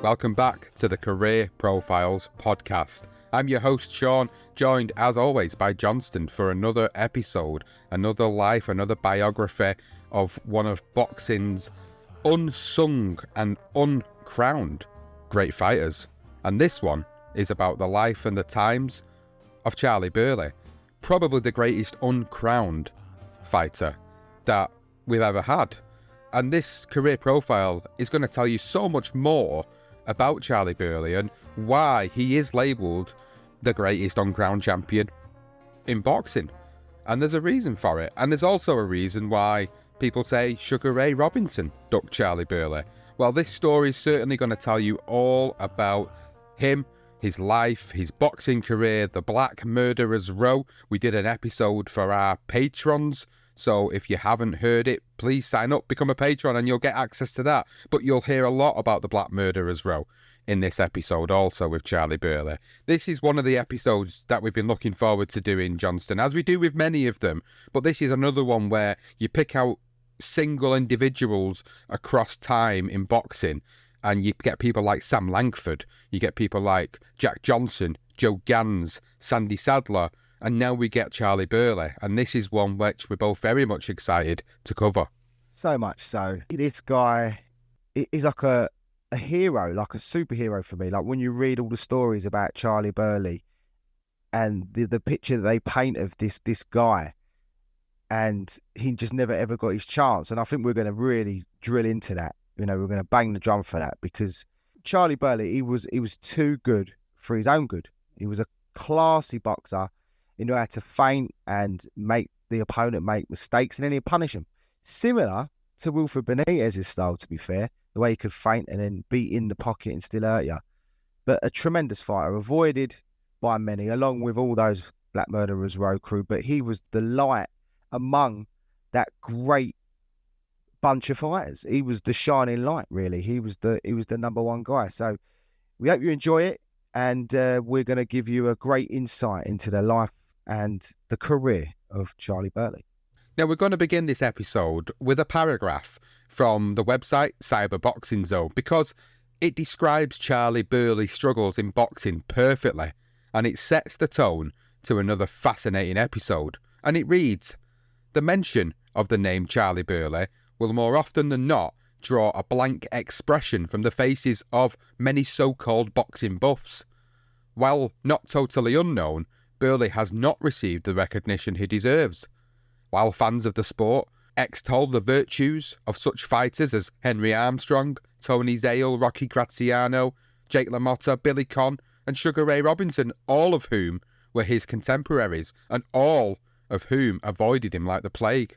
Welcome back to the Career Profiles podcast. I'm your host Sean, joined as always by Johnston for another episode, another life, another biography of one of boxing's unsung and uncrowned great fighters. And this one is about the life and the times of Charley Burley, probably the greatest uncrowned fighter that we've ever had. And this career profile is going to tell you so much more about Charley Burley and why he is labelled the greatest uncrowned champion in boxing. And there's a reason for it. And there's also a reason why people say Sugar Ray Robinson ducked Charley Burley. Well, this story is certainly going to tell you all about him, his life, his boxing career, the Black Murderers Row. We did an episode for our patrons. So if you haven't heard it, please sign up, become a patron, and you'll get access to that. But you'll hear a lot about the Black Murderers Row in this episode also with Charley Burley. This is one of the episodes that we've been looking forward to doing, Johnston, as we do with many of them. But this is another one where you pick out single individuals across time in boxing, and you get people like Sam Langford, you get people like Jack Johnson, Joe Gans, Sandy Sadler, and now we get Charley Burley, and this is one which we're both very much excited to cover. So much so. This guy is like a hero, like a superhero for me. Like when you read all the stories about Charley Burley and the picture that they paint of this guy, and he just never ever got his chance. And I think we're going to really drill into that. You know, we're going to bang the drum for that, because Charley Burley, he was too good for his own good. He was a classy boxer. He knew how to feint and make the opponent make mistakes, and then he'd punish him. Similar to Wilfred Benitez's style, to be fair, the way he could feint and then be in the pocket and still hurt you. But a tremendous fighter, avoided by many, along with all those Black Murderers Row crew. But he was the light among that great bunch of fighters. He was the shining light, really. He was the number one guy. So we hope you enjoy it, and we're going to give you a great insight into the life and the career of Charley Burley. Now, we're going to begin this episode with a paragraph from the website Cyber Boxing Zone, because it describes Charley Burley's struggles in boxing perfectly, and it sets the tone to another fascinating episode. And it reads, "The mention of the name Charley Burley will more often than not draw a blank expression from the faces of many so-called boxing buffs. While not totally unknown, Burley has not received the recognition he deserves. While fans of the sport extol the virtues of such fighters as Henry Armstrong, Tony Zale, Rocky Graziano, Jake LaMotta, Billy Conn, and Sugar Ray Robinson, all of whom were his contemporaries, and all of whom avoided him like the plague,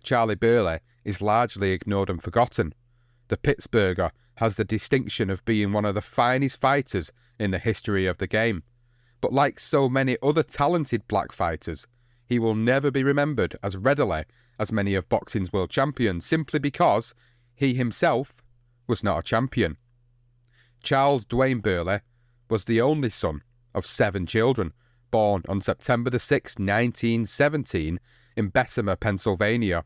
Charley Burley is largely ignored and forgotten. The Pittsburgher has the distinction of being one of the finest fighters in the history of the game. But like so many other talented black fighters, he will never be remembered as readily as many of boxing's world champions, simply because he himself was not a champion. Charles Dwayne Burley was the only son of 7 children, born on September the 6th, 1917, in Bessemer, Pennsylvania.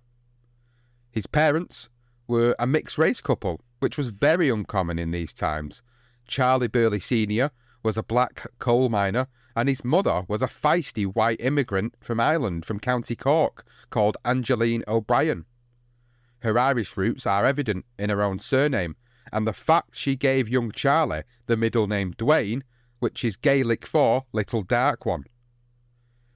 His parents were a mixed-race couple, which was very uncommon in these times. Charley Burley Sr. was a black coal miner, and his mother was a feisty white immigrant from Ireland, from County Cork, called Angeline O'Brien. Her Irish roots are evident in her own surname, and the fact she gave young Charley the middle name Dwayne, which is Gaelic for Little Dark One.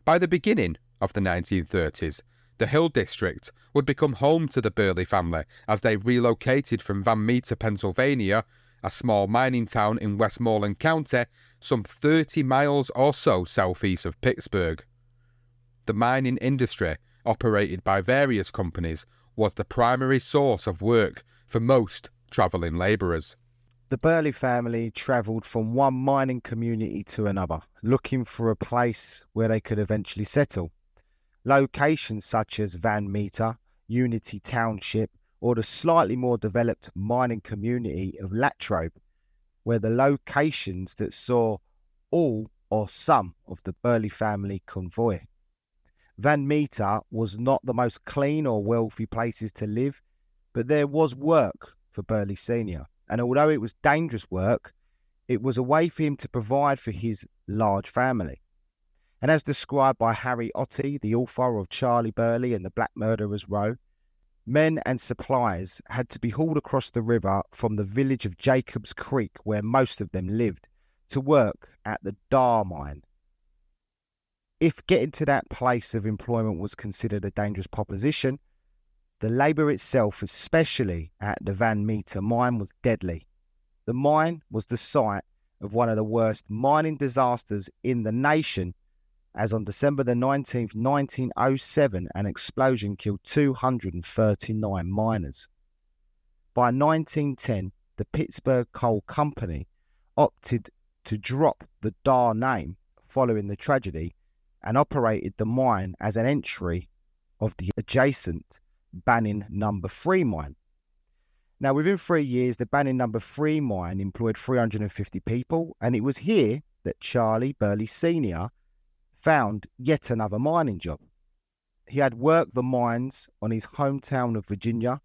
By the beginning of the 1930s, the Hill District would become home to the Burley family as they relocated from Van Meter, Pennsylvania, a small mining town in Westmoreland County, some 30 miles or so southeast of Pittsburgh. The mining industry, operated by various companies, was the primary source of work for most travelling labourers. The Burley family travelled from one mining community to another, looking for a place where they could eventually settle. Locations such as Van Meter, Unity Township, or the slightly more developed mining community of Latrobe were the locations that saw all or some of the Burley family convoy. Van Meter was not the most clean or wealthy places to live, but there was work for Burley Sr. And although it was dangerous work, it was a way for him to provide for his large family. And as described by Harry Ottey, the author of Charley Burley and the Black Murderers Row, men and supplies had to be hauled across the river from the village of Jacobs Creek, where most of them lived, to work at the Dar mine. If getting to that place of employment was considered a dangerous proposition, the labour itself, especially at the Van Meter mine, was deadly. The mine was the site of one of the worst mining disasters in the nation, as on December the 19th, 1907, an explosion killed 239 miners. By 1910, the Pittsburgh Coal Company opted to drop the Dar name following the tragedy and operated the mine as an entry of the adjacent Banning No. 3 mine. Now, within 3 years, the Banning No. 3 mine employed 350 people, and it was here that Charley Burley Sr. found yet another mining job. He had worked the mines on his hometown of Virginia,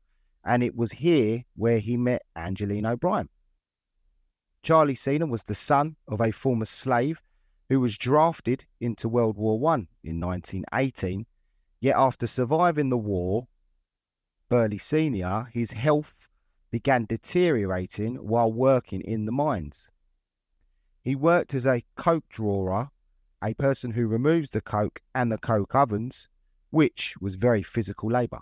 and it was here where he met Angeline O'Brien. Charley Sr. was the son of a former slave who was drafted into World War I in 1918, yet after surviving the war, Burley Sr., his health began deteriorating while working in the mines. He worked as a coke drawer, a person who removes the coke and the coke ovens, which was very physical labour.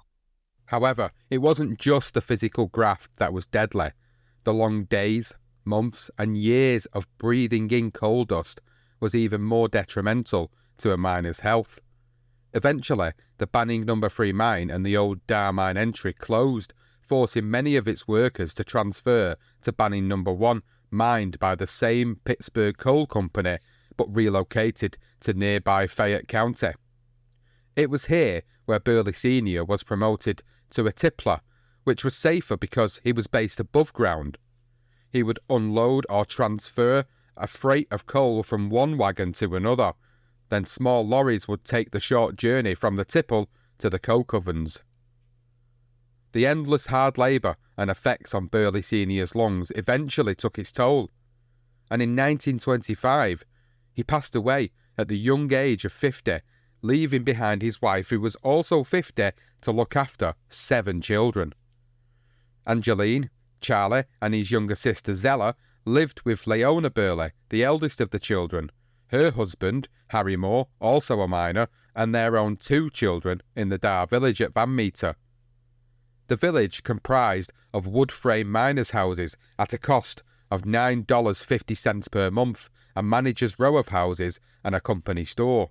However, it wasn't just the physical graft that was deadly. The long days, months and years of breathing in coal dust was even more detrimental to a miner's health. Eventually, the Banning No. 3 mine and the old Dar mine entry closed, forcing many of its workers to transfer to Banning No. 1, mined by the same Pittsburgh Coal Company, but relocated to nearby Fayette County. It was here where Burley Sr. was promoted to a tippler, which was safer because he was based above ground. He would unload or transfer a freight of coal from one wagon to another, then small lorries would take the short journey from the tipple to the coke ovens. The endless hard labour and effects on Burley Sr.'s lungs eventually took its toll, and in 1925 he passed away at the young age of 50, leaving behind his wife, who was also 50, to look after 7 children. Angeline, Charley and his younger sister Zella lived with Leona Burley, the eldest of the children, her husband, Harry Moore, also a miner, and their own 2 children in the Dar village at Van Meter. The village comprised of wood frame miners' houses at a cost of $9.50 per month, a manager's row of houses and a company store.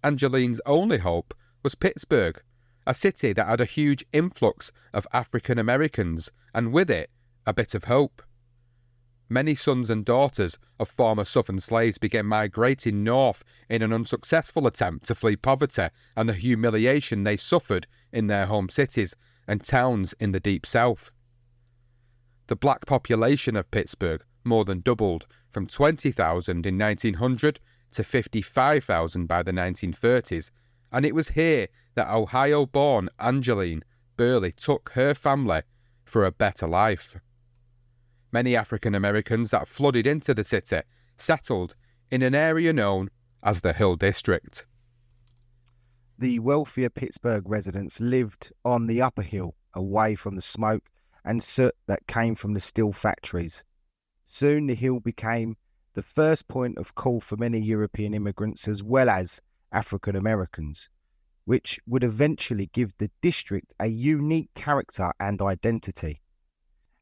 Angeline's only hope was Pittsburgh, a city that had a huge influx of African Americans, and with it, a bit of hope. Many sons and daughters of former Southern slaves began migrating north in an unsuccessful attempt to flee poverty and the humiliation they suffered in their home cities and towns in the Deep South. The black population of Pittsburgh more than doubled from 20,000 in 1900 to 55,000 by the 1930s, and it was here that Ohio-born Angeline Burley took her family for a better life. Many African Americans that flooded into the city settled in an area known as the Hill District. The wealthier Pittsburgh residents lived on the upper hill, away from the smoke and soot that came from the steel factories. Soon the hill became the first point of call for many European immigrants as well as African Americans, which would eventually give the district a unique character and identity.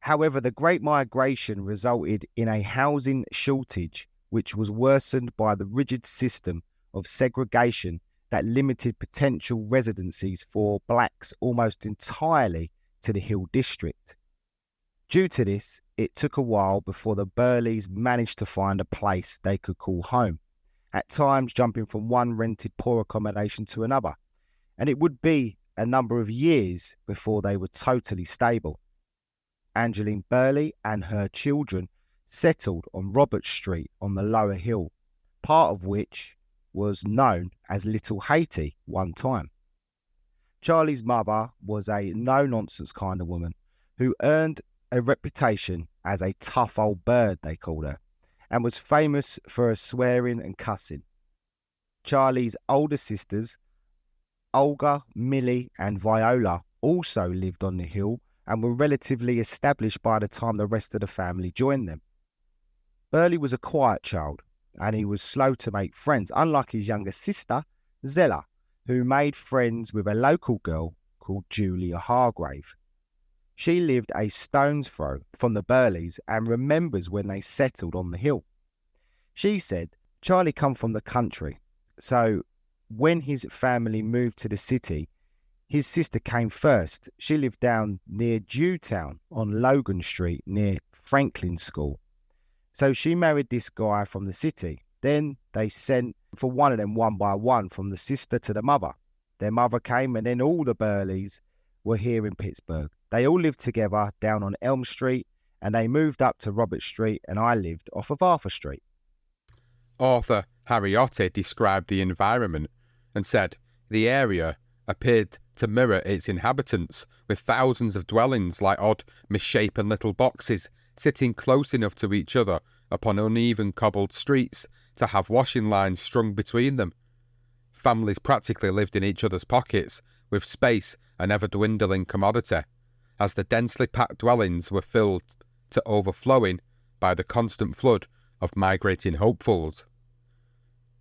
However, the Great Migration resulted in a housing shortage, which was worsened by the rigid system of segregation that limited potential residencies for blacks almost entirely to the Hill District. Due to this, it took a while before the Burleys managed to find a place they could call home, at times jumping from one rented poor accommodation to another, and it would be a number of years before they were totally stable. Angeline Burley and her children settled on Robert Street on the lower hill, part of which was known as Little Haiti one time. Charley's mother was a no-nonsense kind of woman who earned a reputation as a tough old bird, they called her, and was famous for her swearing and cussing. Charley's older sisters, Olga, Millie, and Viola, also lived on the hill and were relatively established by the time the rest of the family joined them. Burley was a quiet child, and he was slow to make friends, unlike his younger sister, Zella, who made friends with a local girl called Julia Hargrave. She lived a stone's throw from the Burleys and remembers when they settled on the hill. She said Charley come from the country, so when his family moved to the city, his sister came first. She lived down near Jewtown on Logan Street near Franklin School. So she married this guy from the city. Then they sent for one of them one by one, from the sister to the mother. Their mother came, and then all the Burleys were here in Pittsburgh. They all lived together down on Elm Street, and they moved up to Robert Street, and I lived off of Arthur Street. Author Harry Otte described the environment and said the area appeared to mirror its inhabitants, with thousands of dwellings like odd, misshapen little boxes sitting close enough to each other upon uneven cobbled streets to have washing lines strung between them. Families practically lived in each other's pockets, with space an ever-dwindling commodity, as the densely packed dwellings were filled to overflowing by the constant flood of migrating hopefuls.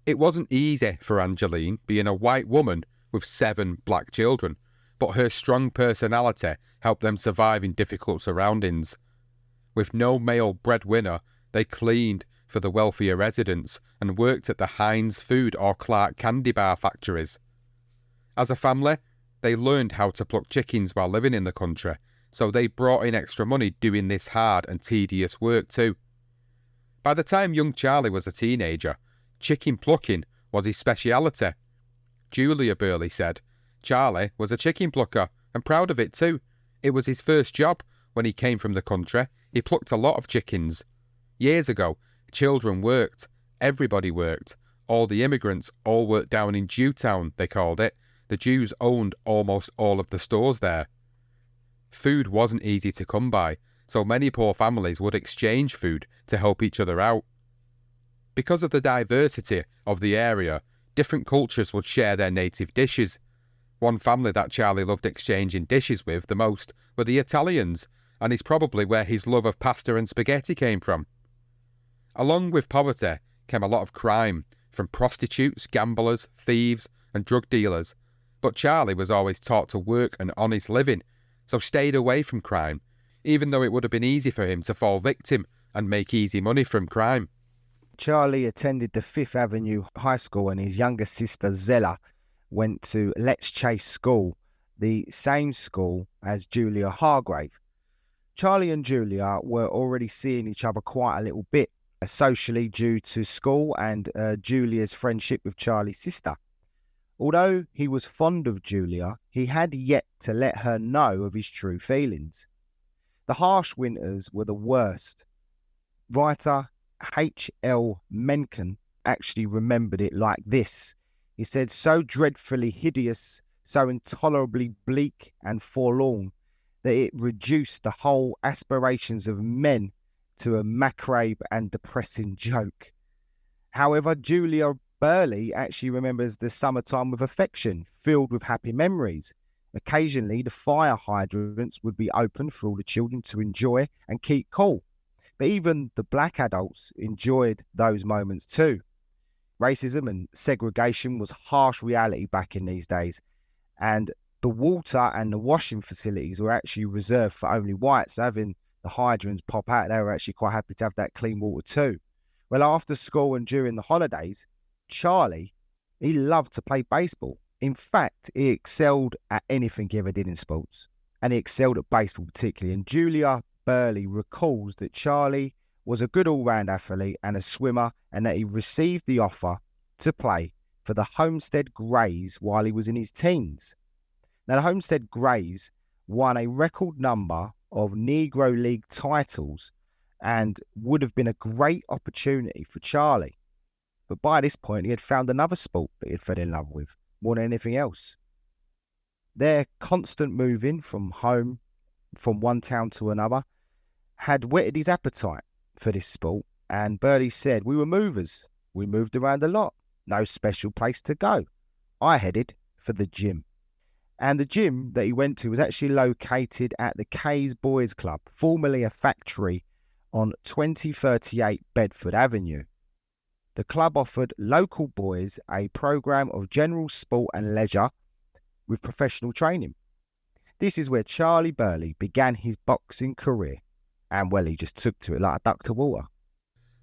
It wasn't easy for Angeline, being a white woman with 7 black children, but her strong personality helped them survive in difficult surroundings. With no male breadwinner, they cleaned for the wealthier residents and worked at the Heinz Food or Clark candy bar factories. As a family, they learned how to pluck chickens while living in the country, so they brought in extra money doing this hard and tedious work too. By the time young Charley was a teenager, chicken plucking was his speciality. Julia Burley said Charley was a chicken plucker and proud of it too. It was his first job when he came from the country. He plucked a lot of chickens. Years ago, children worked. Everybody worked. All the immigrants all worked down in Jewtown, they called it. The Jews owned almost all of the stores there. Food wasn't easy to come by, so many poor families would exchange food to help each other out. Because of the diversity of the area, different cultures would share their native dishes. One family that Charley loved exchanging dishes with the most were the Italians, and is probably where his love of pasta and spaghetti came from. Along with poverty came a lot of crime, from prostitutes, gamblers, thieves, and drug dealers. But Charley was always taught to work an honest living, so stayed away from crime, even though it would have been easy for him to fall victim and make easy money from crime. Charley attended the Fifth Avenue High School, and his younger sister Zella went to Let's Chase School, the same school as Julia Hargrave. Charley and Julia were already seeing each other quite a little bit socially due to school and Julia's friendship with Charley's sister. Although he was fond of Julia, he had yet to let her know of his true feelings. The harsh winters were the worst. Writer H.L. Mencken actually remembered it like this. He said, so dreadfully hideous, so intolerably bleak and forlorn, that it reduced the whole aspirations of men to a macabre and depressing joke. However, Julia Burley actually remembers the summertime with affection, filled with happy memories. Occasionally, the fire hydrants would be opened for all the children to enjoy and keep cool. But even the black adults enjoyed those moments too. Racism and segregation was harsh reality back in these days, and the water and the washing facilities were actually reserved for only whites. So having the hydrants pop out, they were actually quite happy to have that clean water too. Well, after school and during the holidays, Charley, he loved to play baseball. In fact, he excelled at anything he ever did in sports, and he excelled at baseball particularly. And Julia Burley recalls that Charley was a good all-round athlete and a swimmer, and that he received the offer to play for the Homestead Greys while he was in his teens. Now, the Homestead Greys won a record number of Negro League titles and would have been a great opportunity for Charley. But by this point, he had found another sport that he had fell in love with more than anything else. Their constant moving from home, from one town to another, had whetted his appetite for this sport, and Burley said, "We were movers. We moved around a lot. No special place to go. I headed for the gym." And the gym that he went to was actually located at the K's Boys Club, formerly a factory on 2038 Bedford Avenue. The club offered local boys a program of general sport and leisure with professional training. This is where Charley Burley began his boxing career, and well, he just took to it like a duck to water.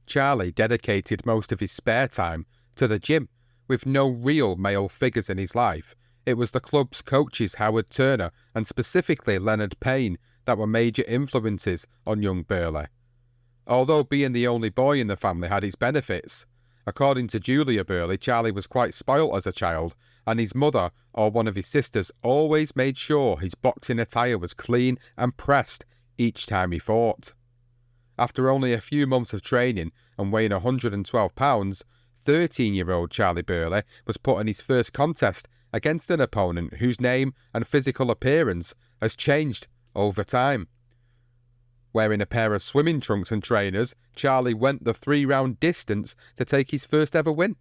Charley dedicated most of his spare time to the gym, with no real male figures in his life. It was the club's coaches Howard Turner and specifically Leonard Payne that were major influences on young Burley. Although being the only boy in the family had its benefits, according to Julia Burley, Charley was quite spoilt as a child, and his mother or one of his sisters always made sure his boxing attire was clean and pressed each time he fought. After only a few months of training and weighing 112 pounds, 13-year-old Charley Burley was put in his first contest against an opponent whose name and physical appearance has changed over time. Wearing a pair of swimming trunks and trainers, Charley went the 3-round distance to take his first ever win.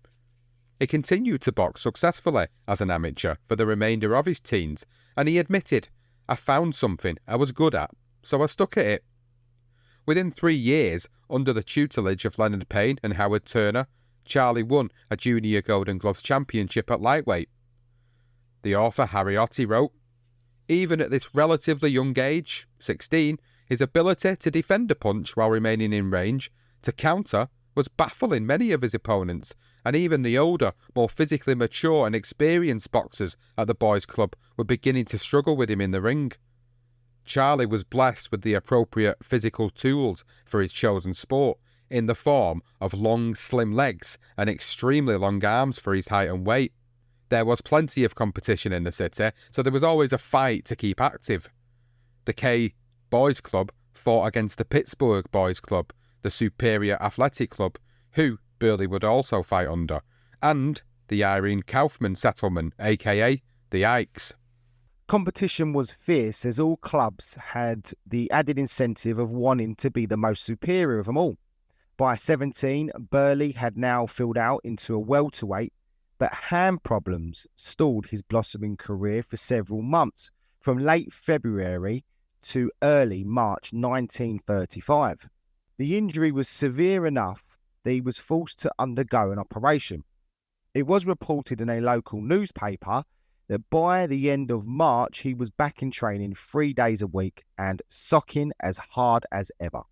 He continued to box successfully as an amateur for the remainder of his teens, and he admitted, "I found something I was good at, so I stuck at it." Within 3 years, under the tutelage of Leonard Payne and Howard Turner, Charley won a Junior Golden Gloves Championship at lightweight. The author Harry Ottey wrote, "Even at this relatively young age, 16, his ability to defend a punch while remaining in range, to counter, was baffling many of his opponents, and even the older, more physically mature and experienced boxers at the boys' club were beginning to struggle with him in the ring." Charley was blessed with the appropriate physical tools for his chosen sport, in the form of long, slim legs and extremely long arms for his height and weight. There was plenty of competition in the city, so there was always a fight to keep active. The K Boys Club fought against the Pittsburgh Boys Club, the Superior Athletic Club, who Burley would also fight under, and the Irene Kaufman Settlement, aka the Ikes. Competition was fierce as all clubs had the added incentive of wanting to be the most superior of them all. By 17, Burley had now filled out into a welterweight, but hand problems stalled his blossoming career for several months, from late February to early March 1935. The injury was severe enough that he was forced to undergo an operation. It was reported in a local newspaper that by the end of March he was back in training 3 days a week and socking as hard as ever.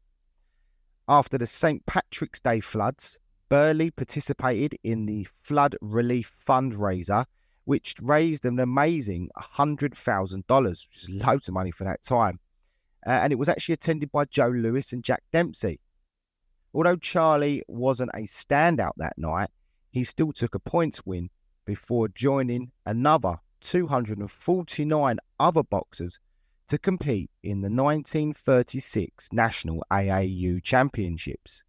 After the St. Patrick's Day floods, Burley participated in the flood relief fundraiser, which raised an amazing $100,000, which is loads of money for that time. And it was actually attended by Joe Louis and Jack Dempsey. Although Charley wasn't a standout that night, he still took a points win before joining another 249 other boxers to compete in the 1936 National AAU Championships.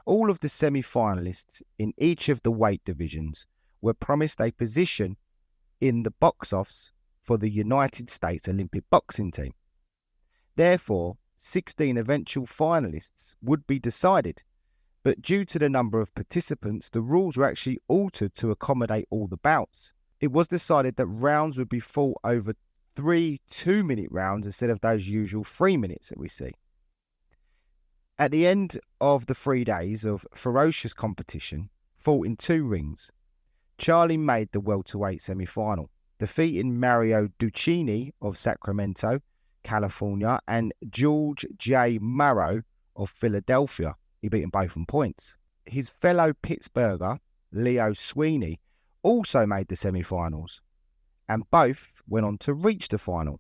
All of the semi-finalists in each of the weight divisions were promised a position in the box office for the United States Olympic boxing team. Therefore, 16 eventual finalists would be decided, but due to the number of participants, the rules were actually altered to accommodate all the bouts. It was decided that rounds would be fought over 3 2-minute rounds instead of those usual 3 minutes that we see. At the end of the 3 days of ferocious competition, fought in 2 rings, Charley made the welterweight semi-final, defeating Mario Duccini of Sacramento, California, and George J. Morrow of Philadelphia. He beat them both on points. His fellow Pittsburgher, Leo Sweeney, also made the semi-finals, and both went on to reach the final.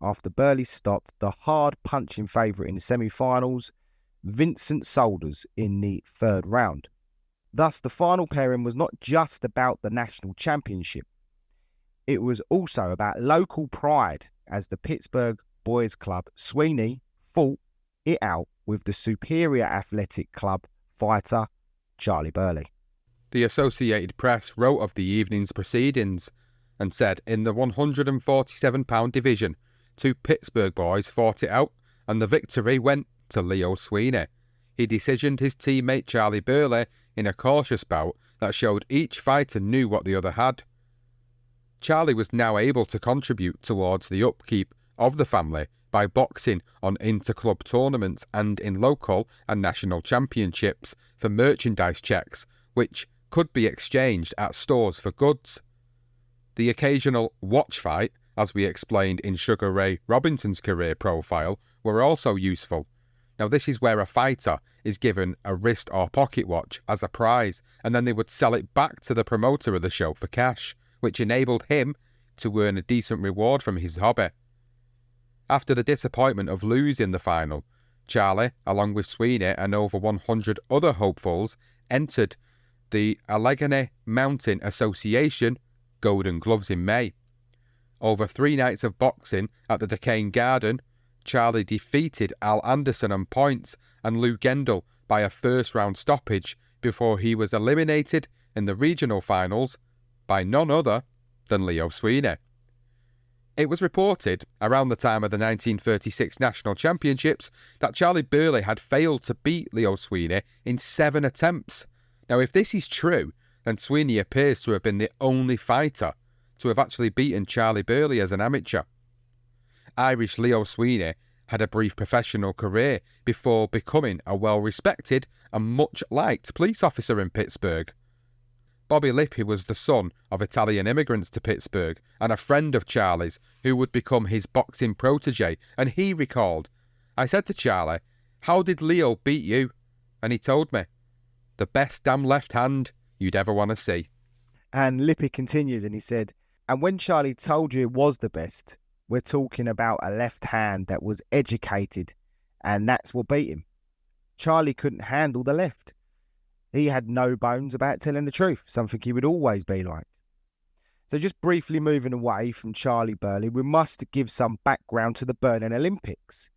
After Burley stopped the hard-punching favourite in the semi-finals, Vincent Solders, in the 3rd round. Thus, the final pairing was not just about the national championship. It was also about local pride, as the Pittsburgh Boys Club Sweeney fought it out with the Superior Athletic Club fighter Charley Burley. The Associated Press wrote of the evening's proceedings and said in the 147-pound division, 2 Pittsburgh boys fought it out and the victory went to Leo Sweeney. He decisioned his teammate Charley Burley in a cautious bout that showed each fighter knew what the other had. Charley was now able to contribute towards the upkeep of the family by boxing on inter-club tournaments and in local and national championships for merchandise checks, which could be exchanged at stores for goods. The occasional watch fight, as we explained in Sugar Ray Robinson's career profile, were also useful. Now this is where a fighter is given a wrist or pocket watch as a prize, and then they would sell it back to the promoter of the show for cash, which enabled him to earn a decent reward from his hobby. After the disappointment of losing the final, Charley, along with Sweeney and over 100 other hopefuls, entered the Allegheny Mountain Association Golden Gloves in May. Over 3 nights of boxing at the Duquesne Garden, Charley defeated Al Anderson on points and Lou Gendel by a first-round stoppage before he was eliminated in the regional finals by none other than Leo Sweeney. It was reported around the time of the 1936 National Championships that Charley Burley had failed to beat Leo Sweeney in 7 attempts. Now, if this is true, then Sweeney appears to have been the only fighter to have actually beaten Charley Burley as an amateur. Irish Leo Sweeney had a brief professional career before becoming a well-respected and much-liked police officer in Pittsburgh. Bobby Lippi was the son of Italian immigrants to Pittsburgh and a friend of Charley's who would become his boxing protege, and he recalled, "I said to Charley, 'How did Leo beat you?' And he told me, 'The best damn left hand you'd ever want to see.'" And Lippi continued and he said, "And when Charley told you it was the best, we're talking about a left hand that was educated, and that's what beat him. Charley couldn't handle the left. He had no bones about telling the truth, something he would always be like." So just briefly moving away from Charley Burley, we must give some background to the Berlin Olympics.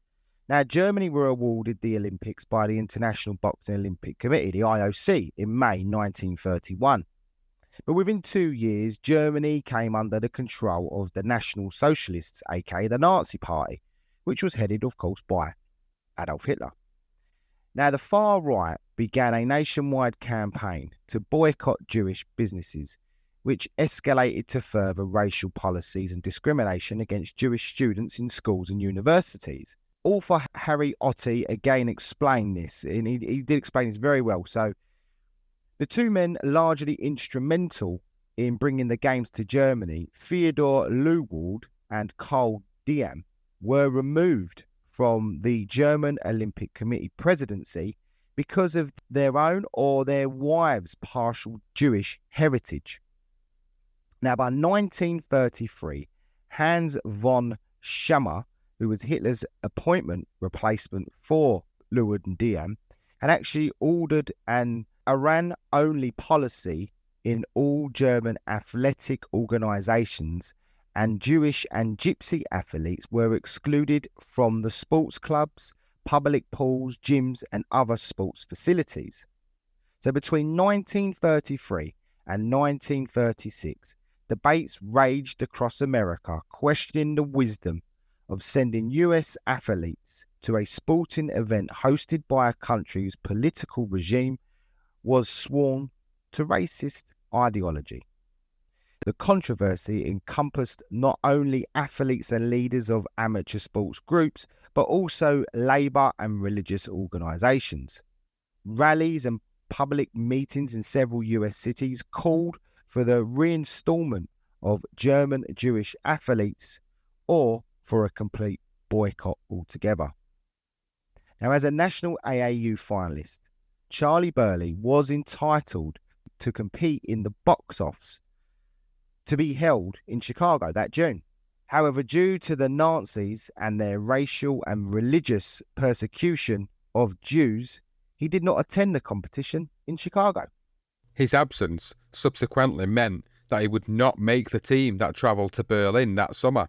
Now, Germany were awarded the Olympics by the International Boxing Olympic Committee, the IOC, in May 1931. But within 2 years, Germany came under the control of the National Socialists, aka the Nazi Party, which was headed, of course, by Adolf Hitler. Now, the far right began a nationwide campaign to boycott Jewish businesses, which escalated to further racial policies and discrimination against Jewish students in schools and universities. Author Harry Otte again explained this, and he did explain this very well. So, the two men largely instrumental in bringing the games to Germany, Theodor Leuwald and Karl Diem, were removed from the German Olympic Committee presidency because of their own or their wives' partial Jewish heritage. Now, by 1933, Hans von Schammer, who was Hitler's appointment replacement for Leuwald and Diem, had actually ordered an Iran-only policy in all German athletic organisations, and Jewish and Gypsy athletes were excluded from the sports clubs, public pools, gyms and other sports facilities. So between 1933 and 1936, debates raged across America questioning the wisdom of sending US athletes to a sporting event hosted by a country whose political regime was sworn to racist ideology. The controversy encompassed not only athletes and leaders of amateur sports groups, but also labour and religious organisations. Rallies and public meetings in several US cities called for the reinstalment of German Jewish athletes or for a complete boycott altogether. Now, as a national AAU finalist, Charley Burley was entitled to compete in the box offs to be held in Chicago that June. However, due to the Nazis and their racial and religious persecution of Jews, he did not attend the competition in Chicago. His absence subsequently meant that he would not make the team that travelled to Berlin that summer.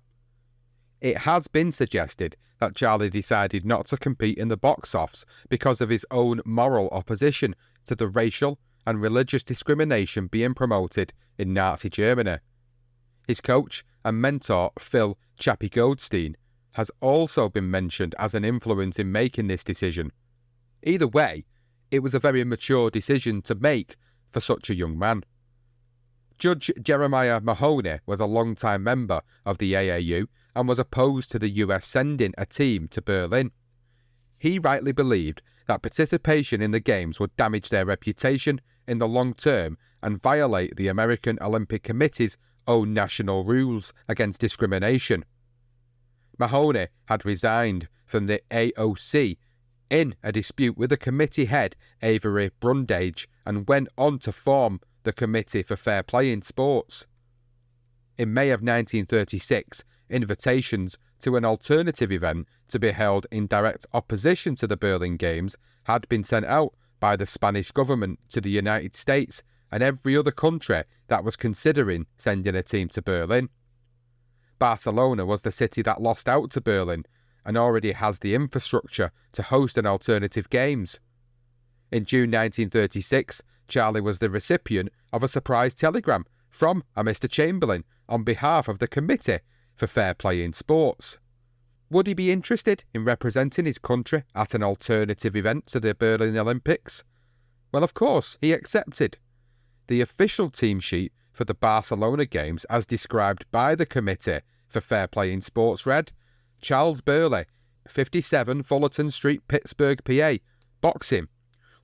It has been suggested that Charley decided not to compete in the box offs because of his own moral opposition to the racial and religious discrimination being promoted in Nazi Germany. His coach and mentor, Phil "Chappie" Goldstein, has also been mentioned as an influence in making this decision. Either way, it was a very mature decision to make for such a young man. Judge Jeremiah Mahoney was a long-time member of the AAU and was opposed to the US sending a team to Berlin. He rightly believed that participation in the Games would damage their reputation in the long term and violate the American Olympic Committee's own national rules against discrimination. Mahoney had resigned from the AOC in a dispute with the committee head Avery Brundage and went on to form the Committee for Fair Play in Sports. In May of 1936, invitations to an alternative event to be held in direct opposition to the Berlin Games had been sent out by the Spanish government to the United States and every other country that was considering sending a team to Berlin. Barcelona was the city that lost out to Berlin and already has the infrastructure to host an alternative Games. In June 1936, Charley was the recipient of a surprise telegram from a Mr. Chamberlain on behalf of the Committee for Fair Play in Sports. Would he be interested in representing his country at an alternative event to the Berlin Olympics? Well, of course, he accepted. The official team sheet for the Barcelona Games, as described by the Committee for Fair Play in Sports, read: Charles Burley, 57 Fullerton Street, Pittsburgh, PA, boxing,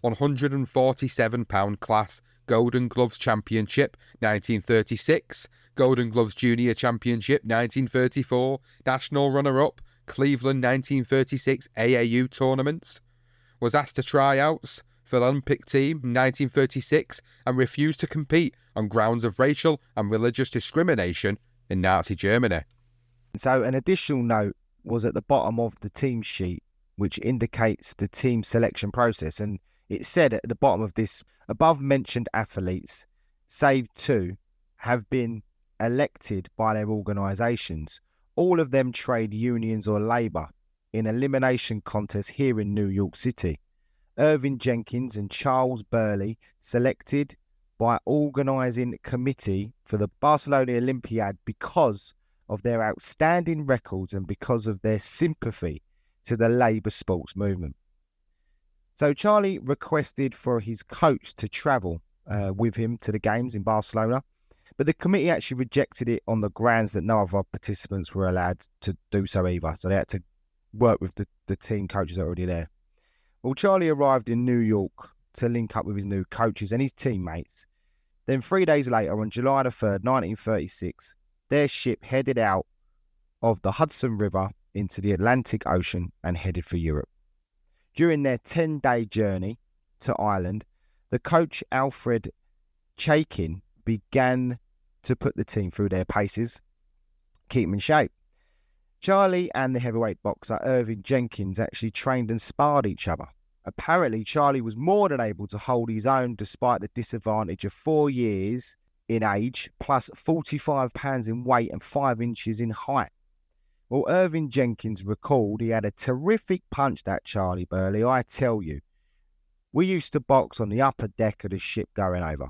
147 pound class, Golden Gloves Championship 1936, Golden Gloves Junior Championship 1934, National Runner-Up, Cleveland 1936 AAU tournaments. Was asked to tryouts for the Olympic team in 1936 and refused to compete on grounds of racial and religious discrimination in Nazi Germany. So an additional note was at the bottom of the team sheet, which indicates the team selection process, and it said at the bottom of this, above mentioned athletes, save 2, have been elected by their organisations, all of them trade unions or labour, in elimination contests here in New York City. Irving Jenkins and Charles Burley selected by organising committee for the Barcelona Olympiad because of their outstanding records and because of their sympathy to the labour sports movement. So Charley requested for his coach to travel with him to the Games in Barcelona, but the committee actually rejected it on the grounds that no other participants were allowed to do so either. So they had to work with the team coaches that were already there. Well, Charley arrived in New York to link up with his new coaches and his teammates. Then 3 days later, on July the 3rd, 1936, their ship headed out of the Hudson River into the Atlantic Ocean and headed for Europe. During their 10-day journey to Ireland, the coach Alfred Chaikin began to put the team through their paces, keep them in shape. Charley and the heavyweight boxer Irving Jenkins actually trained and sparred each other. Apparently, Charley was more than able to hold his own despite the disadvantage of 4 years in age, plus 45 pounds in weight and 5 inches in height. Well, Irving Jenkins recalled he had a terrific punch, that Charley Burley, I tell you. We used to box on the upper deck of the ship going over.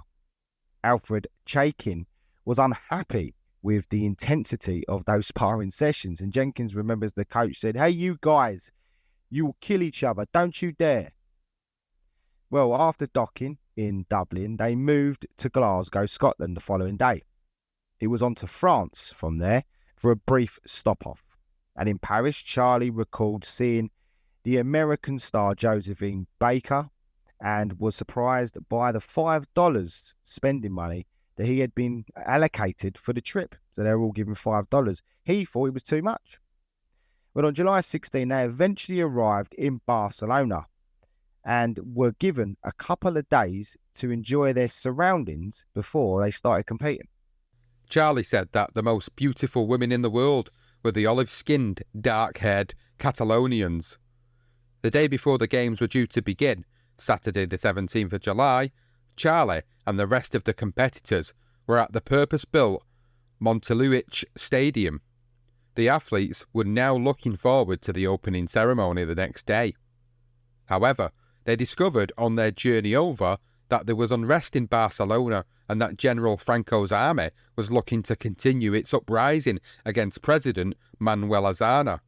Alfred Chaikin was unhappy with the intensity of those sparring sessions, and Jenkins remembers the coach said, "Hey, you guys, you will kill each other, don't you dare." Well, after docking in Dublin, they moved to Glasgow, Scotland the following day. It was on to France from there for a brief stop-off. And in Paris, Charley recalled seeing the American star Josephine Baker and was surprised by the $5 spending money that he had been allocated for the trip. So they were all given $5. He thought it was too much. But on July 16, they eventually arrived in Barcelona and were given a couple of days to enjoy their surroundings before they started competing. Charley said that the most beautiful women in the world were the olive-skinned, dark-haired Catalonians. The day before the Games were due to begin, Saturday the 17th of July, Charley and the rest of the competitors were at the purpose-built Montjuïc Stadium. The athletes were now looking forward to the opening ceremony the next day. However, they discovered on their journey over that there was unrest in Barcelona and that General Franco's army was looking to continue its uprising against President Manuel Aznar.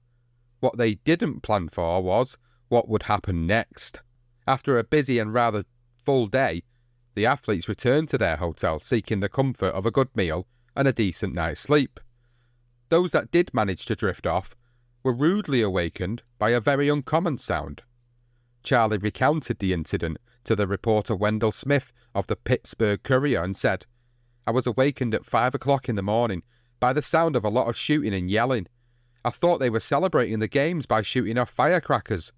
What they didn't plan for was what would happen next. After a busy and rather full day, the athletes returned to their hotel seeking the comfort of a good meal and a decent night's sleep. Those that did manage to drift off were rudely awakened by a very uncommon sound. Charley recounted the incident to the reporter Wendell Smith of the Pittsburgh Courier and said, "I was awakened at 5 o'clock in the morning by the sound of a lot of shooting and yelling. I thought they were celebrating the games by shooting off firecrackers.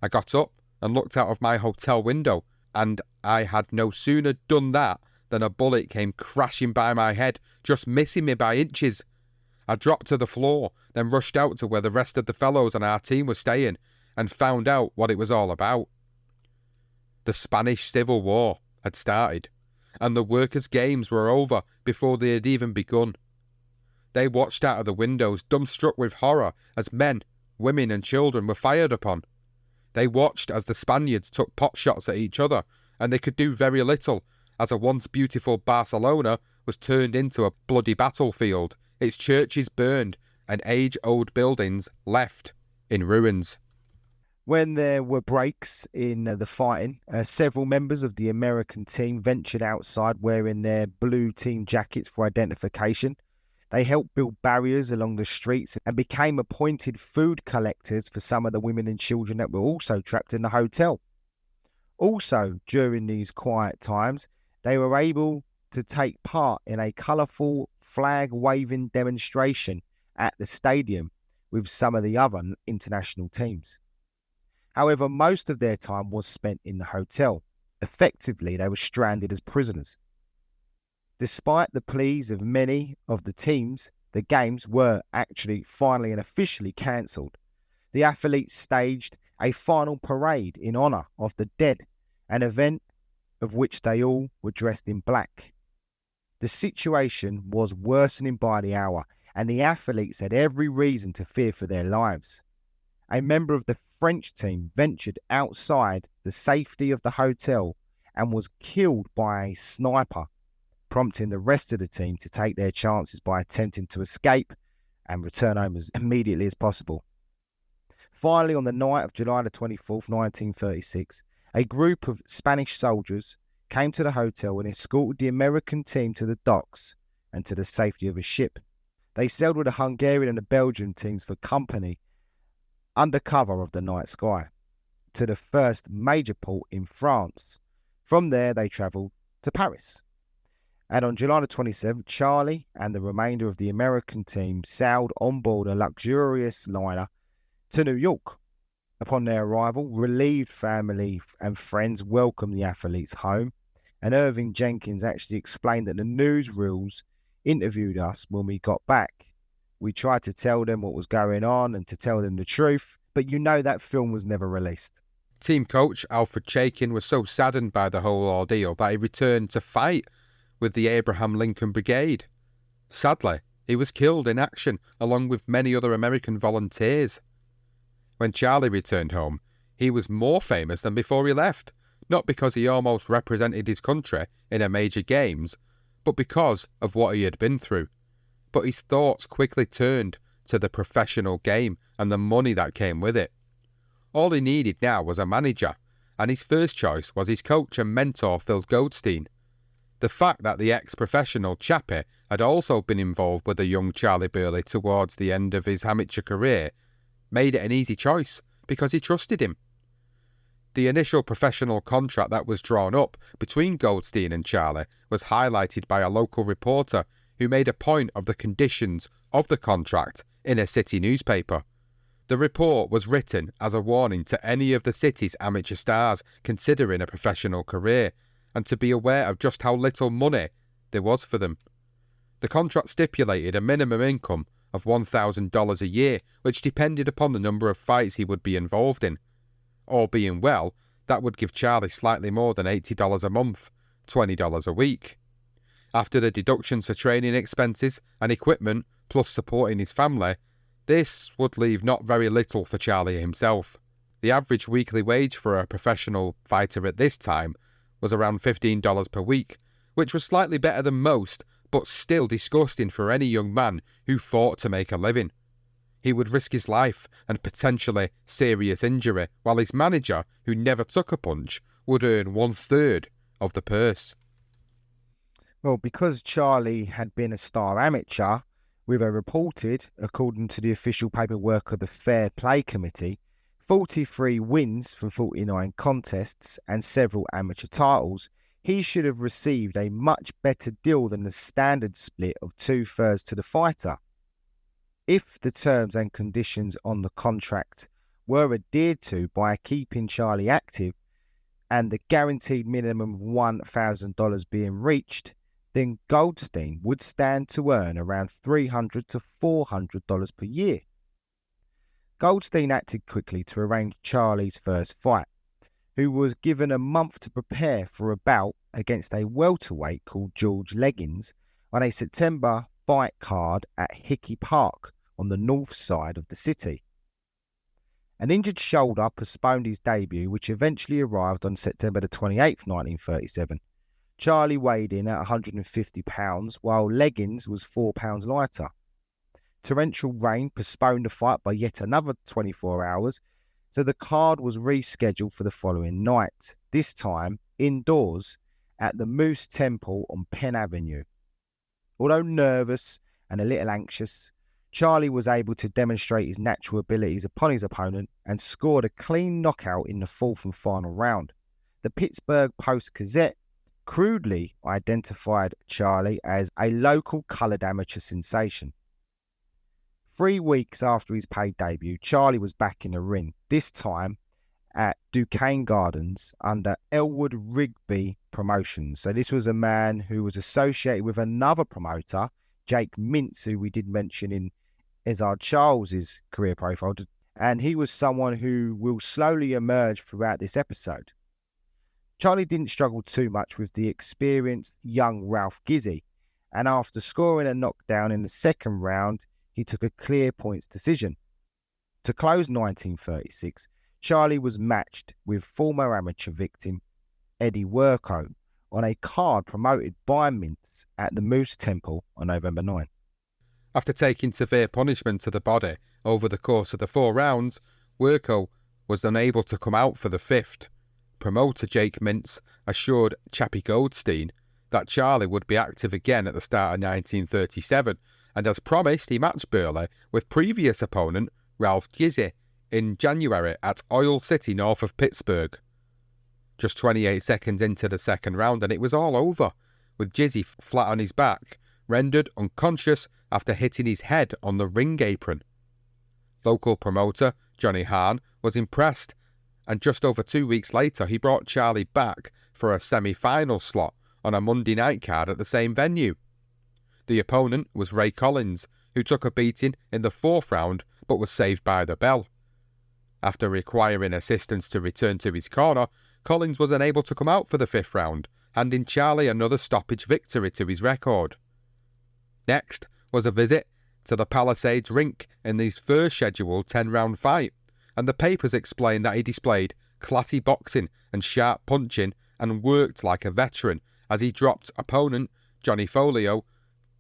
I got up and looked out of my hotel window, and I had no sooner done that than a bullet came crashing by my head, just missing me by inches. I dropped to the floor, then rushed out to where the rest of the fellows on our team were staying and found out what it was all about." The Spanish Civil War had started, and the workers' games were over before they had even begun. They watched out of the windows, dumbstruck with horror, as men, women and children were fired upon. They watched as the Spaniards took pot shots at each other, and they could do very little, as a once beautiful Barcelona was turned into a bloody battlefield, its churches burned, and age-old buildings left in ruins. When there were breaks in the fighting, several members of the American team ventured outside wearing their blue team jackets for identification. They helped build barriers along the streets and became appointed food collectors for some of the women and children that were also trapped in the hotel. Also, during these quiet times, they were able to take part in a colourful flag-waving demonstration at the stadium with some of the other international teams. However, most of their time was spent in the hotel. Effectively, they were stranded as prisoners. Despite the pleas of many of the teams, the games were actually finally and officially cancelled. The athletes staged a final parade in honour of the dead, an event of which they all were dressed in black. The situation was worsening by the hour, and the athletes had every reason to fear for their lives. A member of the French team ventured outside the safety of the hotel and was killed by a sniper, prompting the rest of the team to take their chances by attempting to escape and return home as immediately as possible. Finally, on the night of July the 24th, 1936, a group of Spanish soldiers came to the hotel and escorted the American team to the docks and to the safety of a ship. They sailed with the Hungarian and the Belgian teams for company under cover of the night sky to the first major port in France. From there, they travelled to Paris. And on July the 27th, Charley and the remainder of the American team sailed on board a luxurious liner to New York. Upon their arrival, relieved family and friends welcomed the athletes home, and Irving Jenkins actually explained that the newsreels interviewed us when we got back. We tried to tell them what was going on and to tell them the truth, but that film was never released. Team coach Alfred Chaikin was so saddened by the whole ordeal that he returned to fight with the Abraham Lincoln Brigade. Sadly, he was killed in action along with many other American volunteers. When Charley returned home, he was more famous than before he left, not because he almost represented his country in a major games, but because of what he had been through. But his thoughts quickly turned to the professional game and the money that came with it. All he needed now was a manager, and his first choice was his coach and mentor Phil Goldstein. The fact that the ex-professional Chappie had also been involved with the young Charley Burley towards the end of his amateur career made it an easy choice because he trusted him. The initial professional contract that was drawn up between Goldstein and Charley was highlighted by a local reporter who made a point of the conditions of the contract in a city newspaper. The report was written as a warning to any of the city's amateur stars considering a professional career, and to be aware of just how little money there was for them. The contract stipulated a minimum income of $1,000 a year, which depended upon the number of fights he would be involved in. All being well, that would give Charley slightly more than $80 a month, $20 a week. After the deductions for training expenses and equipment, plus supporting his family, this would leave not very little for Charley himself. The average weekly wage for a professional fighter at this time was around $15 per week, which was slightly better than most, but still disgusting for any young man who fought to make a living. He would risk his life and potentially serious injury, while his manager, who never took a punch, would earn 1/3 of the purse. Well, because Charley had been a star amateur, River reported, according to the official paperwork of the Fair Play Committee, 43 wins from 49 contests and several amateur titles, he should have received a much better deal than the standard split of 2/3 to the fighter. If the terms and conditions on the contract were adhered to by keeping Charley active and the guaranteed minimum of $1,000 being reached, then Goldstein would stand to earn around $300 to $400 per year. Goldstein acted quickly to arrange Charley's first fight, who was given a month to prepare for a bout against a welterweight called George Leggins on a September fight card at Hickey Park on the north side of the city. An injured shoulder postponed his debut, which eventually arrived on September the 28th, 1937. Charley weighed in at 150 pounds, while Leggins was 4 pounds lighter. Torrential rain postponed the fight by yet another 24 hours, so the card was rescheduled for the following night, this time indoors at the Moose Temple on Penn Avenue. Although nervous and a little anxious, Charley was able to demonstrate his natural abilities upon his opponent and scored a clean knockout in the fourth and final round. The Pittsburgh Post-Gazette crudely identified Charley as a local coloured amateur sensation. 3 weeks after his paid debut, Charley was back in the ring, this time at Duquesne Gardens under Elwood Rigby Promotions. So this was a man who was associated with another promoter, Jake Mintz, who we did mention in Ezard Charles's career profile, and he was someone who will slowly emerge throughout this episode. Charley didn't struggle too much with the experienced young Ralph Gizzi, and after scoring a knockdown in the second round, he took a clear points decision. To close 1936, Charley was matched with former amateur victim Eddie Werko on a card promoted by Mintz at the Moose Temple on November 9. After taking severe punishment to the body over the course of the 4 rounds, Werko was unable to come out for the 5th. Promoter Jake Mintz assured Chappie Goldstein that Charley would be active again at the start of 1937, and as promised, he matched Burley with previous opponent Ralph Gizzi in January at Oil City north of Pittsburgh. Just 28 seconds into the second round and it was all over, with Gizzi flat on his back, rendered unconscious after hitting his head on the ring apron. Local promoter Johnny Hahn was impressed, and just over 2 weeks later he brought Charley back for a semi-final slot on a Monday night card at the same venue. The opponent was Ray Collins, who took a beating in the 4th round but was saved by the bell. After requiring assistance to return to his corner, Collins was unable to come out for the 5th round, handing Charley another stoppage victory to his record. Next was a visit to the Palisades rink in his first scheduled 10-round fight, and the papers explained that he displayed classy boxing and sharp punching and worked like a veteran as he dropped opponent Johnny Folio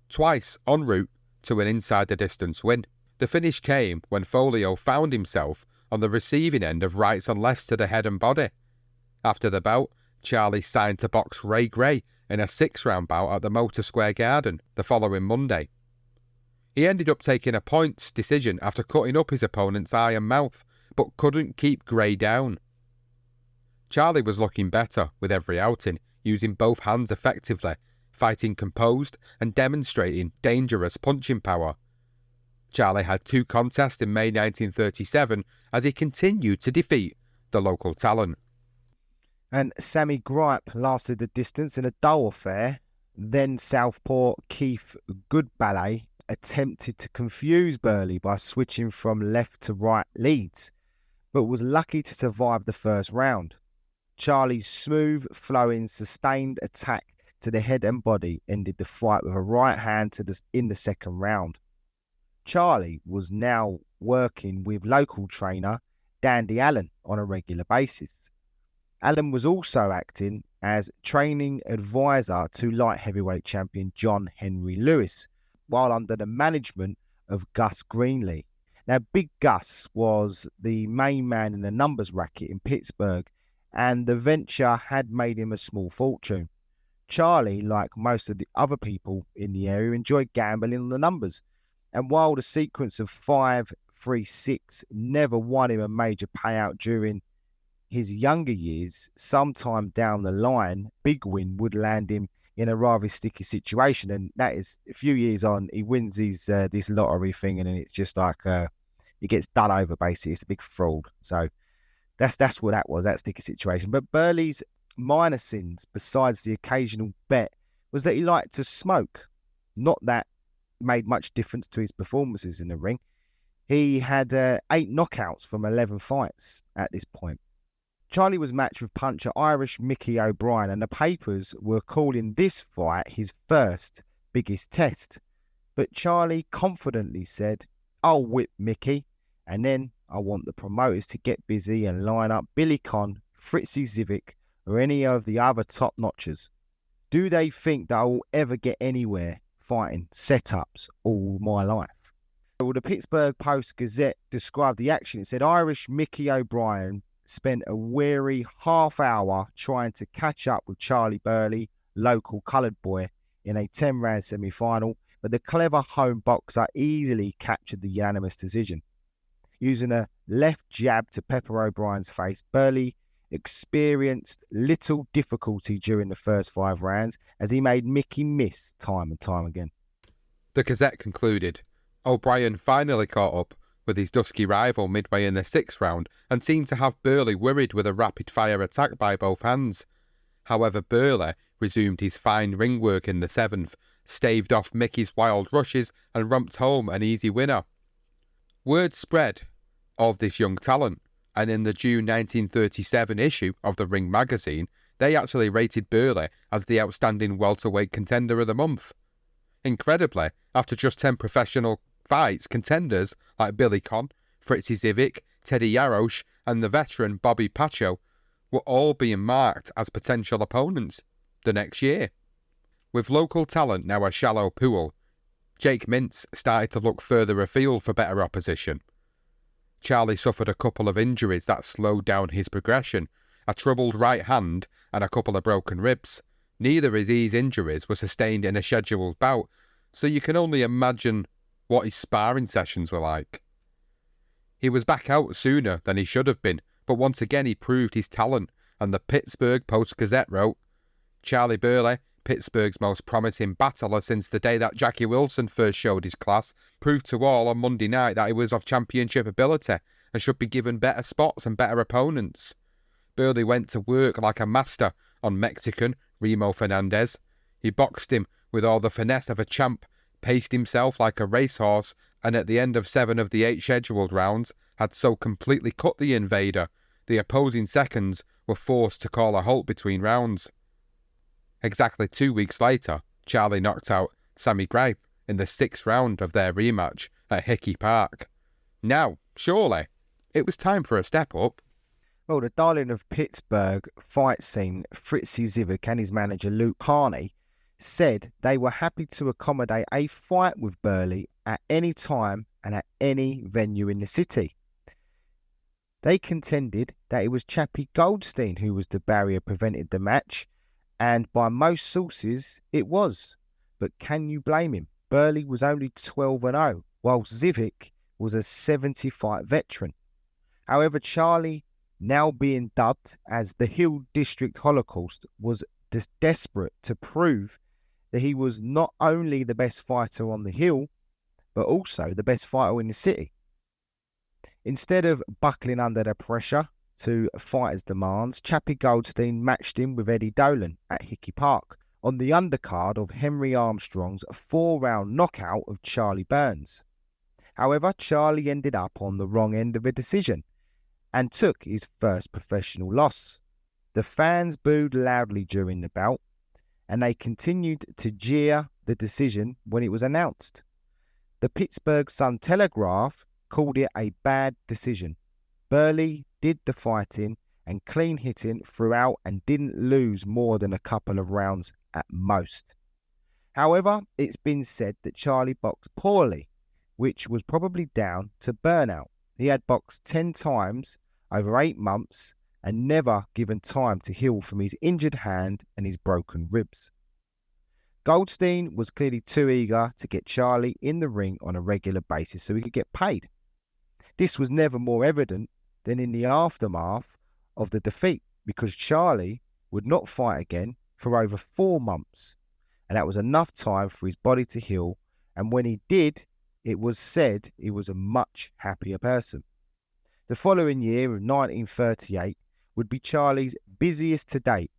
twice en route to an inside-the-distance win. The finish came when Folio found himself on the receiving end of rights and lefts to the head and body. After the bout, Charley signed to box Ray Gray in a 6-round bout at the Motor Square Garden the following Monday. He ended up taking a points decision after cutting up his opponent's eye and mouth, but couldn't keep Gray down. Charley was looking better with every outing, using both hands effectively, fighting composed and demonstrating dangerous punching power. Charley had 2 contests in May 1937 as he continued to defeat the local talent. And Sammy Gripe lasted the distance in a dull affair. Then Southpaw Keith Goodballet attempted to confuse Burley by switching from left to right leads, but was lucky to survive the first round. Charley's smooth, flowing, sustained attack to the head and body ended the fight with a right hand in the second round. Charley was now working with local trainer Dandy Allen on a regular basis. Allen was also acting as training advisor to light heavyweight champion John Henry Lewis, while under the management of Gus Greenlee. Now, Big Gus was the main man in the numbers racket in Pittsburgh, and the venture had made him a small fortune. Charley, like most of the other people in the area, enjoyed gambling on the numbers, and while the sequence of 5, 3, 6 never won him a major payout during his younger years, sometime down the line, big win would land him in a rather sticky situation, and that is a few years on, he wins his this lottery thing, and then it's just like he gets done over. Basically, it's a big fraud. So that's what that was, that sticky situation. But Burley's minor sins, besides the occasional bet, was that he liked to smoke. Not that made much difference to his performances in the ring. He had 8 knockouts from 11 fights at this point. Charley was matched with puncher Irish Mickey O'Brien, and the papers were calling this fight his first biggest test. But Charley confidently said, "I'll whip Mickey, and then I want the promoters to get busy and line up Billy Conn, Fritzy Zivic, or any of the other top notchers. Do they think that I will ever get anywhere fighting setups all my life?" Well, the Pittsburgh Post-Gazette described the action. It said Irish Mickey O'Brien spent a weary half hour trying to catch up with Charley Burley, local coloured boy, in a 10-round semi-final, but the clever home boxer easily captured the unanimous decision. Using a left jab to pepper O'Brien's face, Burley experienced little difficulty during the first 5 rounds as he made Mickey miss time and time again. The Gazette concluded, O'Brien finally caught up with his dusky rival midway in the 6th round and seemed to have Burley worried with a rapid-fire attack by both hands. However, Burley resumed his fine ring work in the 7th, staved off Mickey's wild rushes and romped home an easy winner. Word spread of this young talent, and in the June 1937 issue of the Ring magazine, they actually rated Burley as the outstanding welterweight contender of the month. Incredibly, after just 10 professional fights, contenders like Billy Conn, Fritzy Zivic, Teddy Yarosh and the veteran Bobby Pacho were all being marked as potential opponents the next year. With local talent now a shallow pool, Jake Mintz started to look further afield for better opposition. Charley suffered a couple of injuries that slowed down his progression, a troubled right hand and a couple of broken ribs. Neither of these injuries were sustained in a scheduled bout, so you can only imagine what his sparring sessions were like. He was back out sooner than he should have been, but once again he proved his talent, and the Pittsburgh Post-Gazette wrote, Charley Burley, Pittsburgh's most promising battler since the day that Jackie Wilson first showed his class, proved to all on Monday night that he was of championship ability and should be given better spots and better opponents. Burley went to work like a master on Mexican Remo Fernandez. He boxed him with all the finesse of a champ, paced himself like a racehorse, and at the end of 7 of the 8 scheduled rounds had so completely cut the invader, the opposing seconds were forced to call a halt between rounds. Exactly 2 weeks later, Charley knocked out Sammy Gripe in the 6th round of their rematch at Hickey Park. Now, surely, it was time for a step up. Well, the darling of Pittsburgh fight scene, Fritzy Zivic and his manager Luke Carney, said they were happy to accommodate a fight with Burley at any time and at any venue in the city. They contended that it was Chappie Goldstein who was the barrier prevented the match, and by most sources it was. But can you blame him? Burley was only 12-0, whilst Zivic was a 70-fight veteran. However, Charley, now being dubbed as the Hill District Holocaust, was desperate to prove that he was not only the best fighter on the hill, but also the best fighter in the city. Instead of buckling under the pressure to fighters' demands, Chappie Goldstein matched him with Eddie Dolan at Hickey Park on the undercard of Henry Armstrong's 4-round knockout of Charlie Burns. However, Charley ended up on the wrong end of a decision and took his first professional loss. The fans booed loudly during the bout, and they continued to jeer the decision when it was announced. The Pittsburgh Sun-Telegraph called it a bad decision. Burley did the fighting and clean hitting throughout and didn't lose more than a couple of rounds at most. However, it's been said that Charley boxed poorly, which was probably down to burnout. He had boxed 10 times over 8 months and never given time to heal from his injured hand and his broken ribs. Goldstein was clearly too eager to get Charley in the ring on a regular basis so he could get paid. This was never more evident than in the aftermath of the defeat, because Charley would not fight again for over 4 months, and that was enough time for his body to heal, and when he did, it was said he was a much happier person. The following year of 1938 would be Charley's busiest to date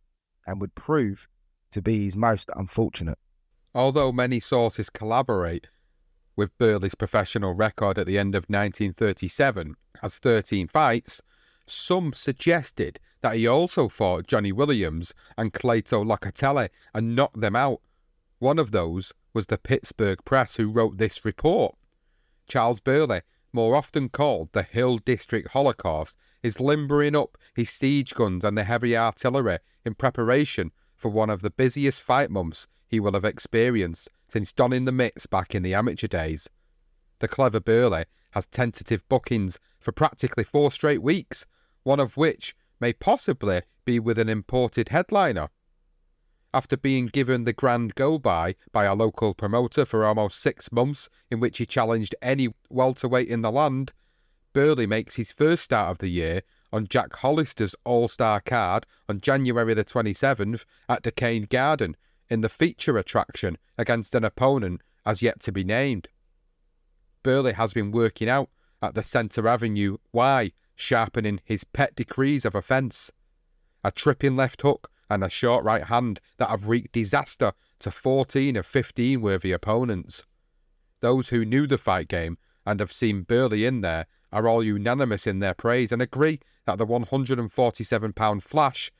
and would prove to be his most unfortunate. Although many sources collaborate with Burley's professional record at the end of 1937 as 13 fights, some suggested that he also fought Johnny Williams and Clayton Locatelli and knocked them out. One of those was the Pittsburgh Press, who wrote this report. Charles Burley, more often called the Hill District Holocaust, is limbering up his siege guns and the heavy artillery in preparation for one of the busiest fight months he will have experienced since donning the mitts back in the amateur days. The clever Burley has tentative bookings for practically 4 straight weeks, one of which may possibly be with an imported headliner. After being given the grand go-by by a local promoter for almost 6 months in which he challenged any welterweight in the land, Burley makes his first start of the year on Jack Hollister's All-Star card on January the 27th at Decane Garden in the feature attraction against an opponent as yet to be named. Burley has been working out at the Centre Avenue Y, sharpening his pet decrees of offence. A tripping left hook and a short right hand that have wreaked disaster to 14 of 15 worthy opponents. Those who knew the fight game and have seen Burley in there are all unanimous in their praise and agree that the 147-pound Flash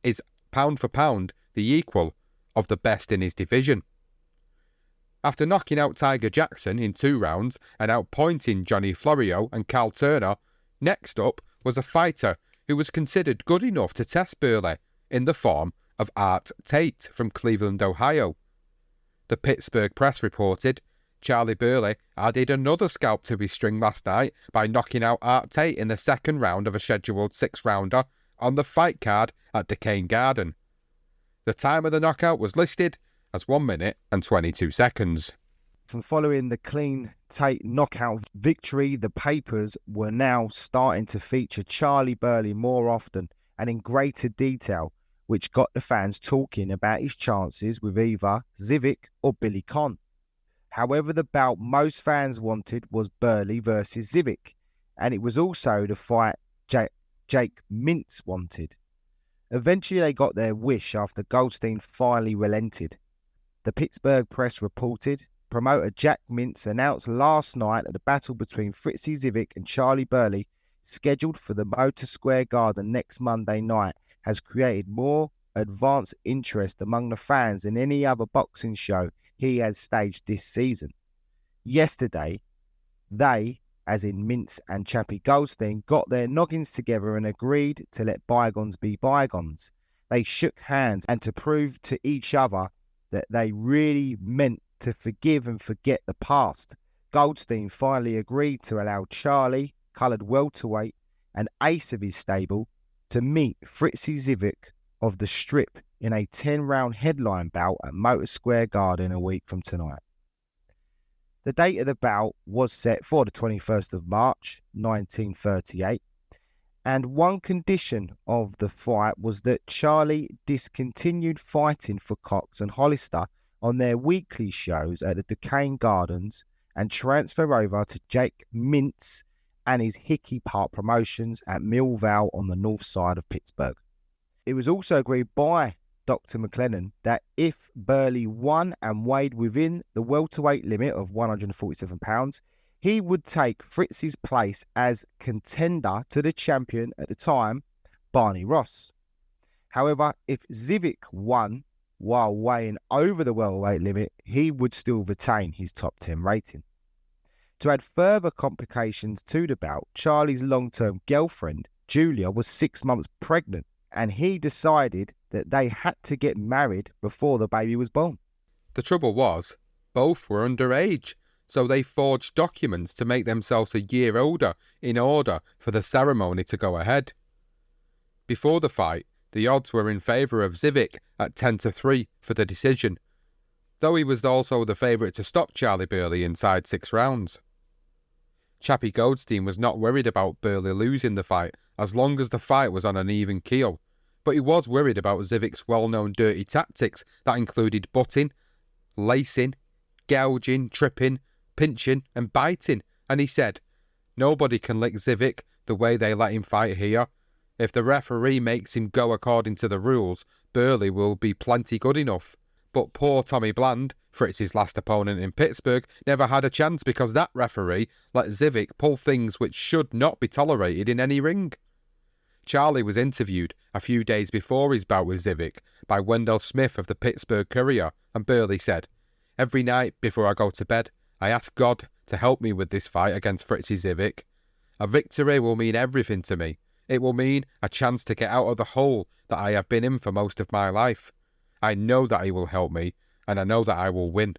is, pound for pound, the equal of the best in his division. After knocking out Tiger Jackson in 2 rounds and outpointing Johnny Florio and Carl Turner, next up was a fighter who was considered good enough to test Burley in the form of Art Tate from Cleveland, Ohio. The Pittsburgh Press reported Charley Burley added another scalp to his string last night by knocking out Art Tate in the second round of a scheduled 6-rounder on the fight card at Decane Garden. The time of the knockout was listed as 1 minute and 22 seconds. From following the clean Tate knockout victory, the papers were now starting to feature Charley Burley more often and in greater detail, which got the fans talking about his chances with either Zivic or Billy Conn. However, the bout most fans wanted was Burley versus Zivic, and it was also the fight Jake Mintz wanted. Eventually they got their wish after Goldstein finally relented. The Pittsburgh Press reported promoter Jack Mintz announced last night that the battle between Fritzy Zivic and Charley Burley, scheduled for the Motor Square Garden next Monday night, has created more advanced interest among the fans than any other boxing show he has staged this season. Yesterday, they, as in Mintz and Chappie Goldstein, got their noggins together and agreed to let bygones be bygones. They shook hands and to prove to each other that they really meant to forgive and forget the past. Goldstein finally agreed to allow Charley, coloured welterweight and ace of his stable, to meet Fritzy Zivic of the Strip in a 10-round headline bout at Motor Square Garden a week from tonight. The date of the bout was set for the 21st of March 1938, and one condition of the fight was that Charley discontinued fighting for Cox and Hollister on their weekly shows at the Decane Gardens and transfer over to Jake Mintz and his Hickey Park promotions at Millvale on the north side of Pittsburgh. It was also agreed by Dr. McLennan that if Burley won and weighed within the welterweight limit of 147 pounds, he would take Fritzy's place as contender to the champion at the time, Barney Ross. However, if Zivic won while weighing over the welterweight limit, he would still retain his top 10 rating. To add further complications to the bout, Charley's long-term girlfriend, Julia, was 6 months pregnant, and he decided that they had to get married before the baby was born. The trouble was, both were underage, so they forged documents to make themselves a year older in order for the ceremony to go ahead. Before the fight, the odds were in favour of Zivic at 10-3 for the decision, though he was also the favourite to stop Charley Burley inside 6 rounds. Chappie Goldstein was not worried about Burley losing the fight as long as the fight was on an even keel, but he was worried about Zivic's well-known dirty tactics that included butting, lacing, gouging, tripping, pinching and biting, and he said, "Nobody can lick Zivic the way they let him fight here. If the referee makes him go according to the rules, Burley will be plenty good enough." But poor Tommy Bland, Fritz's last opponent in Pittsburgh, never had a chance because that referee let Zivic pull things which should not be tolerated in any ring. Charley was interviewed a few days before his bout with Zivic by Wendell Smith of the Pittsburgh Courier, and Burley said, "Every night before I go to bed, I ask God to help me with this fight against Fritzy Zivic. A victory will mean everything to me. It will mean a chance to get out of the hole that I have been in for most of my life. I know that he will help me, and I know that I will win."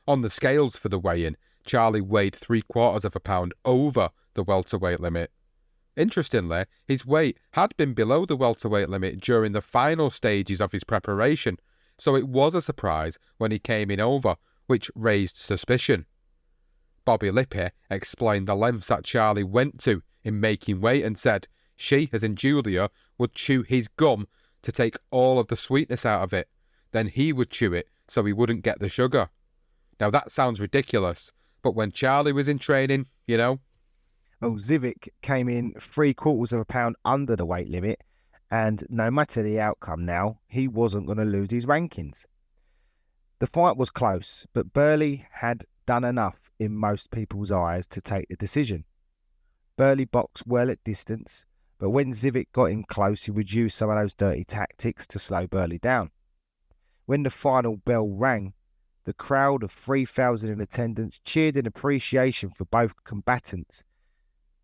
On the scales for the weigh-in, Charley weighed 3/4 of a pound over the welterweight limit. Interestingly, his weight had been below the welterweight limit during the final stages of his preparation, so it was a surprise when he came in over, which raised suspicion. Bobby Lippy explained the lengths that Charley went to in making weight and said she, as in Julia, would chew his gum to take all of the sweetness out of it. Then he would chew it so he wouldn't get the sugar. Now that sounds ridiculous, but when Charley was in training, Oh, Zivic came in 3/4 of a pound under the weight limit, and no matter the outcome now, he wasn't going to lose his rankings. The fight was close, but Burley had done enough in most people's eyes to take the decision. Burley boxed well at distance, but when Zivic got in close, he would use some of those dirty tactics to slow Burley down. When the final bell rang, the crowd of 3,000 in attendance cheered in appreciation for both combatants.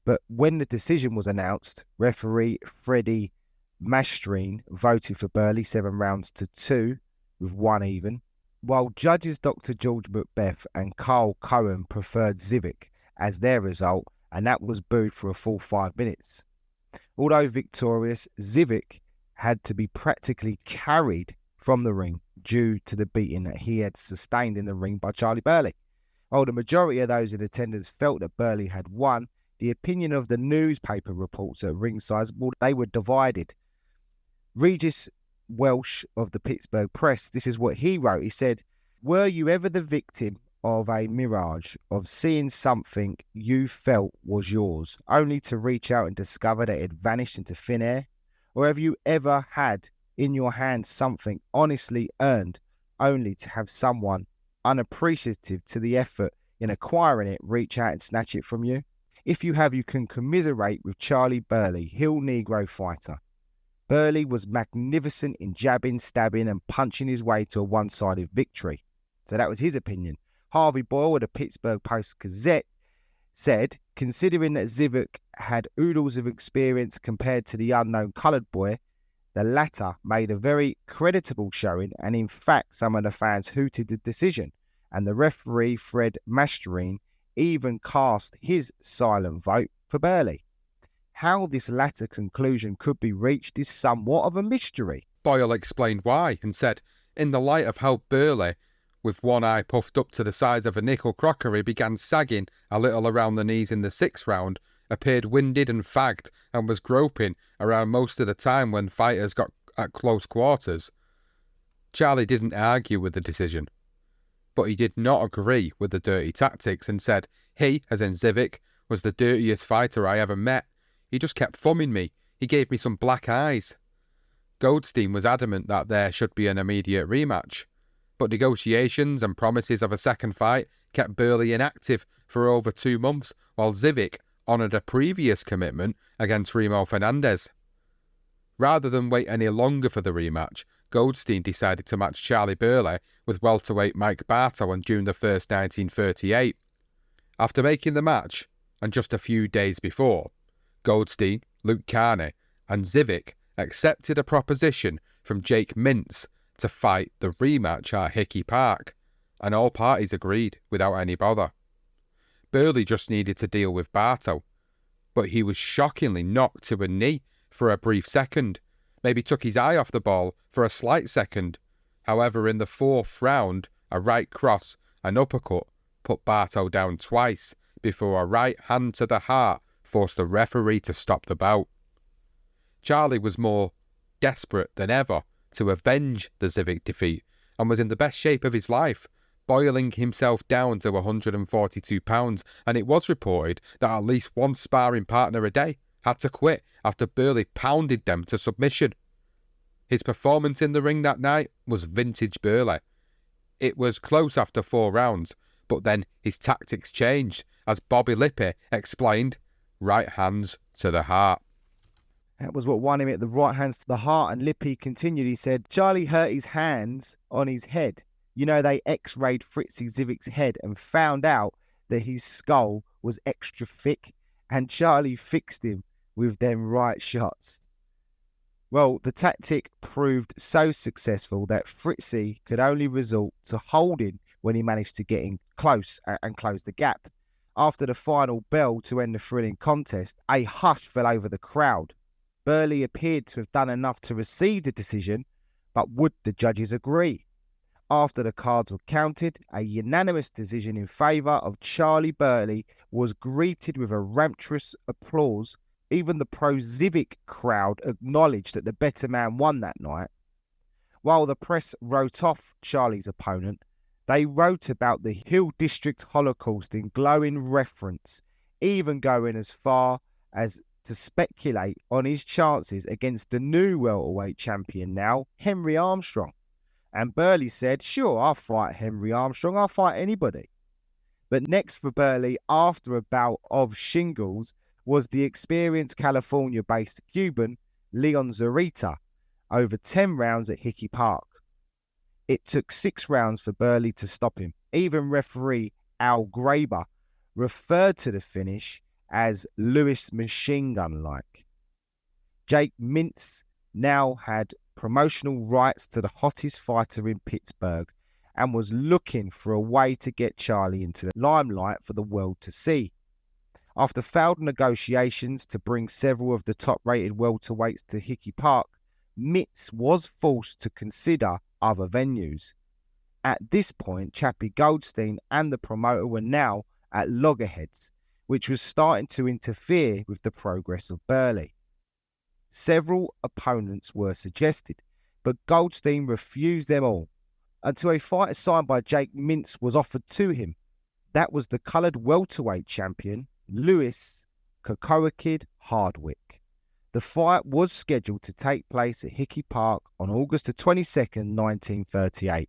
But when the decision was announced, referee Freddie Mastrine voted for Burley 7 rounds to 2 with 1 even, while judges Dr. George Macbeth and Carl Cohen preferred Zivic as their result, and that was booed for a full 5 minutes. Although victorious, Zivic had to be practically carried from the ring due to the beating that he had sustained in the ring by Charley Burley. While the majority of those in attendance felt that Burley had won, the opinion of the newspaper reports at ringside, well, they were divided. Regis Welsh of the Pittsburgh Press, this is what he wrote. He said, "Were you ever the victim of a mirage of seeing something you felt was yours, only to reach out and discover that it had vanished into thin air? Or have you ever had in your hand something honestly earned, only to have someone unappreciative to the effort in acquiring it reach out and snatch it from you? If you have, you can commiserate with Charley Burley, Hill Negro fighter. Burley was magnificent in jabbing, stabbing and punching his way to a one-sided victory." So that was his opinion. Harvey Boyle of the Pittsburgh Post-Gazette said, "Considering that Zivic had oodles of experience compared to the unknown coloured boy, the latter made a very creditable showing, and in fact some of the fans hooted the decision, and the referee Fred Mastrine even cast his silent vote for Burley. How this latter conclusion could be reached is somewhat of a mystery." Boyle explained why and said, "In the light of how Burley, with one eye puffed up to the size of a nickel crockery, began sagging a little around the knees in the 6th round, appeared winded and fagged, and was groping around most of the time when fighters got at close quarters." Charley didn't argue with the decision, but he did not agree with the dirty tactics and said he, as in Zivic, was the dirtiest fighter I ever met. He just kept thumbing me. He gave me some black eyes. Goldstein was adamant that there should be an immediate rematch, but negotiations and promises of a second fight kept Burley inactive for over 2 months, while Zivic honoured a previous commitment against Remo Fernandez. Rather than wait any longer for the rematch, Goldstein decided to match Charley Burley with welterweight Mike Bartow on June 1st, 1938. After making the match, and just a few days before, Goldstein, Luke Carney and Zivic accepted a proposition from Jake Mintz to fight the rematch at Hickey Park. and all parties agreed without any bother. Burley just needed to deal with Bartow, but he was shockingly knocked to a knee for a brief second, maybe took his eye off the ball for a slight second. However, in the 4th round, a right cross and uppercut put Bartow down twice before a right hand to the heart forced the referee to stop the bout. Charley was more desperate than ever to avenge the Zivic defeat and was in the best shape of his life, boiling himself down to 142 pounds, and it was reported that at least one sparring partner a day had to quit after Burley pounded them to submission. His performance in the ring that night was vintage Burley. It was close after 4 rounds, but then his tactics changed, as Bobby Lippy explained, right hands to the heart. That was what won him at the right hands to the heart, and Lippy continued. He said, Charlie hurt his hands on his head. You know, they x-rayed Fritzy Zivic's head and found out that his skull was extra thick, and Charlie fixed him with them right shots. Well, the tactic proved so successful that Fritzy could only resort to holding when he managed to get in close and close the gap. After the final bell to end the thrilling contest, a hush fell over the crowd. Burley appeared to have done enough to receive the decision, but would the judges agree? After the cards were counted, a unanimous decision in favour of Charley Burley was greeted with a rapturous applause. Even the pro-Zivic crowd acknowledged that the better man won that night. While the press wrote off Charlie's opponent, they wrote about the Hill District Holocaust in glowing reference, even going as far as to speculate on his chances against the new welterweight champion now, Henry Armstrong. And Burley said, sure, I'll fight Henry Armstrong, I'll fight anybody. But next for Burley, after a bout of shingles, was the experienced California-based Cuban Leon Zurita, over 10 rounds at Hickey Park. It took 6 rounds for Burley to stop him. Even referee Al Graber referred to the finish as Lewis machine gun-like. Jake Mintz now had promotional rights to the hottest fighter in Pittsburgh and was looking for a way to get Charlie into the limelight for the world to see. After failed negotiations to bring several of the top-rated welterweights to Hickey Park, Mintz was forced to consider other venues. At this point, Chappie Goldstein and the promoter were now at loggerheads, which was starting to interfere with the progress of Burley. Several opponents were suggested, but Goldstein refused them all, until a fight signed by Jake Mintz was offered to him. That was the coloured welterweight champion, Lewis Cocoa Kid Hardwick. The fight was scheduled to take place at Hickey Park on August the 22nd, 1938.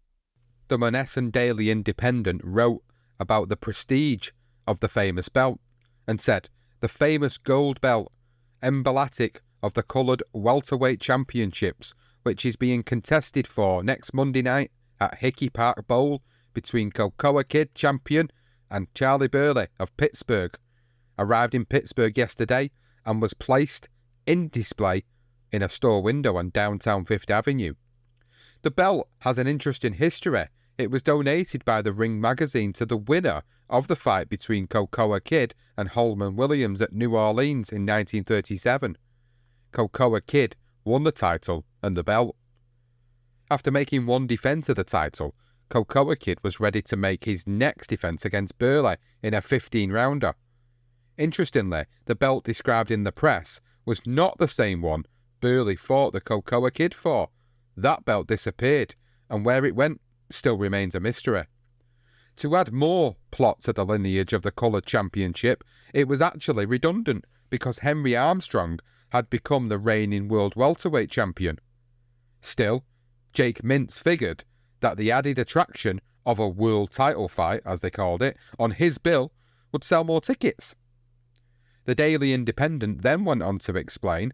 The Monessen Daily Independent wrote about the prestige of the famous belt and said, the famous gold belt, emblematic of the coloured welterweight championships, which is being contested for next Monday night at Hickey Park Bowl between Cocoa Kid champion and Charley Burley of Pittsburgh, arrived in Pittsburgh yesterday and was placed in display in a store window on downtown 5th Avenue. The belt has an interesting history. It was donated by the Ring magazine to the winner of the fight between Cocoa Kid and Holman Williams at New Orleans in 1937. Cocoa Kid won the title and the belt. After making one defence of the title, Cocoa Kid was ready to make his next defence against Burley in a 15-rounder. Interestingly, the belt described in the press was not the same one Burley fought the Cocoa Kid for. That belt disappeared, and where it went still remains a mystery. To add more plot to the lineage of the coloured championship, it was actually redundant because Henry Armstrong had become the reigning world welterweight champion. Still, Jake Mintz figured that the added attraction of a world title fight, as they called it, on his bill would sell more tickets. The Daily Independent then went on to explain,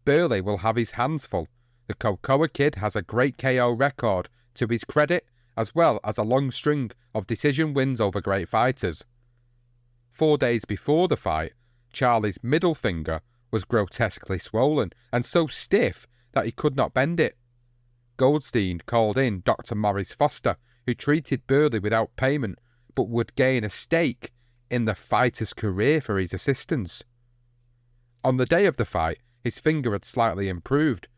Burley will have his hands full. The Cocoa Kid has a great KO record to his credit, as well as a long string of decision wins over great fighters. 4 days before the fight, Charlie's middle finger was grotesquely swollen and so stiff that he could not bend it. Goldstein called in Dr. Maurice Foster, who treated Burley without payment, but would gain a stake in the fighter's career for his assistance. On the day of the fight, his finger had slightly improved,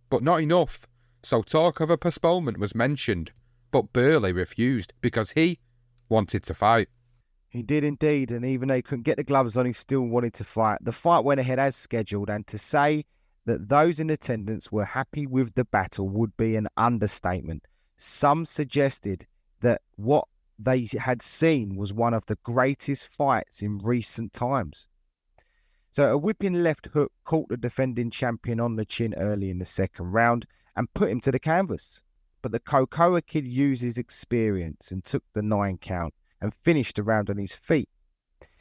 but not enough, so talk of a postponement was mentioned, but Burley refused because he wanted to fight. He did indeed, and even though he couldn't get the gloves on, he still wanted to fight. The fight went ahead as scheduled, and to say that those in attendance were happy with the battle would be an understatement. Some suggested that what they had seen was one of the greatest fights in recent times. So a whipping left hook caught the defending champion on the chin early in the second round and put him to the canvas. But the Cocoa Kid used his experience and took the 9 count and finished the round on his feet.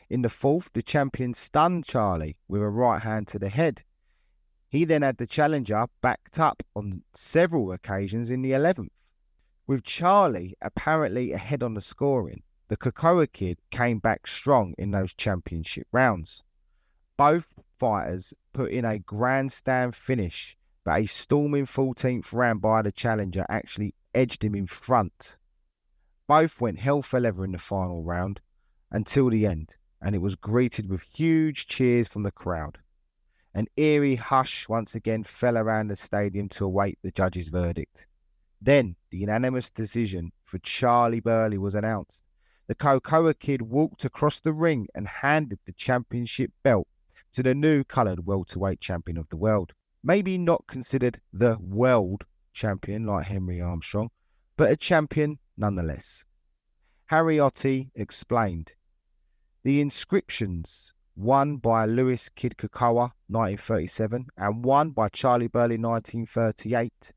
In the fourth, the champion stunned Charley with a right hand to the head. He then had the challenger backed up on several occasions in the 11th. With Charley apparently ahead on the scoring, the Cocoa Kid came back strong in those championship rounds. Both fighters put in a grandstand finish, but a storming 14th round by the challenger actually edged him in front. Both went hell for leather in the final round until the end, and it was greeted with huge cheers from the crowd. An eerie hush once again fell around the stadium to await the judge's verdict. Then the unanimous decision for Charley Burley was announced. The Cocoa Kid walked across the ring and handed the championship belt to the new coloured welterweight champion of the world. Maybe not considered the world champion like Henry Armstrong, but a champion nonetheless. Harry Ottey explained, "The inscriptions, one by Louis Kid Cocoa 1937 and one by Charley Burley 1938,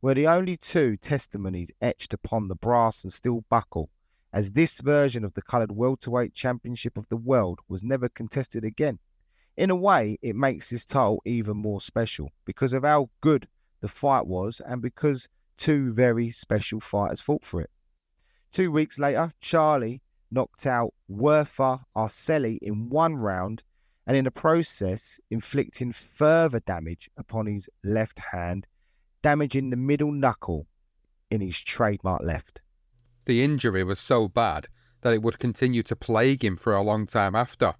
were the only two testimonies etched upon the brass and steel buckle, as this version of the coloured welterweight championship of the world was never contested again. In a way, it makes this title even more special because of how good the fight was and because two very special fighters fought for it." 2 weeks later, Charley knocked out Werther Arcelli in 1 round and in the process inflicting further damage upon his left hand, damaging the middle knuckle in his trademark left. The injury was so bad that it would continue to plague him for a long time after.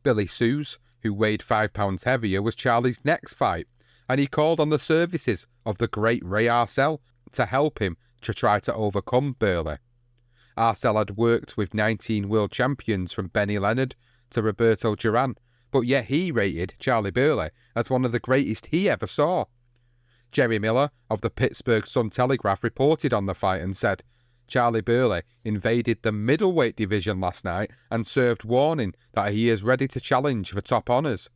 Billy Sues, who weighed 5 pounds heavier, was Charley's next fight, and he called on the services of the great Ray Arcel to help him to try to overcome Burley. Arcel had worked with 19 world champions from Benny Leonard to Roberto Duran, but yet he rated Charley Burley as one of the greatest he ever saw. Jerry Miller of the Pittsburgh Sun-Telegraph reported on the fight and said, "Charley Burley invaded the middleweight division last night and served warning that he is ready to challenge for top honours.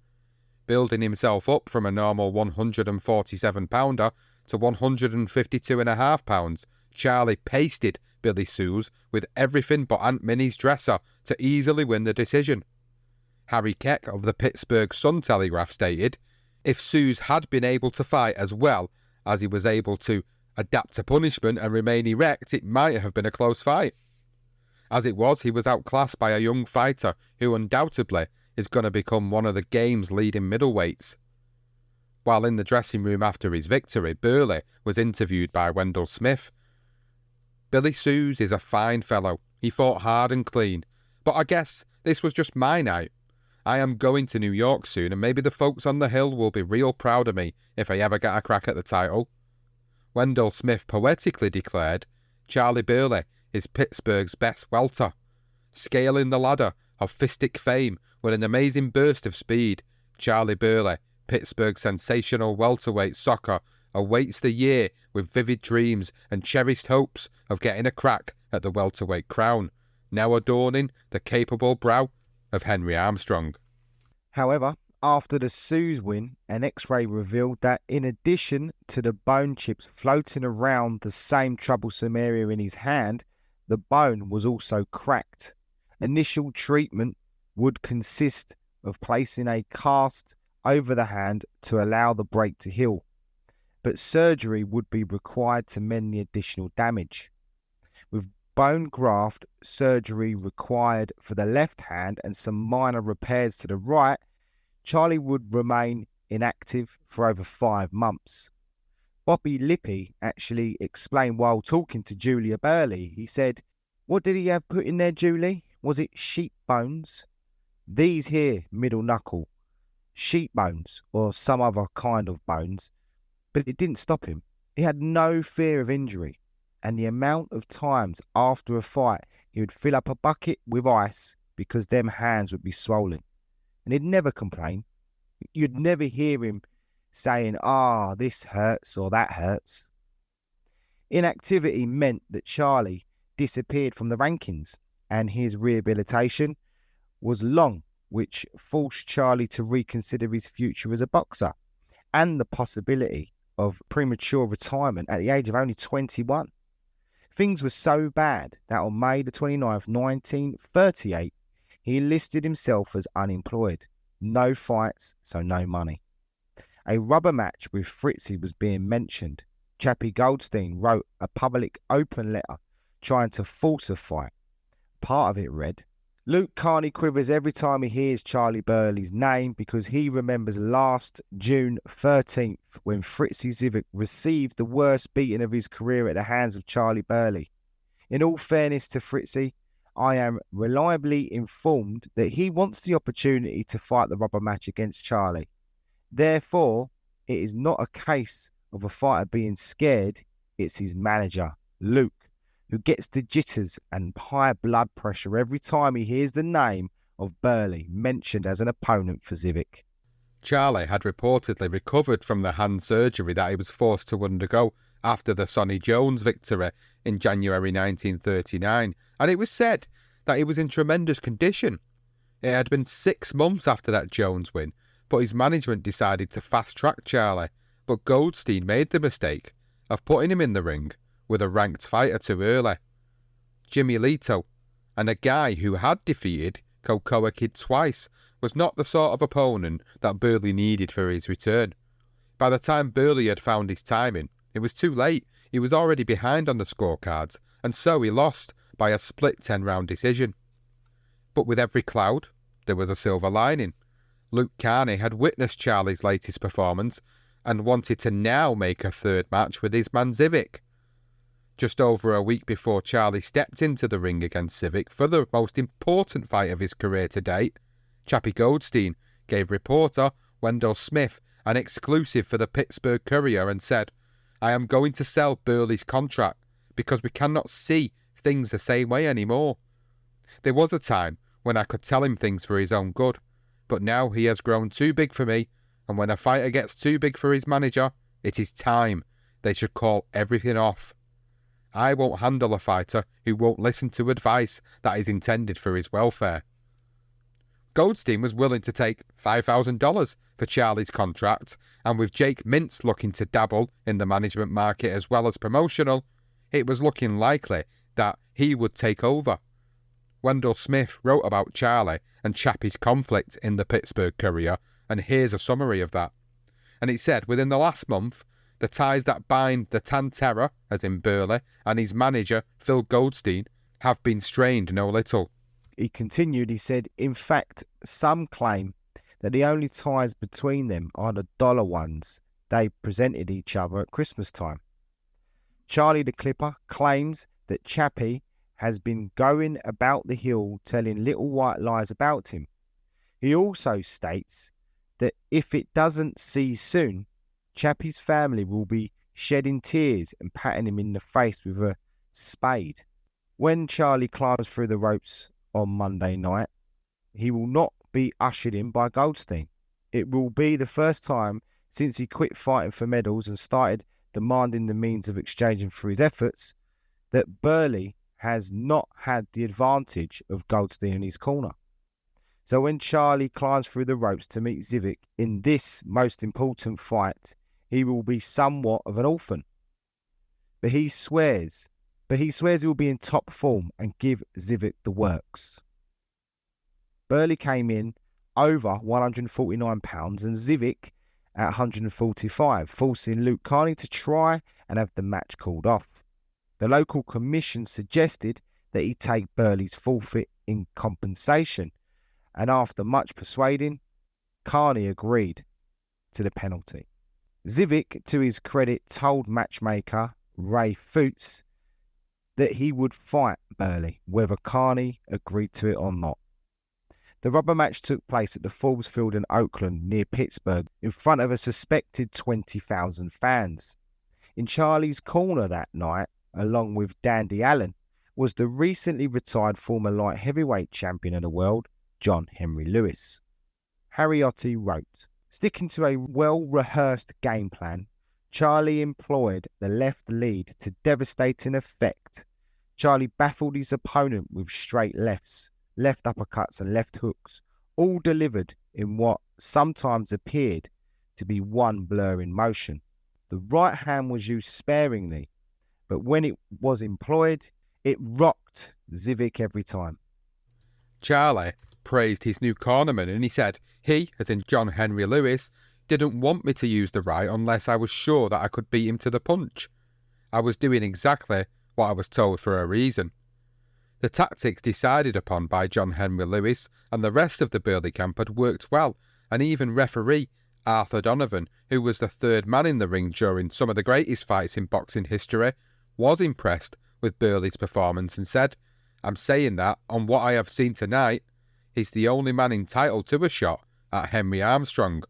Building himself up from a normal 147-pounder to 152.5 pounds, Charley pasted Billy Sues with everything but Aunt Minnie's dresser to easily win the decision." Harry Keck of the Pittsburgh Sun-Telegraph stated, "If Sues had been able to fight as well as he was able to adapt to punishment and remain erect, it might have been a close fight. As it was, he was outclassed by a young fighter who undoubtedly is going to become one of the game's leading middleweights." While in the dressing room after his victory, Burley was interviewed by Wendell Smith. "Billy Sues is a fine fellow. He fought hard and clean. But I guess this was just my night. I am going to New York soon, and maybe the folks on the Hill will be real proud of me if I ever get a crack at the title." Wendell Smith poetically declared, "Charley Burley is Pittsburgh's best welter. Scaling the ladder of fistic fame with an amazing burst of speed, Charley Burley, Pittsburgh's sensational welterweight soccer, awaits the year with vivid dreams and cherished hopes of getting a crack at the welterweight crown, now adorning the capable brow of Henry Armstrong." However, after the Sues win, an X-ray revealed that in addition to the bone chips floating around the same troublesome area in his hand, the bone was also cracked. Initial treatment would consist of placing a cast over the hand to allow the break to heal, but surgery would be required to mend the additional damage. With bone graft surgery required for the left hand and some minor repairs to the right, Charley would remain inactive for over 5 months. Bobby Lippy actually explained while talking to Julia Burley. He said, "What did he have put in there, Julie? Was it sheep bones? These here, middle knuckle, sheep bones or some other kind of bones." But it didn't stop him. He had no fear of injury, and the amount of times after a fight he would fill up a bucket with ice because them hands would be swollen. And he'd never complain. You'd never hear him saying, this hurts or that hurts. Inactivity meant that Charley disappeared from the rankings, and his rehabilitation was long, which forced Charley to reconsider his future as a boxer and the possibility of premature retirement at the age of only 21. Things were so bad that on May the 29th, 1938, he enlisted himself as unemployed. No fights, so no money. A rubber match with Fritzy was being mentioned. Chappie Goldstein wrote a public open letter trying to force a fight. Part of it read, "Luke Carney quivers every time he hears Charley Burley's name because he remembers last June 13th when Fritzy Zivic received the worst beating of his career at the hands of Charley Burley. In all fairness to Fritzy, I am reliably informed that he wants the opportunity to fight the rubber match against Charley. Therefore, it is not a case of a fighter being scared, it's his manager, Luke, who gets the jitters and high blood pressure every time he hears the name of Burley mentioned as an opponent for Zivic." Charley had reportedly recovered from the hand surgery that he was forced to undergo after the Sonny Jones victory in January 1939, and it was said that he was in tremendous condition. It had been 6 months after that Jones win, but his management decided to fast-track Charley, but Goldstein made the mistake of putting him in the ring with a ranked fighter too early. Jimmy Leto, and a guy who had defeated Cocoa Kid twice, was not the sort of opponent that Burley needed for his return. By the time Burley had found his timing, it was too late. He was already behind on the scorecards, and so he lost by a split 10-round decision. But with every cloud, there was a silver lining. Luke Carney had witnessed Charley's latest performance and wanted to now make a third match with his man Zivic. Just over a week before Charley stepped into the ring against Zivic for the most important fight of his career to date, Chappie Goldstein gave reporter Wendell Smith an exclusive for the Pittsburgh Courier and said, "I am going to sell Burley's contract because we cannot see things the same way anymore. There was a time when I could tell him things for his own good, but now he has grown too big for me, and when a fighter gets too big for his manager, it is time they should call everything off. I won't handle a fighter who won't listen to advice that is intended for his welfare." Goldstein was willing to take $5,000 for Charley's contract, and with Jake Mintz looking to dabble in the management market as well as promotional, it was looking likely that he would take over. Wendell Smith wrote about Charley and Chappie's conflict in the Pittsburgh Courier, and here's a summary of that. And it said, within the last month, the ties that bind the Tan Terror, as in Burley, and his manager, Phil Goldstein, have been strained no little. He continued, he said, "In fact, some claim that the only ties between them are the dollar ones they presented each other at Christmas time. Charley the Clipper claims that Chappie has been going about the hill telling little white lies about him. He also states that if it doesn't cease soon, Chappie's family will be shedding tears and patting him in the face with a spade. When Charley climbs through the ropes on Monday night, he will not be ushered in by Goldstein. It will be the first time since he quit fighting for medals and started demanding the means of exchanging for his efforts that Burley has not had the advantage of Goldstein in his corner. So when Charley climbs through the ropes to meet Zivic in this most important fight, he will be somewhat of an orphan. But he swears he will be in top form and give Zivic the works." Burley came in over 149 pounds and Zivic at 145, forcing Luke Carney to try and have the match called off. The local commission suggested that he take Burley's forfeit in compensation, and after much persuading, Carney agreed to the penalty. Zivic, to his credit, told matchmaker Eddie Futch that he would fight Burley, whether Carney agreed to it or not. The rubber match took place at the Forbes Field in Oakland, near Pittsburgh, in front of a suspected 20,000 fans. In Charley's corner that night, along with Dandy Allen, was the recently retired former light heavyweight champion of the world, John Henry Lewis. Harriotti wrote, "Sticking to a well-rehearsed game plan, Charley employed the left lead to devastating effect. Charley baffled his opponent with straight lefts, left uppercuts and left hooks, all delivered in what sometimes appeared to be one blurring motion. The right hand was used sparingly, but when it was employed, it rocked Zivic every time." Charley praised his new cornerman and he said he, as in John Henry Lewis, didn't want me to use the right unless I was sure that I could beat him to the punch. I was doing exactly what I was told for a reason. The tactics decided upon by John Henry Lewis and the rest of the Burley camp had worked well, and even referee Arthur Donovan, who was the third man in the ring during some of the greatest fights in boxing history, was impressed with Burley's performance and said, "I'm saying that on what I have seen tonight, he's the only man entitled to a shot at Henry Armstrong.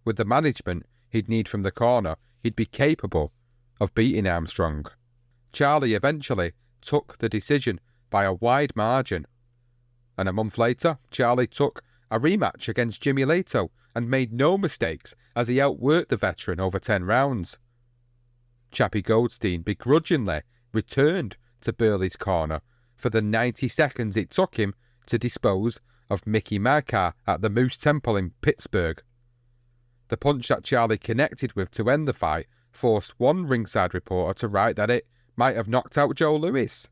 With the management he'd need from the corner, he'd be capable of beating Armstrong." Charley eventually took the decision by a wide margin. And a month later, Charley took a rematch against Jimmy Lato and made no mistakes as he outworked the veteran over 10 rounds. Chappie Goldstein begrudgingly returned to Burley's corner for the 90 seconds it took him to dispose of Mickey Marcar at the Moose Temple in Pittsburgh. The punch that Charley connected with to end the fight forced one ringside reporter to write that it might have knocked out Joe Louis.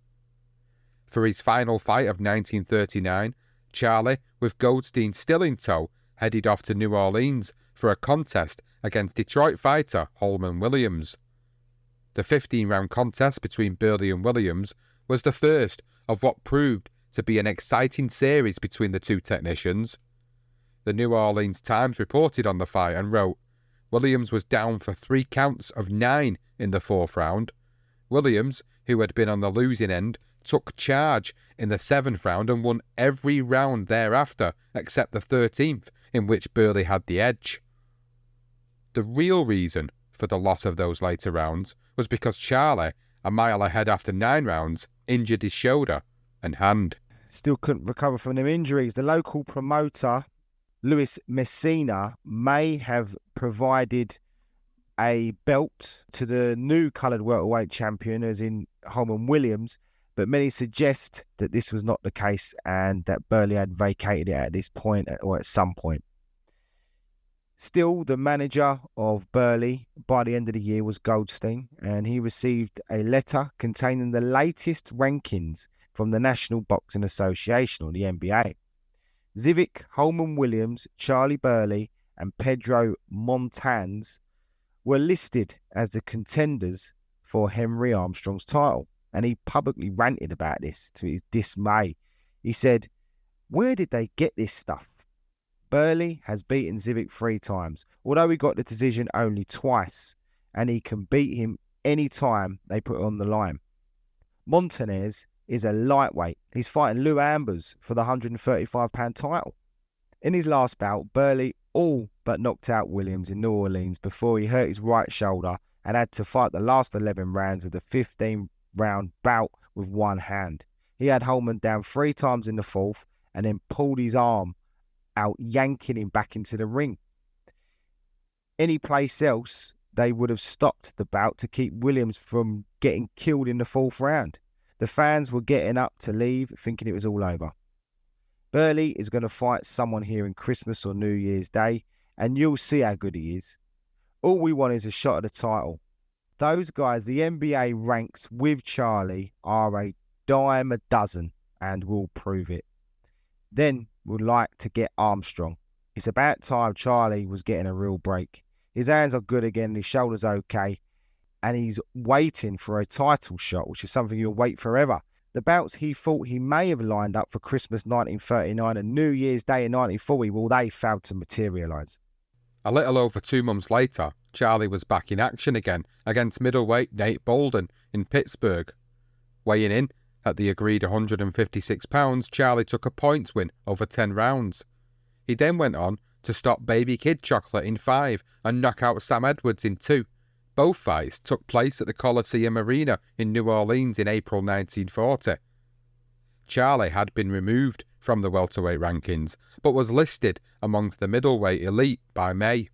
For his final fight of 1939, Charley, with Goldstein still in tow, headed off to New Orleans for a contest against Detroit fighter Holman Williams. The 15-round contest between Burley and Williams was the first of what proved to be an exciting series between the two technicians. The New Orleans Times reported on the fight and wrote, "Williams was down for 3 counts of 9 in the 4th round. Williams, who had been on the losing end, took charge in the 7th round and won every round thereafter except the 13th, in which Burley had the edge." The real reason for the loss of those later rounds was because Charley, a mile ahead after 9 rounds, injured his shoulder and hand. Still couldn't recover from them injuries. The local promoter, Luis Messina, may have provided a belt to the new coloured welterweight champion, as in Holman Williams, but many suggest that this was not the case and that Burley had vacated it at this point or at some point. Still, the manager of Burley by the end of the year was Goldstein, and he received a letter containing the latest rankings from the National Boxing Association, or the NBA. Zivic, Holman Williams, Charley Burley and Pedro Montañez were listed as the contenders for Henry Armstrong's title, and he publicly ranted about this to his dismay. He said, "Where did they get this stuff? Burley has beaten Zivic 3 times, although he got the decision only twice, and he can beat him any time they put it on the line. Montañez is a lightweight. He's fighting Lou Ambers for the 135-pound title." In his last bout, Burley all but knocked out Williams in New Orleans before he hurt his right shoulder and had to fight the last 11 rounds of the 15-round bout with one hand. He had Holman down 3 times in the 4th and then pulled his arm out, yanking him back into the ring. Any place else, they would have stopped the bout to keep Williams from getting killed in the 4th round. The fans were getting up to leave, thinking it was all over. Burley is going to fight someone here in Christmas or New Year's Day, and you'll see how good he is. All we want is a shot at the title. Those guys the NBA ranks with Charley are a dime a dozen, and will prove it. Then we'd like to get Armstrong. It's about time Charley was getting a real break. His hands are good again, his shoulder's okay, and he's waiting for a title shot, which is something you'll wait forever. The bouts he thought he may have lined up for Christmas 1939 and New Year's Day in 1940, well, they failed to materialise. A little over 2 months later, Charley was back in action again against middleweight Nate Bolden in Pittsburgh. Weighing in at the agreed £156, Charley took a points win over 10 rounds. He then went on to stop Baby Kid Chocolate in 5 and knock out Sam Edwards in 2. Both fights took place at the Coliseum Arena in New Orleans in April 1940. Charley had been removed from the welterweight rankings, but was listed amongst the middleweight elite by May.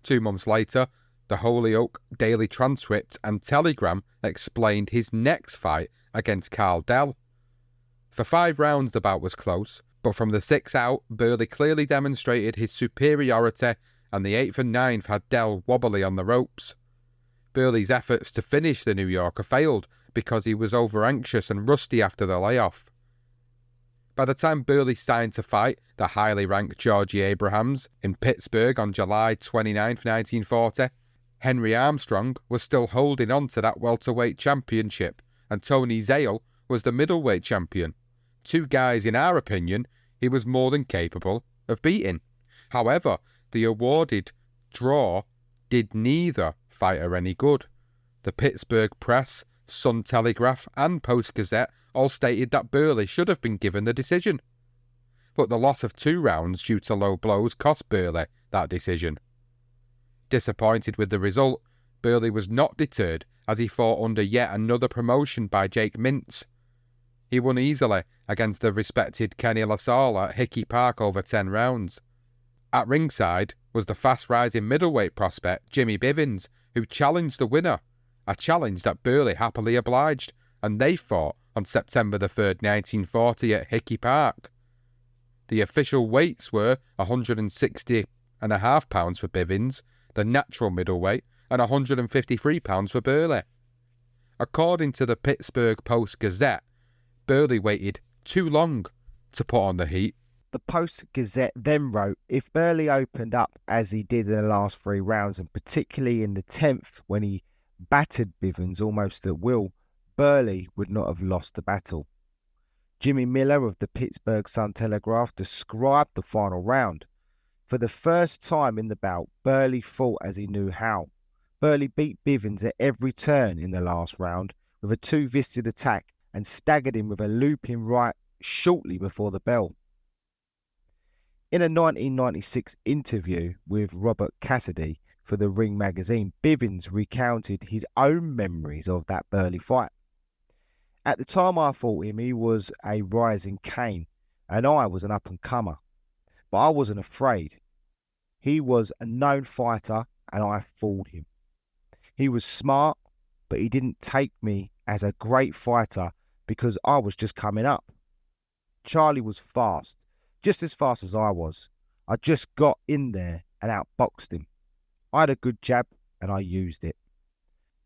2 months later, the Holyoke Daily Transcript and Telegram explained his next fight against Carl Dell. For 5 rounds the bout was close, but from the 6th out, Burley clearly demonstrated his superiority, and the 8th and 9th had Dell wobbly on the ropes. Burley's efforts to finish the New Yorker failed because he was over-anxious and rusty after the layoff. By the time Burley signed to fight the highly ranked Georgie Abrahams in Pittsburgh on July 29, 1940, Henry Armstrong was still holding on to that welterweight championship, and Tony Zale was the middleweight champion. 2 guys, in our opinion, he was more than capable of beating. However, the awarded draw did neither fighter any good. The Pittsburgh Press, Sun-Telegraph and Post-Gazette all stated that Burley should have been given the decision. But the loss of 2 rounds due to low blows cost Burley that decision. Disappointed with the result, Burley was not deterred as he fought under yet another promotion by Jake Mintz. He won easily against the respected Kenny LaSalle at Hickey Park over 10 rounds. At ringside was the fast-rising middleweight prospect Jimmy Bivens, who challenged the winner, a challenge that Burley happily obliged, and they fought on September 3rd, 1940 at Hickey Park. The official weights were 160.5 pounds for Bivens, the natural middleweight, and 153 pounds for Burley. According to the Pittsburgh Post-Gazette, Burley waited too long to put on the heat. The Post-Gazette then wrote, if Burley opened up as he did in the last 3 rounds, and particularly in the 10th when he battered Bivens almost at will, Burley would not have lost the battle. Jimmy Miller of the Pittsburgh Sun-Telegraph described the final round. For the first time in the bout, Burley fought as he knew how. Burley beat Bivens at every turn in the last round with a 2-fisted attack and staggered him with a looping right shortly before the bell. In a 1996 interview with Robert Cassidy for the Ring magazine, Bivens recounted his own memories of that Burley fight. At the time I fought him, he was a rising cane, and I was an up-and-comer. But I wasn't afraid. He was a known fighter, and I fooled him. He was smart, but he didn't take me as a great fighter because I was just coming up. Charley was fast, just as fast as I was. I just got in there and outboxed him. I had a good jab, and I used it.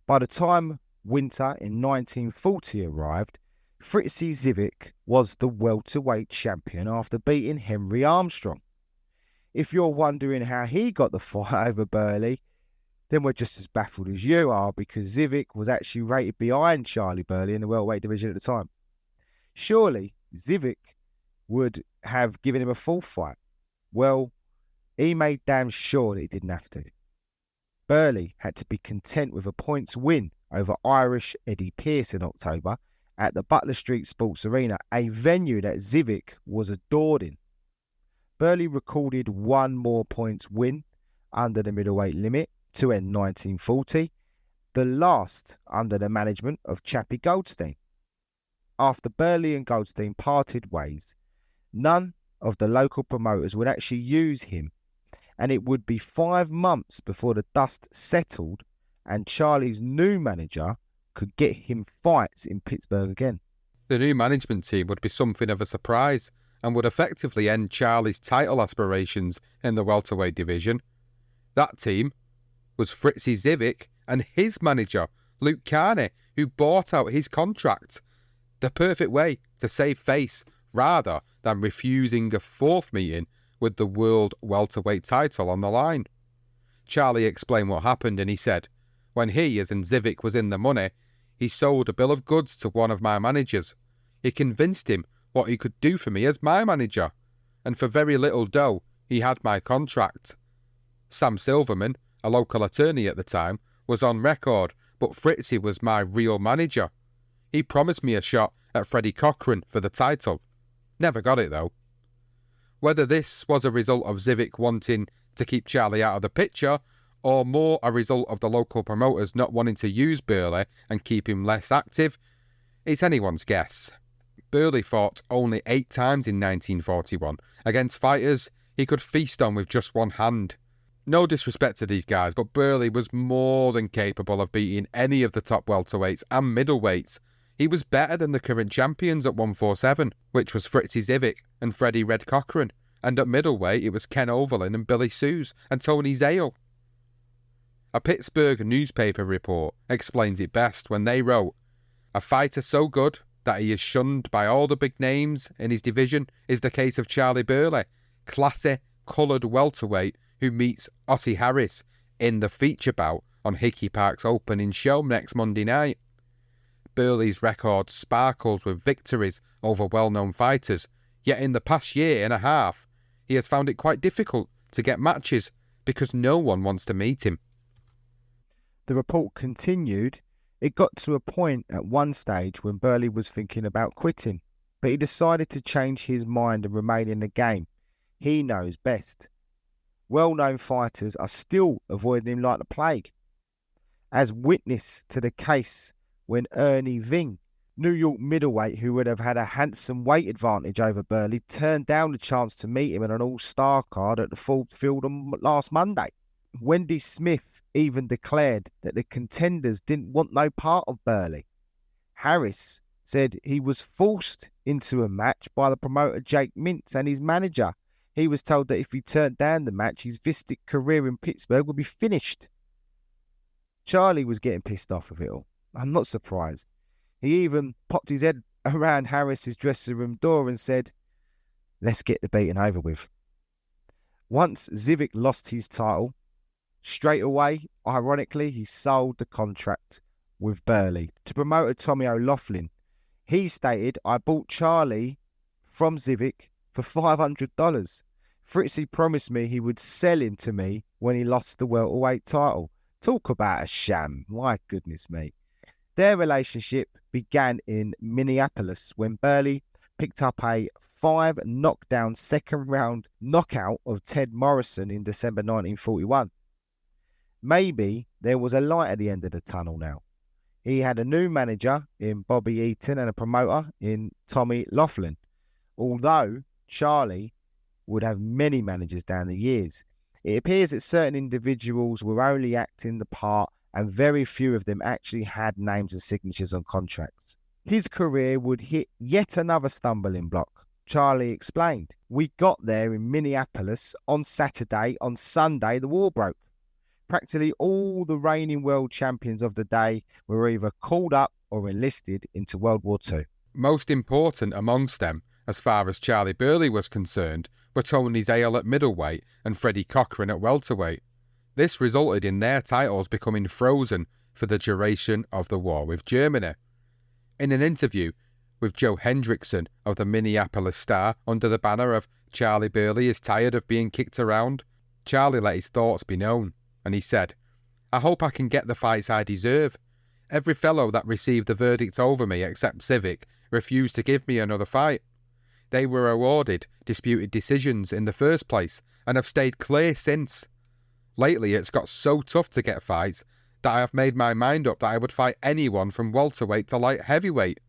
By the time winter in 1940 arrived, Fritzy Zivic was the welterweight champion after beating Henry Armstrong. If you're wondering how he got the fight over Burley, then we're just as baffled as you are, because Zivic was actually rated behind Charley Burley in the welterweight division at the time. Surely Zivic would have given him a full fight. Well, he made damn sure that he didn't have to. Burley had to be content with a points win over Irish Eddie Pearce in October at the Butler Street Sports Arena, a venue that Zivic was adored in. Burley recorded 1 more points win under the middleweight limit to end 1940, the last under the management of Chappie Goldstein. After Burley and Goldstein parted ways, none of the local promoters would actually use him, and it would be 5 months before the dust settled and Charley's new manager could get him fights in Pittsburgh again. The new management team would be something of a surprise and would effectively end Charley's title aspirations in the welterweight division. That team was Fritzy Zivic and his manager, Luke Carney, who bought out his contract. The perfect way to save face rather than refusing a 4th meeting with the world welterweight title on the line. Charley explained what happened, and he said, when he, as in Zivic, was in the money, he sold a bill of goods to one of my managers. He convinced him what he could do for me as my manager, and for very little dough he had my contract. Sam Silverman, a local attorney at the time, was on record, but Fritzy was my real manager. He promised me a shot at Freddie Cochran for the title. Never got it though. Whether this was a result of Zivic wanting to keep Charley out of the picture, or more a result of the local promoters not wanting to use Burley and keep him less active, it's anyone's guess. Burley fought only 8 times in 1941 against fighters he could feast on with just one hand. No disrespect to these guys, but Burley was more than capable of beating any of the top welterweights and middleweights. He was better than the current champions at 147, which was Fritzy Zivic and Freddie Red Cochran, and at middleweight it was Ken Overland and Billy Sues and Tony Zale. A Pittsburgh newspaper report explains it best when they wrote, "A fighter so good that he is shunned by all the big names in his division is the case of Charley Burley, classy, coloured welterweight who meets Ossie Harris in the feature bout on Hickey Park's opening show next Monday night." Burley's record sparkles with victories over well-known fighters, yet in the past year and a half, he has found it quite difficult to get matches because no one wants to meet him. The report continued. It got to a point at one stage when Burley was thinking about quitting, but he decided to change his mind and remain in the game. He knows best. Well-known fighters are still avoiding him like the plague. As witness to the case when Ernie Ving, New York middleweight who would have had a handsome weight advantage over Burley, turned down the chance to meet him in an all-star card at the Ford Field on last Monday. Wendy Smith even declared that the contenders didn't want no part of Burley. Harris said he was forced into a match by the promoter Jake Mintz and his manager. He was told that if he turned down the match, his Vistic career in Pittsburgh would be finished. Charley was getting pissed off of it all. I'm not surprised. He even popped his head around Harris's dressing room door and said, "Let's get the beating over with." Once Zivic lost his title, straight away, ironically, he sold the contract with Burley to promoter Tommy O'Loughlin. He stated, "I bought Charley from Zivic for $500. Fritzy promised me he would sell him to me when he lost the welterweight title." Talk about a sham. My goodness me. Their relationship began in Minneapolis when Burley picked up a 5-knockdown second-round knockout of Ted Morrison in December 1941. Maybe there was a light at the end of the tunnel now. He had a new manager in Bobby Eaton and a promoter in Tommy Laughlin, although Charley would have many managers down the years. It appears that certain individuals were only acting the part and very few of them actually had names and signatures on contracts. His career would hit yet another stumbling block. Charley explained, "We got there in Minneapolis on Saturday. On Sunday, the war broke. Practically all the reigning world champions of the day were either called up or enlisted into World War II. Most important amongst them, as far as Charley Burley was concerned, were Tony Zale at middleweight and Freddie Cochran at welterweight. This resulted in their titles becoming frozen for the duration of the war with Germany. In an interview with Joe Hendrickson of the Minneapolis Star under the banner of "Charley Burley is tired of being kicked around," Charley let his thoughts be known, and he said, "I hope I can get the fights I deserve. Every fellow that received the verdict over me except Zivic refused to give me another fight. They were awarded disputed decisions in the first place and have stayed clear since. Lately it's got so tough to get fights that I have made my mind up that I would fight anyone from welterweight to light heavyweight.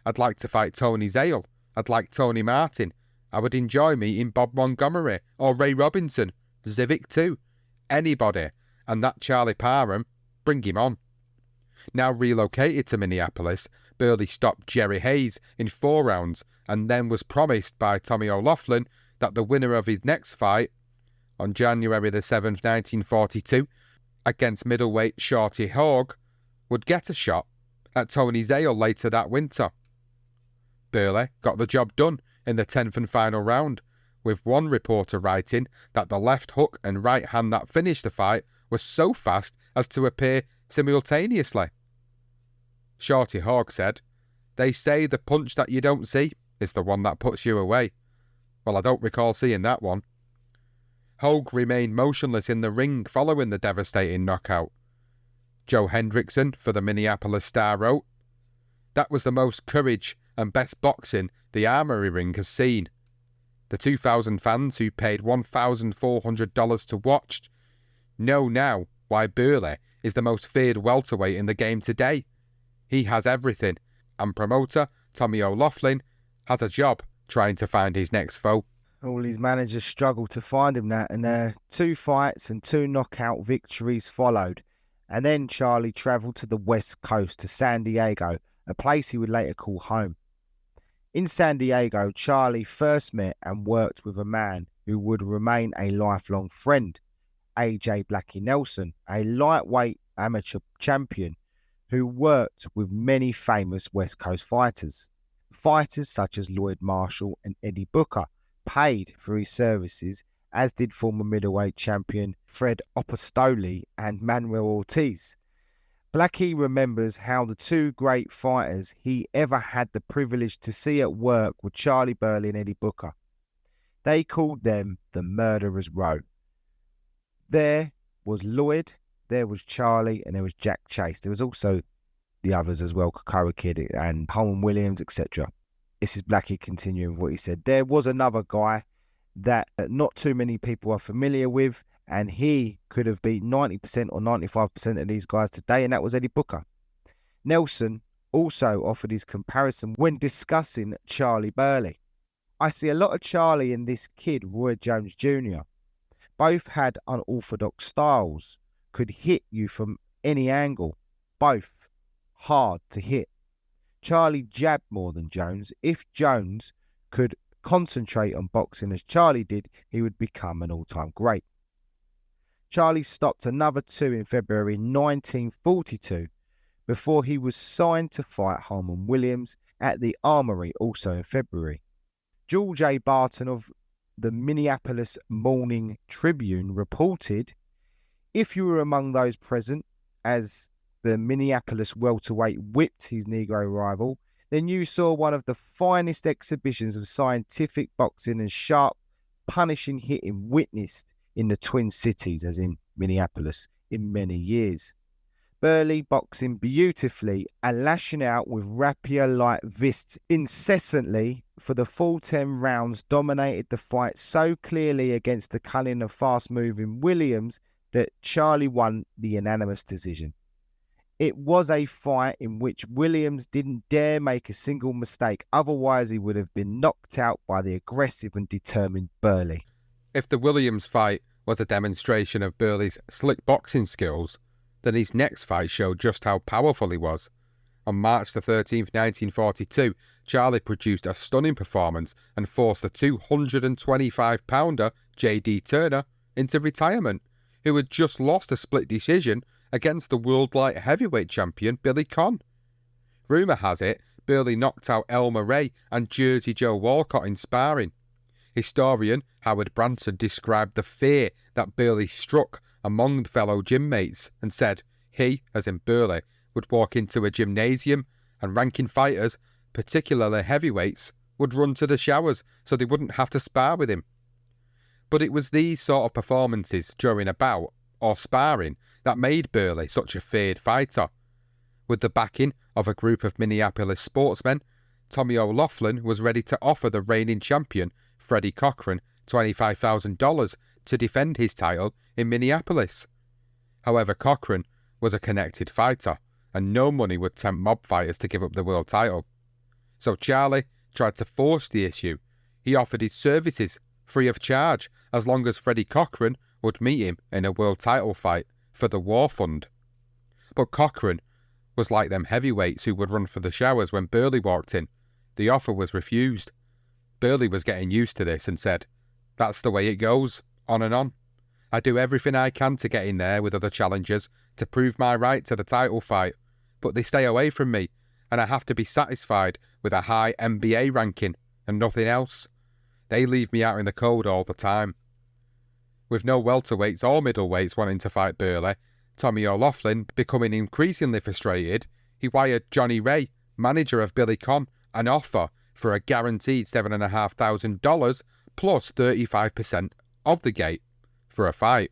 I'd like to fight Tony Zale. I'd like Tony Martin. I would enjoy meeting Bob Montgomery or Ray Robinson, Zivic too. Anybody. And that Charlie Parham, bring him on." Now relocated to Minneapolis, Burley stopped Jerry Hayes in 4 rounds and then was promised by Tommy O'Loughlin that the winner of his next fight, on January the 7th, 1942, against middleweight Shorty Hogg, would get a shot at Tony Zale later that winter. Burley got the job done in the 10th and final round, with one reporter writing that the left hook and right hand that finished the fight were so fast as to appear simultaneously. Shorty Hogg said, "They say the punch that you don't see is the one that puts you away. Well, I don't recall seeing that one." Hogue remained motionless in the ring following the devastating knockout. Joe Hendrickson for the Minneapolis Star wrote, "That was the most courage and best boxing the Armory ring has seen. The 2,000 fans who paid $1,400 to watch know now why Burley is the most feared welterweight in the game today. He has everything, and promoter Tommy O'Loughlin has a job trying to find his next foe." All his managers struggled to find him that, and 2 fights and 2 knockout victories followed. And then Charley travelled to the West Coast to San Diego, a place he would later call home. In San Diego, Charley first met and worked with a man who would remain a lifelong friend, AJ Blackie Nelson, a lightweight amateur champion who worked with many famous West Coast fighters. Fighters such as Lloyd Marshall and Eddie Booker paid for his services, as did former middleweight champion Fred Opostoli and Manuel Ortiz. Blackie remembers how the 2 great fighters he ever had the privilege to see at work were Charley Burley and Eddie Booker. They called them the Murderers Row. There was Lloyd, there was Charley, and there was Jack Chase. There was also the others as well, Cocoa Kid and Holman Williams, etc. This is Blackie continuing what he said. There was another guy that not too many people are familiar with, and he could have beat 90% or 95% of these guys today, and that was Eddie Booker. Nelson also offered his comparison when discussing Charley Burley. "I see a lot of Charley in this kid, Roy Jones Jr. Both had unorthodox styles, could hit you from any angle, both hard to hit. Charley jabbed more than Jones. If Jones could concentrate on boxing as Charley did, he would become an all-time great." Charley stopped another 2 in February 1942 before he was signed to fight Holman Williams at the Armory also in February. George A. Barton of the Minneapolis Morning Tribune reported, "If you were among those present as the Minneapolis welterweight whipped his Negro rival, then you saw one of the finest exhibitions of scientific boxing and sharp, punishing hitting witnessed in the Twin Cities," as in Minneapolis, "in many years. Burley boxing beautifully and lashing out with rapier-like fists incessantly for the full 10 rounds, dominated the fight so clearly against the cunning and fast-moving Williams that Charley won the unanimous decision. It was a fight in which Williams didn't dare make a single mistake, otherwise he would have been knocked out by the aggressive and determined Burley." If the Williams fight was a demonstration of Burley's slick boxing skills, then his next fight showed just how powerful he was. On March the 13th, 1942, Charley produced a stunning performance and forced the 225-pounder J.D. Turner into retirement, who had just lost a split decision against the world light heavyweight champion Billy Conn. Rumour has it Burley knocked out Elmer Ray and Jersey Joe Walcott in sparring. Historian Howard Branson described the fear that Burley struck among fellow gym mates and said he, as in Burley, would walk into a gymnasium and ranking fighters, particularly heavyweights, would run to the showers so they wouldn't have to spar with him. But it was these sort of performances during a bout or sparring that made Burley such a feared fighter. With the backing of a group of Minneapolis sportsmen, Tommy O'Loughlin was ready to offer the reigning champion, Freddie Cochran, $25,000 to defend his title in Minneapolis. However, Cochran was a connected fighter, and no money would tempt mob fighters to give up the world title. So Charley tried to force the issue. He offered his services free of charge as long as Freddie Cochran would meet him in a world title fight for the War Fund. But Cochran was like them heavyweights who would run for the showers when Burley walked in. The offer was refused. Burley was getting used to this and said, "That's the way it goes, on and on. I do everything I can to get in there with other challengers to prove my right to the title fight, but they stay away from me, and I have to be satisfied with a high NBA ranking and nothing else. They leave me out in the cold all the time." With no welterweights or middleweights wanting to fight Burley, Tommy O'Loughlin becoming increasingly frustrated, he wired Johnny Ray, manager of Billy Conn, an offer for a guaranteed $7,500 plus 35% of the gate. for a fight.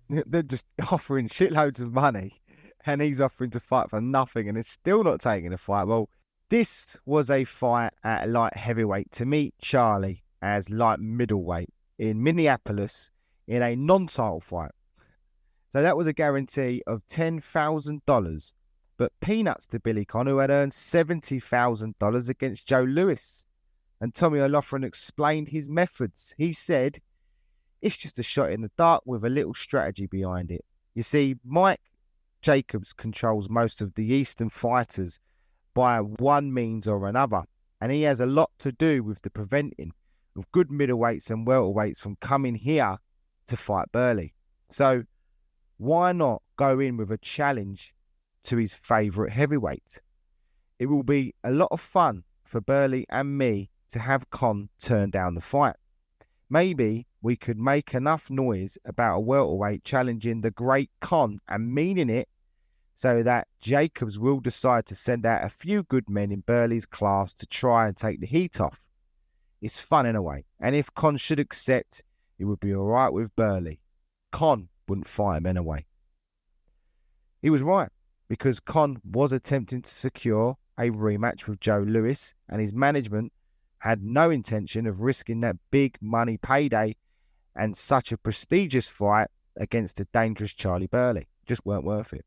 They're just offering shitloads of money, and he's offering to fight for nothing, and it's still not taking a fight. Well, this was a fight at light heavyweight to meet Charley as light middleweight in Minneapolis in a non-title fight. So that was a guarantee of $10,000, but peanuts to Billy Conn, who had earned $70,000 against Joe Louis. And Tommy O'Loughlin explained his methods. He said, it's just a shot in the dark with a little strategy behind it. You see, Mike Jacobs controls most of the Eastern fighters by one means or another, and he has a lot to do with the preventing of good middleweights and welterweights from coming here to fight Burley. So why not go in with a challenge to his favourite heavyweight? It will be a lot of fun for Burley and me to have Conn turn down the fight. Maybe we could make enough noise about a welterweight challenging the great Conn and meaning it, so that Jacobs will decide to send out a few good men in Burley's class to try and take the heat off. It's fun in a way, and if Conn should accept, it would be alright with Burley. Conn wouldn't fight him anyway. He was right, because Conn was attempting to secure a rematch with Joe Louis, and his management had no intention of risking that big money payday and such a prestigious fight against the dangerous Charley Burley. Just weren't worth it.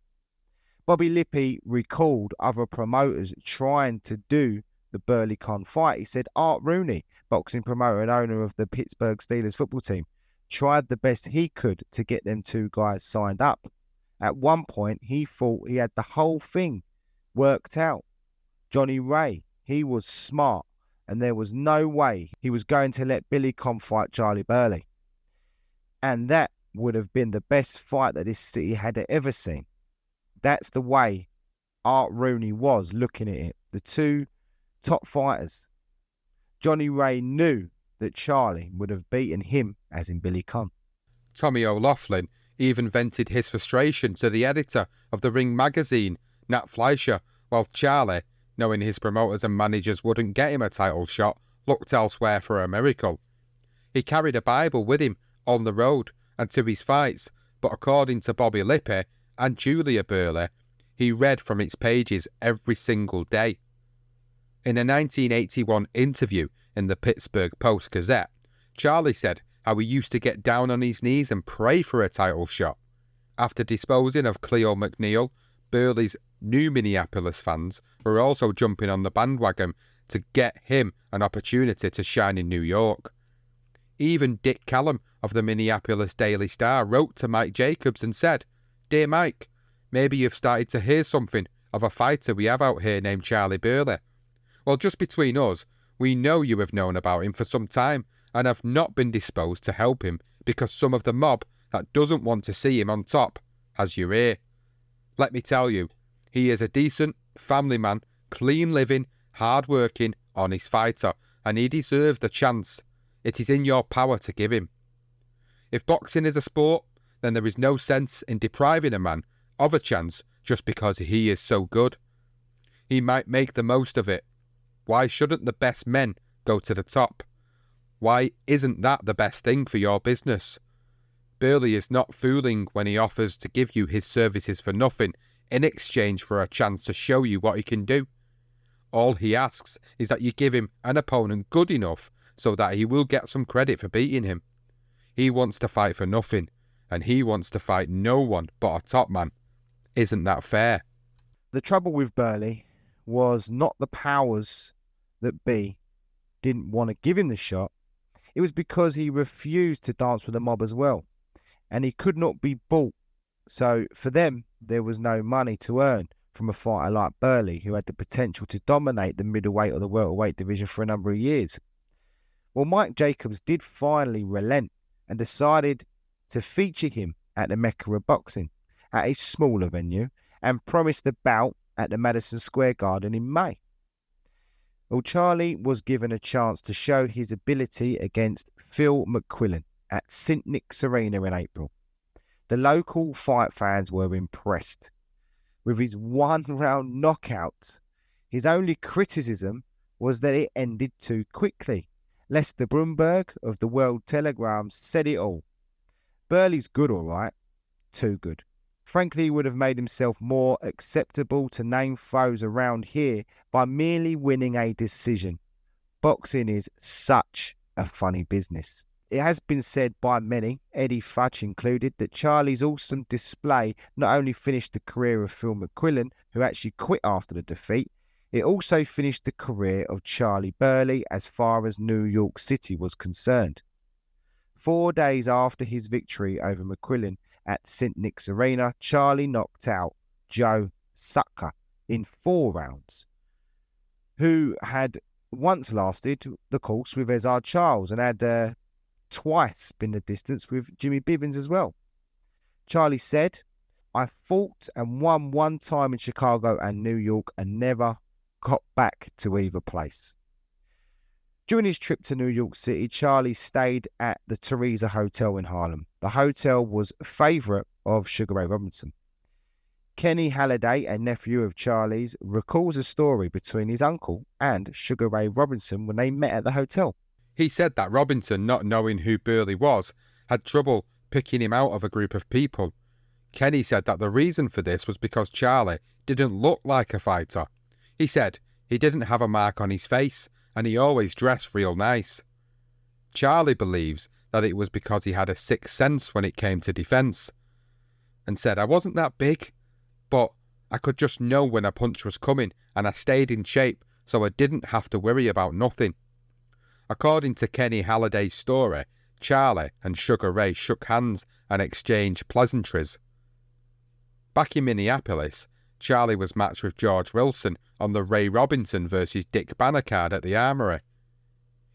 Bobby Lippy recalled other promoters trying to do the Burley-Conn fight. He said Art Rooney, boxing promoter and owner of the Pittsburgh Steelers football team, tried the best he could to get them two guys signed up. At one point, he thought he had the whole thing worked out. Johnny Ray, he was smart, and there was no way he was going to let Billy Conn fight Charley Burley. And that would have been the best fight that this city had ever seen. That's the way Art Rooney was looking at it. The two top fighters. Johnny Ray knew that Charley would have beaten him, as in Billy Conn. Tommy O'Loughlin even vented his frustration to the editor of the Ring magazine, Nat Fleischer, while Charley, knowing his promoters and managers wouldn't get him a title shot, looked elsewhere for a miracle. He carried a Bible with him on the road and to his fights, but according to Bobby Lippy and Julia Burley, he read from its pages every single day. In a 1981 interview in the Pittsburgh Post-Gazette, Charley said how he used to get down on his knees and pray for a title shot. After disposing of Cleo McNeil, Burley's new Minneapolis fans were also jumping on the bandwagon to get him an opportunity to shine in New York. Even Dick Callum of the Minneapolis Daily Star wrote to Mike Jacobs and said, "Dear Mike, maybe you've started to hear something of a fighter we have out here named Charley Burley. Well, just between us, we know you have known about him for some time and have not been disposed to help him because some of the mob that doesn't want to see him on top has your ear. Let me tell you, he is a decent, family man, clean living, hard-working, honest fighter, and he deserves the chance. It is in your power to give him. If boxing is a sport, then there is no sense in depriving a man of a chance just because he is so good. He might make the most of it. Why shouldn't the best men go to the top? Why isn't that the best thing for your business? Burley is not fooling when he offers to give you his services for nothing in exchange for a chance to show you what he can do. All he asks is that you give him an opponent good enough so that he will get some credit for beating him. He wants to fight for nothing, and he wants to fight no one but a top man. Isn't that fair?" The trouble with Burley was not the powers that be didn't want to give him the shot. It was because he refused to dance with the mob as well, and he could not be bought. So for them, there was no money to earn from a fighter like Burley, who had the potential to dominate the middleweight or the welterweight division for a number of years. Well, Mike Jacobs did finally relent and decided to feature him at the Mecca of Boxing at a smaller venue and promised a bout at the Madison Square Garden in May. Well, Charley was given a chance to show his ability against Phil McQuillan at St. Nick's Arena in April. The local fight fans were impressed with his one-round knockout. His only criticism was that it ended too quickly. Lester Brumberg of the World Telegram said it all. Burley's good, all right. Too good. Frankly, he would have made himself more acceptable to name foes around here by merely winning a decision. Boxing is such a funny business. It has been said by many, Eddie Futch included, that Charley's awesome display not only finished the career of Phil McQuillan, who actually quit after the defeat, it also finished the career of Charley Burley as far as New York City was concerned. 4 days after his victory over McQuillan at St. Nick's Arena, Charley knocked out Joe Sucker in 4 rounds, who had once lasted the course with Ezard Charles and had twice been the distance with Jimmy Bivens as well. Charley said, "I fought and won 1 time in Chicago and New York and never got back to either place." During his trip to New York City, Charley stayed at the Theresa Hotel in Harlem. The hotel was a favourite of Sugar Ray Robinson. Kenny Halliday, a nephew of Charley's, recalls a story between his uncle and Sugar Ray Robinson when they met at the hotel. He said that Robinson, not knowing who Burley was, had trouble picking him out of a group of people. Kenny said that the reason for this was because Charley didn't look like a fighter. He said he didn't have a mark on his face and he always dressed real nice. Charley believes that it was because he had a sixth sense when it came to defence, and said, "I wasn't that big, but I could just know when a punch was coming and I stayed in shape so I didn't have to worry about nothing." According to Kenny Halliday's story, Charley and Sugar Ray shook hands and exchanged pleasantries. Back in Minneapolis, Charley was matched with George Wilson on the Ray Robinson versus Dick Banner card at the Armory.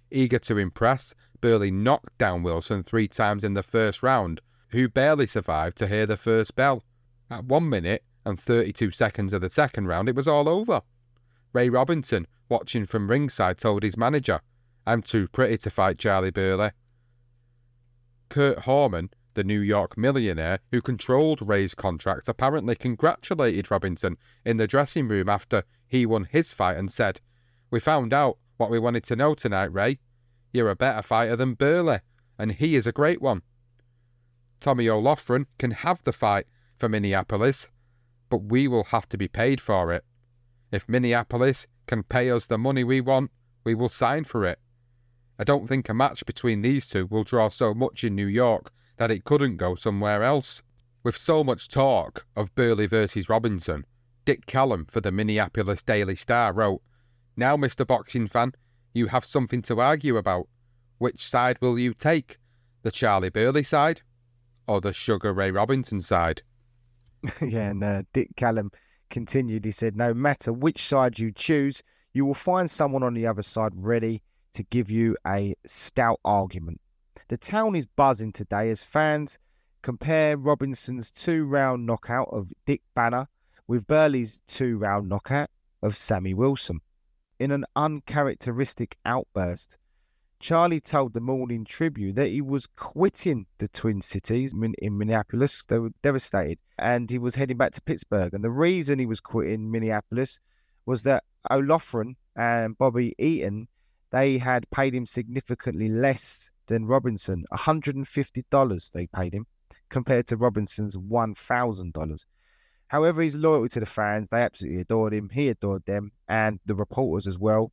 Eager to impress, Burley knocked down Wilson 3 times in the first round, who barely survived to hear the first bell. At 1 minute and 32 seconds of the second round, it was all over. Ray Robinson, watching from ringside, told his manager, "I'm too pretty to fight Charley Burley." Kurt Horman, the New York millionaire who controlled Ray's contract, apparently congratulated Robinson in the dressing room after he won his fight and said, "We found out what we wanted to know tonight, Ray. You're a better fighter than Burley, and he is a great one. Tommy O'Loughlin can have the fight for Minneapolis, but we will have to be paid for it. If Minneapolis can pay us the money we want, we will sign for it. I don't think a match between these two will draw so much in New York that it couldn't go somewhere else." With so much talk of Burley versus Robinson, Dick Callum for the Minneapolis Daily Star wrote, "Now, Mr. Boxing fan, you have something to argue about. Which side will you take? The Charley Burley side or the Sugar Ray Robinson side?" Yeah, and Dick Callum continued. He said, "No matter which side you choose, you will find someone on the other side ready to give you a stout argument. The town is buzzing today as fans compare Robinson's 2-round knockout of Dick Banner with Burley's 2-round knockout of Sammy Wilson." In an uncharacteristic outburst, Charley told the Morning Tribune that he was quitting the Twin Cities in Minneapolis. They were devastated, and he was heading back to Pittsburgh. And the reason he was quitting Minneapolis was that O'Loughlin and Bobby Eaton, they had paid him significantly less than Robinson. $150 they paid him, compared to Robinson's $1,000. However, his loyalty to the fans, they absolutely adored him. He adored them, and the reporters as well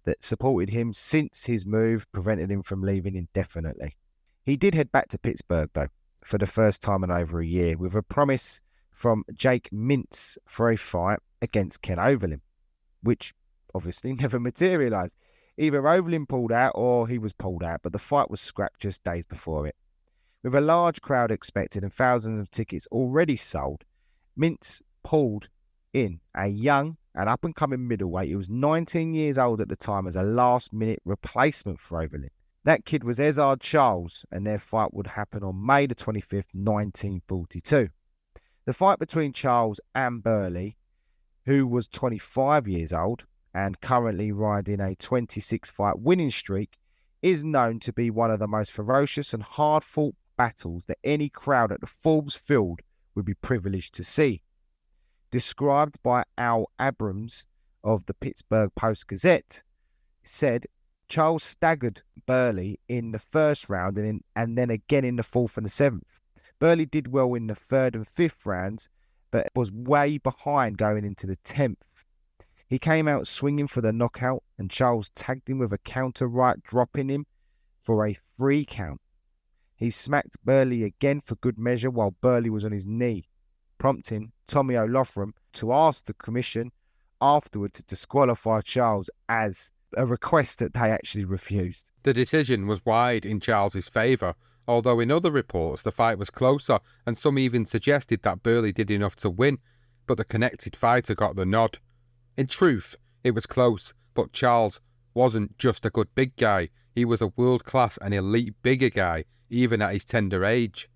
that supported him since his move prevented him from leaving indefinitely. He did head back to Pittsburgh, though, for the first time in over a year, with a promise from Jake Mintz for a fight against Ken Overlin, which obviously never materialised. Either Overlin pulled out or he was pulled out, but the fight was scrapped just days before it. With a large crowd expected and thousands of tickets already sold, Mintz pulled in a young and up-and-coming middleweight. He was 19 years old at the time as a last-minute replacement for Overlin. That kid was Ezard Charles, and their fight would happen on May the 25th, 1942. The fight between Charles and Burley, who was 25 years old and currently riding a 26-fight winning streak, is known to be one of the most ferocious and hard-fought battles that any crowd at the Forbes Field would be privileged to see. Described by Al Abrams of the Pittsburgh Post-Gazette, said, Charles staggered Burley in the first round and then again in the fourth and the seventh. Burley did well in the third and fifth rounds, but was way behind going into the 10th. He came out swinging for the knockout, and Charles tagged him with a counter right, dropping him for a 3 count. He smacked Burley again for good measure while Burley was on his knee, prompting Tommy O'Loughlin to ask the commission afterward to disqualify Charles, as a request that they actually refused. The decision was wide in Charles's favour, although in other reports the fight was closer, and some even suggested that Burley did enough to win, but the connected fighter got the nod. In truth, it was close, but Charles wasn't just a good big guy, he was a world-class and elite bigger guy, even at his tender age.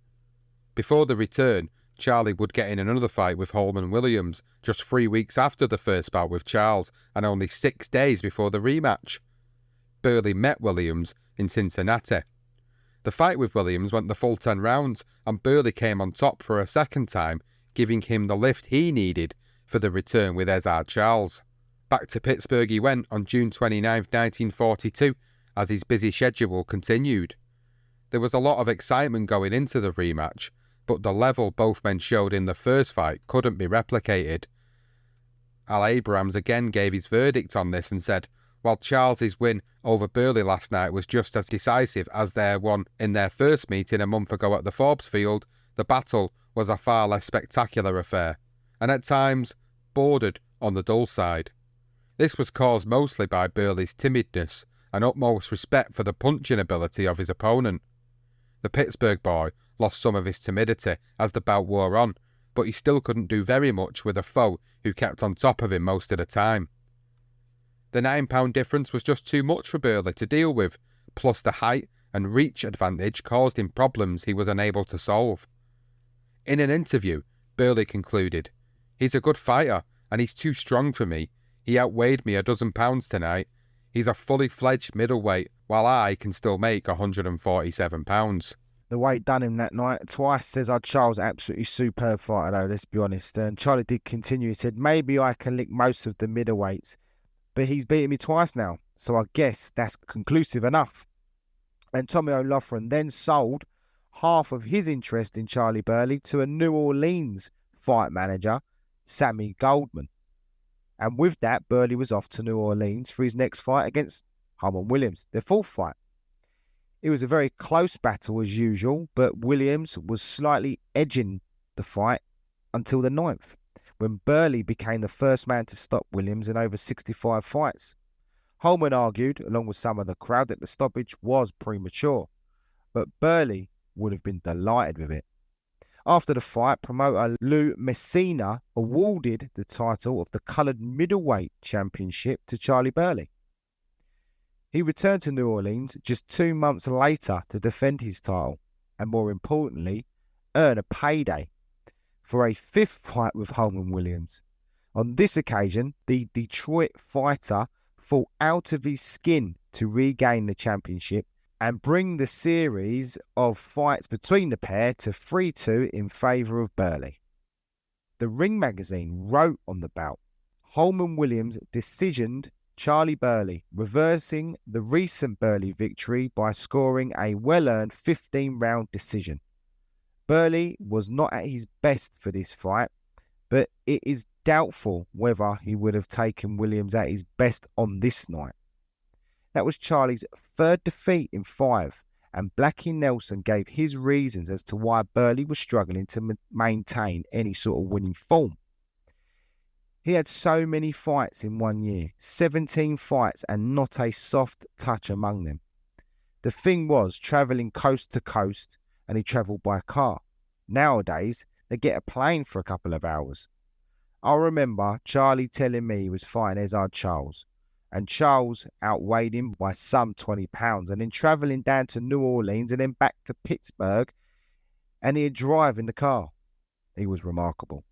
Before the return, Charlie would get in another fight with Holman Williams, just 3 weeks after the first bout with Charles, and only 6 days before the rematch. Burley met Williams in Cincinnati. The fight with Williams went the full 10 rounds, and Burley came on top for a second time, giving him the lift he needed for the return with Ezard Charles. Back to Pittsburgh he went on June 29, 1942, as his busy schedule continued. There was a lot of excitement going into the rematch, but the level both men showed in the first fight couldn't be replicated. Al Abrams again gave his verdict on this and said, while Charles's win over Burley last night was just as decisive as their one in their first meeting a month ago at the Forbes Field, the battle was a far less spectacular affair, and at times bordered on the dull side. This was caused mostly by Burley's timidness and utmost respect for the punching ability of his opponent. The Pittsburgh boy lost some of his timidity as the bout wore on, but he still couldn't do very much with a foe who kept on top of him most of the time. The 9-pound difference was just too much for Burley to deal with, plus the height and reach advantage caused him problems he was unable to solve. In an interview, Burley concluded, "He's a good fighter, and he's too strong for me. He outweighed me a dozen pounds tonight. He's a fully fledged middleweight, while I can still make 147 pounds. The weight done him that night. Twice says Charles, absolutely superb fighter though, let's be honest. And Charlie did continue. He said, maybe I can lick most of the middleweights, but he's beaten me twice now, so I guess that's conclusive enough. And Tommy O'Loughlin then sold half of his interest in Charley Burley to a New Orleans fight manager, Sammy Goldman. And with that, Burley was off to New Orleans for his next fight against Holman Williams, their fourth fight. It was a very close battle as usual, but Williams was slightly edging the fight until the 9th, when Burley became the first man to stop Williams in over 65 fights. Holman argued, along with some of the crowd, that the stoppage was premature, but Burley would have been delighted with it. After the fight, promoter Lou Messina awarded the title of the coloured middleweight championship to Charley Burley. He returned to New Orleans just 2 months later to defend his title, and more importantly, earn a payday for a 5th fight with Holman Williams. On this occasion, the Detroit fighter fought out of his skin to regain the championship and bring the series of fights between the pair to 3-2 in favour of Burley. The Ring magazine wrote on the bout, Holman Williams decisioned Charley Burley, reversing the recent Burley victory by scoring a well-earned 15-round decision. Burley was not at his best for this fight, but it is doubtful whether he would have taken Williams at his best on this night. That was Charlie's 3rd defeat in 5, and Blackie Nelson gave his reasons as to why Burley was struggling to maintain any sort of winning form. He had so many fights in 1 year, 17 fights, and not a soft touch among them. The thing was travelling coast to coast, and he travelled by car. Nowadays, they get a plane for a couple of hours. I remember Charlie telling me he was fighting Ezard Charles, and Charles outweighed him by some 20 pounds, and then travelling down to New Orleans and then back to Pittsburgh, and he'd drive in the car. He was remarkable.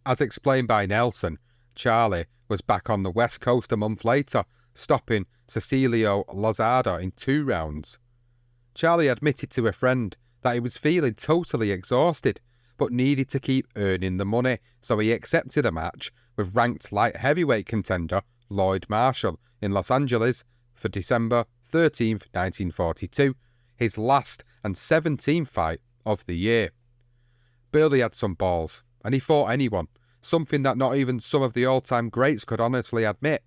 As explained by Nelson, Charlie was back on the West Coast a month later, stopping Cecilio Lozada in 2 rounds. Charlie admitted to a friend that he was feeling totally exhausted, but needed to keep earning the money, so he accepted a match with ranked light heavyweight contender Lloyd Marshall in Los Angeles for December 13th, 1942, his last and 17th fight of the year. Burley had some balls, and he fought anyone, something that not even some of the all-time greats could honestly admit.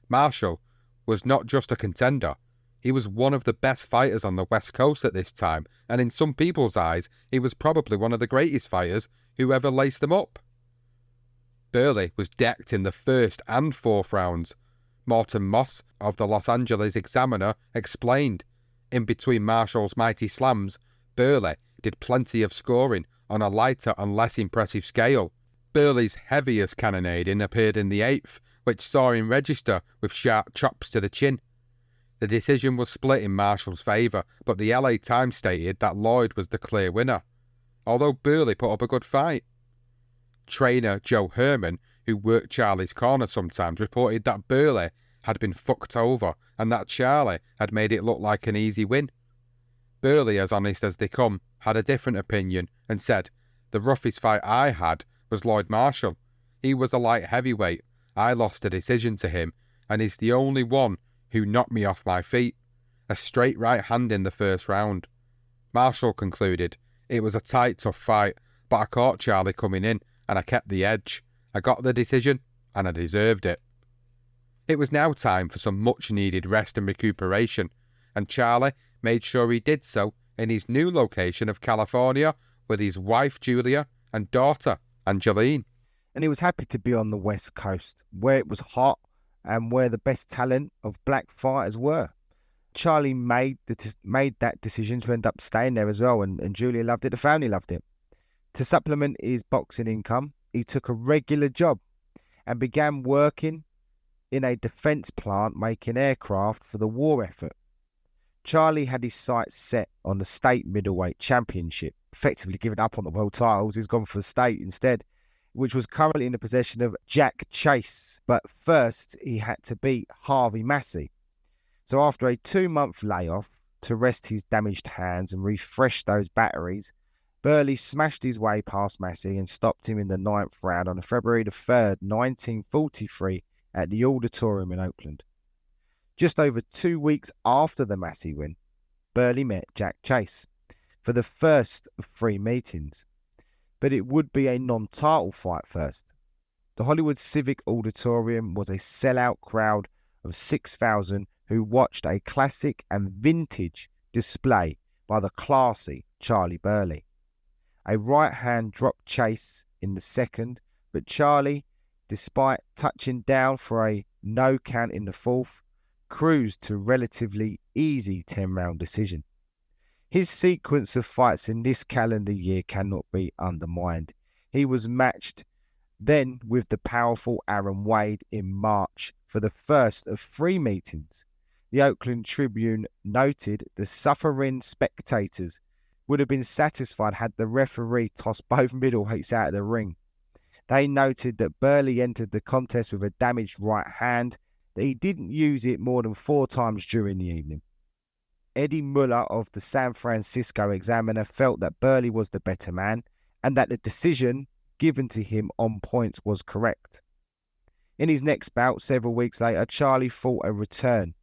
Marshall was not just a contender, he was one of the best fighters on the West Coast at this time, and in some people's eyes, he was probably one of the greatest fighters who ever laced them up. Burley was decked in the first and fourth rounds. Morton Moss of the Los Angeles Examiner explained, in between Marshall's mighty slams, Burley did plenty of scoring on a lighter and less impressive scale. Burley's heaviest cannonading appeared in the 8th, which saw him register with sharp chops to the chin. The decision was split in Marshall's favour, but the LA Times stated that Lloyd was the clear winner, although Burley put up a good fight. Trainer Joe Herman, who worked Charley's corner sometimes, reported that Burley had been fucked over and that Charley had made it look like an easy win. Burley, as honest as they come, had a different opinion and said, "The roughest fight I had was Lloyd Marshall. He was a light heavyweight. I lost a decision to him, and he's the only one who knocked me off my feet. A straight right hand in the first round." Marshall concluded, "It was a tight, tough fight, but I caught Charley coming in, and I kept the edge. I got the decision, and I deserved it." It was now time for some much-needed rest and recuperation, and Charley made sure he did so in his new location of California with his wife Julia and daughter Angeline. And he was happy to be on the West Coast, where it was hot and where the best talent of black fighters were. Charley made that decision to end up staying there as well, and Julia loved it, the family loved it. To supplement his boxing income, he took a regular job and began working in a defence plant making aircraft for the war effort. Charley had his sights set on the state middleweight championship, effectively giving up on the world titles. He's gone for the state instead, which was currently in the possession of Jack Chase. But first, he had to beat Harvey Massey. So after a 2-month layoff to rest his damaged hands and refresh those batteries, Burley smashed his way past Massey and stopped him in the 9th round on February the 3rd, 1943 at the Auditorium in Oakland. Just over 2 weeks after the Massey win, Burley met Jack Chase for the first of 3 meetings. But it would be a non-title fight first. The Hollywood Civic Auditorium was a sellout crowd of 6,000 who watched a classic and vintage display by the classy Charley Burley. A right hand dropped Chase in the second, but Charley, despite touching down for a no count in the 4th, cruised to a relatively easy 10-round decision. His sequence of fights in this calendar year cannot be undermined. He was matched then with the powerful Aaron Wade in March for the first of 3 meetings. The Oakland Tribune noted the suffering spectators would have been satisfied had the referee tossed both middleweights out of the ring. They noted that Burley entered the contest with a damaged right hand, that he didn't use it more than 4 times during the evening. Eddie Muller of the San Francisco Examiner felt that Burley was the better man and that the decision given to him on points was correct. In his next bout, several weeks later, Charley fought a return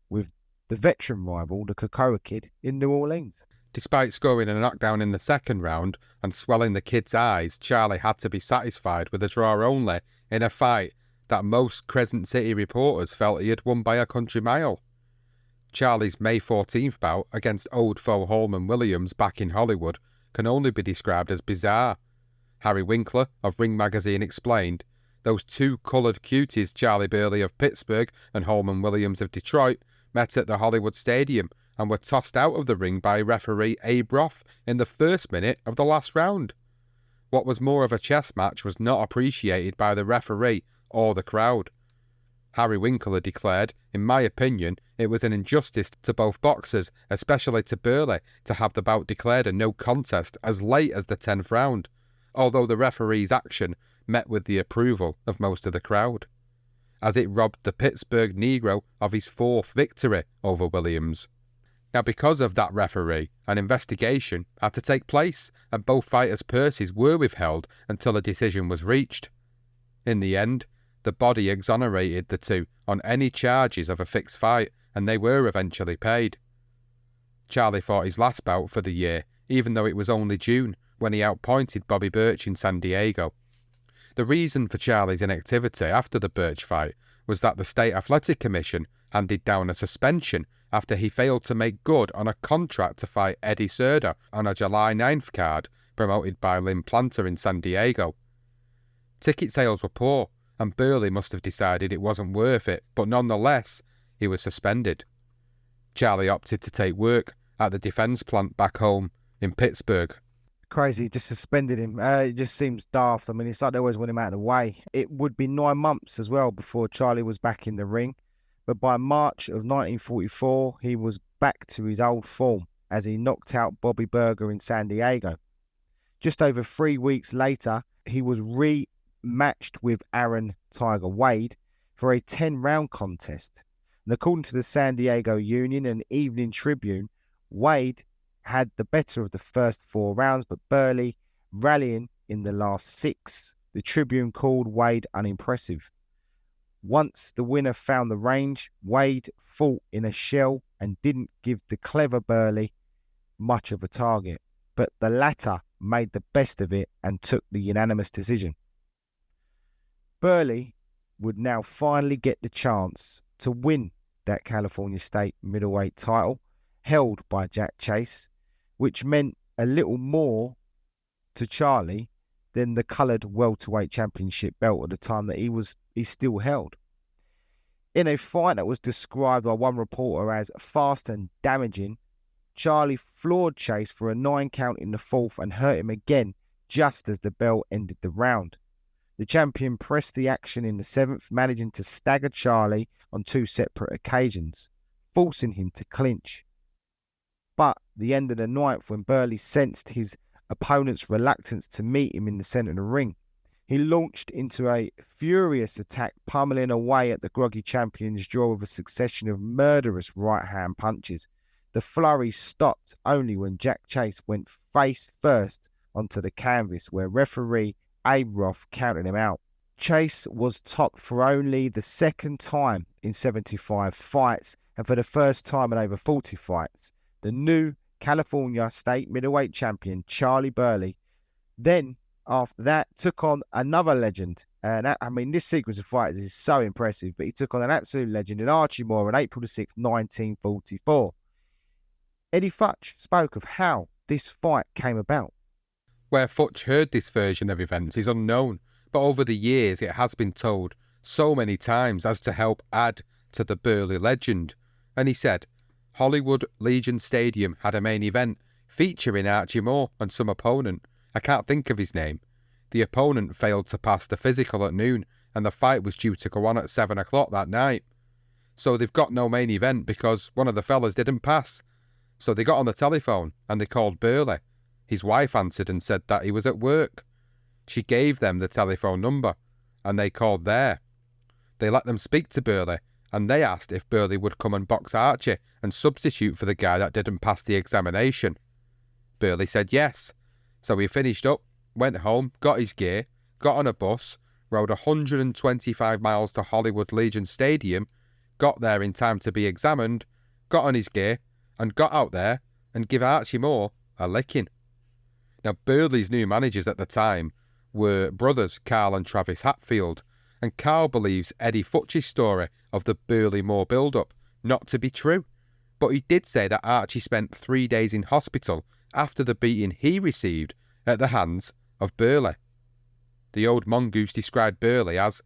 with the veteran rival, the Cocoa Kid, in New Orleans. Despite scoring a knockdown in the 2nd round and swelling the kid's eyes, Charley had to be satisfied with a draw only in a fight that most Crescent City reporters felt he had won by a country mile. Charley's May 14th bout against old foe Holman Williams back in Hollywood can only be described as bizarre. Harry Winkler of Ring Magazine explained, "Those 2 coloured cuties, Charley Burley of Pittsburgh and Holman Williams of Detroit, met at the Hollywood Stadium and were tossed out of the ring by referee Abe Roth in the 1st minute of the last round. What was more of a chess match was not appreciated by the referee or the crowd." Harry Winkler declared, "In my opinion, it was an injustice to both boxers, especially to Burley, to have the bout declared a no contest as late as the 10th round, although the referee's action met with the approval of most of the crowd, as it robbed the Pittsburgh Negro of his 4th victory over Williams." Now, because of that referee, an investigation had to take place, and both fighters' purses were withheld until a decision was reached. In the end, the The body exonerated the two on any charges of a fixed fight, and they were eventually paid. Charley fought his last bout for the year, even though it was only June, when he outpointed Bobby Birch in San Diego. The reason for Charley's inactivity after the Birch fight was that the State Athletic Commission handed down a suspension after he failed to make good on a contract to fight Eddie Serda on a July 9th card promoted by Lynn Planter in San Diego. Ticket sales were poor, and Burley must have decided it wasn't worth it, but nonetheless, he was suspended. Charley opted to take work at the defence plant back home in Pittsburgh. Crazy, just suspended him. It just seems daft. I mean, it's like they always want him out of the way. It would be 9 months as well before Charley was back in the ring. But by March of 1944, he was back to his old form as he knocked out Bobby Berger in San Diego. Just over 3 weeks later, he was rematched with Aaron Tiger Wade for a 10-round contest. And according to the San Diego Union and Evening Tribune, Wade had the better of the first 4 rounds, but Burley rallying in the last 6. The Tribune called Wade unimpressive. Once the winner found the range, Wade fought in a shell and didn't give the clever Burley much of a target, but the latter made the best of it and took the unanimous decision. Burley would now finally get the chance to win that California State middleweight title held by Jack Chase, which meant a little more to Charley than the coloured welterweight championship belt at the time that he still held. In a fight that was described by one reporter as fast and damaging, Charley floored Chase for a 9 count in the 4th and hurt him again just as the bell ended the round. The champion pressed the action in the 7th, managing to stagger Charley on 2 separate occasions, forcing him to clinch. But the end of the 9th, when Burley sensed his opponent's reluctance to meet him in the centre of the ring, he launched into a furious attack, pummeling away at the groggy champion's jaw with a succession of murderous right-hand punches. The flurry stopped only when Jack Chase went face first onto the canvas, where referee Abe Roth counted him out. Chase was topped for only the 2nd time in 75 fights, and for the first time in over 40 fights. The new California State middleweight champion, Charley Burley, then after that took on another legend. And this sequence of fights is so impressive, but he took on an absolute legend in Archie Moore on April the 6th, 1944. Eddie Futch spoke of how this fight came about. Where Futch heard this version of events is unknown, but over the years it has been told so many times as to help add to the Burley legend. And he said, Hollywood Legion Stadium had a main event featuring Archie Moore and some opponent. I can't think of his name. The opponent failed to pass the physical at noon, and the fight was due to go on at 7 o'clock that night. So they've got no main event because one of the fellas didn't pass. So they got on the telephone and they called Burley. His wife answered and said that he was at work. She gave them the telephone number and they called there. They let them speak to Burley and they asked if Burley would come and box Archie and substitute for the guy that didn't pass the examination. Burley said yes. So he finished up, went home, got his gear, got on a bus, rode 125 miles to Hollywood Legion Stadium, got there in time to be examined, got on his gear, and got out there and give Archie Moore a licking. Now, Burley's new managers at the time were brothers Carl and Travis Hatfield, and Carl believes Eddie Futch's story of the Burley-Moore build-up not to be true, but he did say that Archie spent 3 days in hospital after the beating he received at the hands of Burley. The old mongoose described Burley as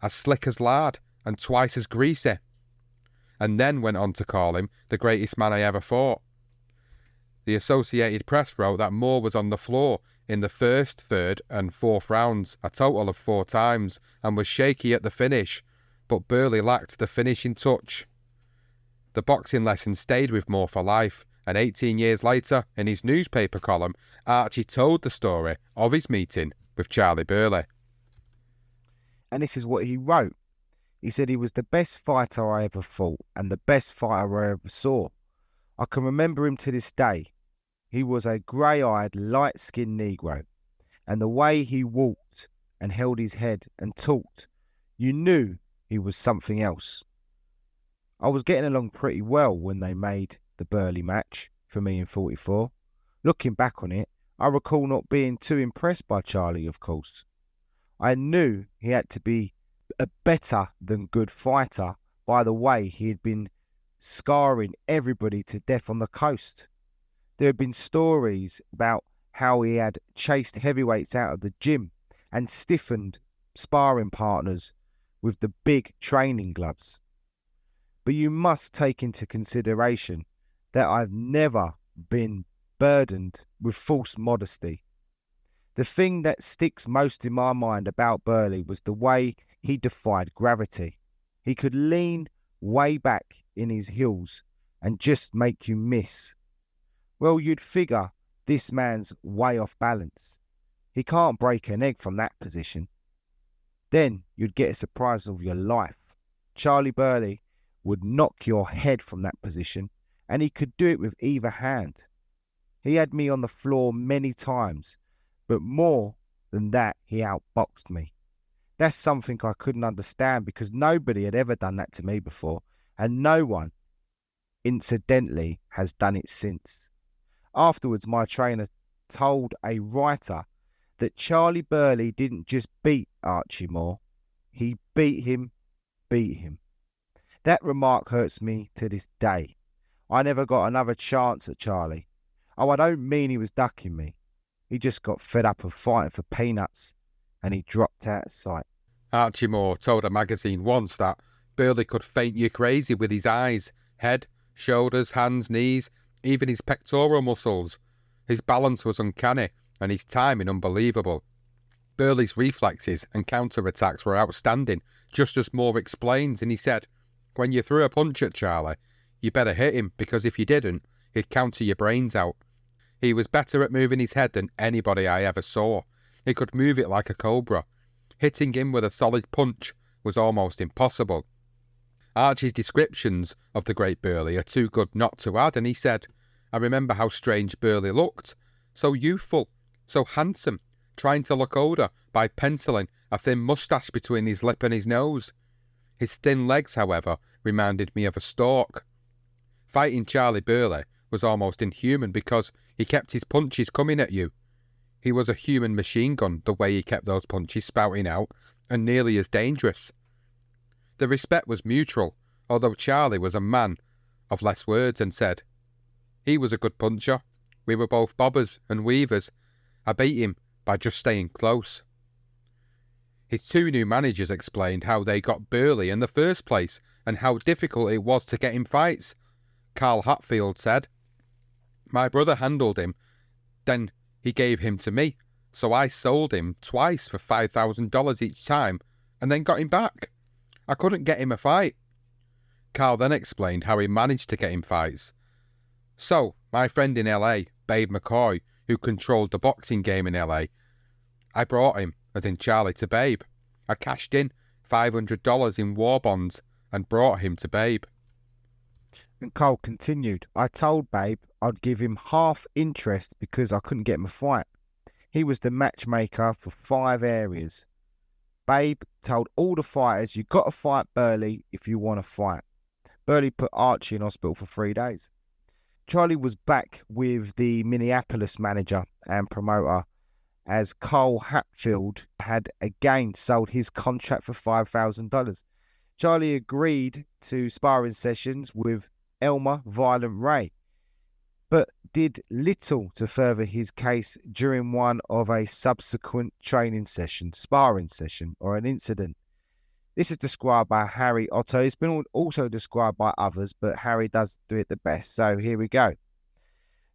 slick as lard and twice as greasy, and then went on to call him the greatest man I ever fought. The Associated Press wrote that Moore was on the floor in the 1st, 3rd and 4th rounds a total of 4 times and was shaky at the finish, but Burley lacked the finishing touch. The boxing lesson stayed with Moore for life, and 18 years later, in his newspaper column, Archie told the story of his meeting with Charley Burley. And this is what he wrote. He said he was the best fighter I ever fought and the best fighter I ever saw. I can remember him to this day. He was a grey-eyed, light-skinned Negro, and the way he walked and held his head and talked, You knew he was something else. I was getting along pretty well when they made the Burley match for me in 44. Looking back on it, I recall not being too impressed by Charley, of course. I knew he had to be a better than good fighter by the way he had been scarring everybody to death on the coast. There had been stories about how he had chased heavyweights out of the gym and stiffened sparring partners with the big training gloves. But you must take into consideration that I've never been burdened with false modesty. The thing that sticks most in my mind about Burley was the way he defied gravity. He could lean way back in his heels and just make you miss. Well, you'd figure this man's way off balance. He can't break an egg from that position. Then you'd get a surprise of your life. Charley Burley would knock your head from that position, and he could do it with either hand. He had me on the floor many times, but more than that, he outboxed me. That's something I couldn't understand because nobody had ever done that to me before, and no one, incidentally, has done it since. Afterwards, my trainer told a writer that Charley Burley didn't just beat Archie Moore, he beat him. That remark hurts me to this day. I never got another chance at Charley. Oh, I don't mean he was ducking me. He just got fed up of fighting for peanuts and he dropped out of sight. Archie Moore told a magazine once that Burley could faint you crazy with his eyes, head, shoulders, hands, knees, even his pectoral muscles. His balance was uncanny and his timing unbelievable. Burley's reflexes and counter-attacks were outstanding, just as Moore explains, and he said, "When you threw a punch at Charley, you better hit him, because if you didn't, he'd counter your brains out." He was better at moving his head than anybody I ever saw. He could move it like a cobra. Hitting him with a solid punch was almost impossible. Archie's descriptions of the great Burley are too good not to add, and he said, "I remember how strange Burley looked. So youthful, so handsome, trying to look older by penciling a thin moustache between his lip and his nose. His thin legs, however, reminded me of a stork." Fighting Charley Burley was almost inhuman because he kept his punches coming at you. He was a human machine gun, the way he kept those punches spouting out, and nearly as dangerous. The respect was mutual, although Charley was a man of less words and said, "He was a good puncher. We were both bobbers and weavers. I beat him by just staying close." His two new managers explained how they got Burley in the first place and how difficult it was to get him fights. Carl Hatfield said, "My brother handled him, then he gave him to me, so I sold him twice for $5,000 each time and then got him back. I couldn't get him a fight." Carl then explained how he managed to get him fights. "So, my friend in LA, Babe McCoy, who controlled the boxing game in LA, I brought him, as in Charley, to Babe. I cashed in $500 in war bonds and brought him to Babe." And Cole continued, "I told Babe I'd give him half interest because I couldn't get him a fight. He was the matchmaker for 5 areas. Babe told all the fighters, you got to fight Burley if you want to fight. Burley put Archie in hospital for 3 days. Charley was back with the Minneapolis manager and promoter as Cole Hatfield had again sold his contract for $5,000. Charley agreed to sparring sessions with Elmer Violent Ray, but did little to further his case during one of a subsequent training session, sparring session, or an incident. This is described by Harry Otto. It's been also described by others, but Harry does do it the best. So here we go.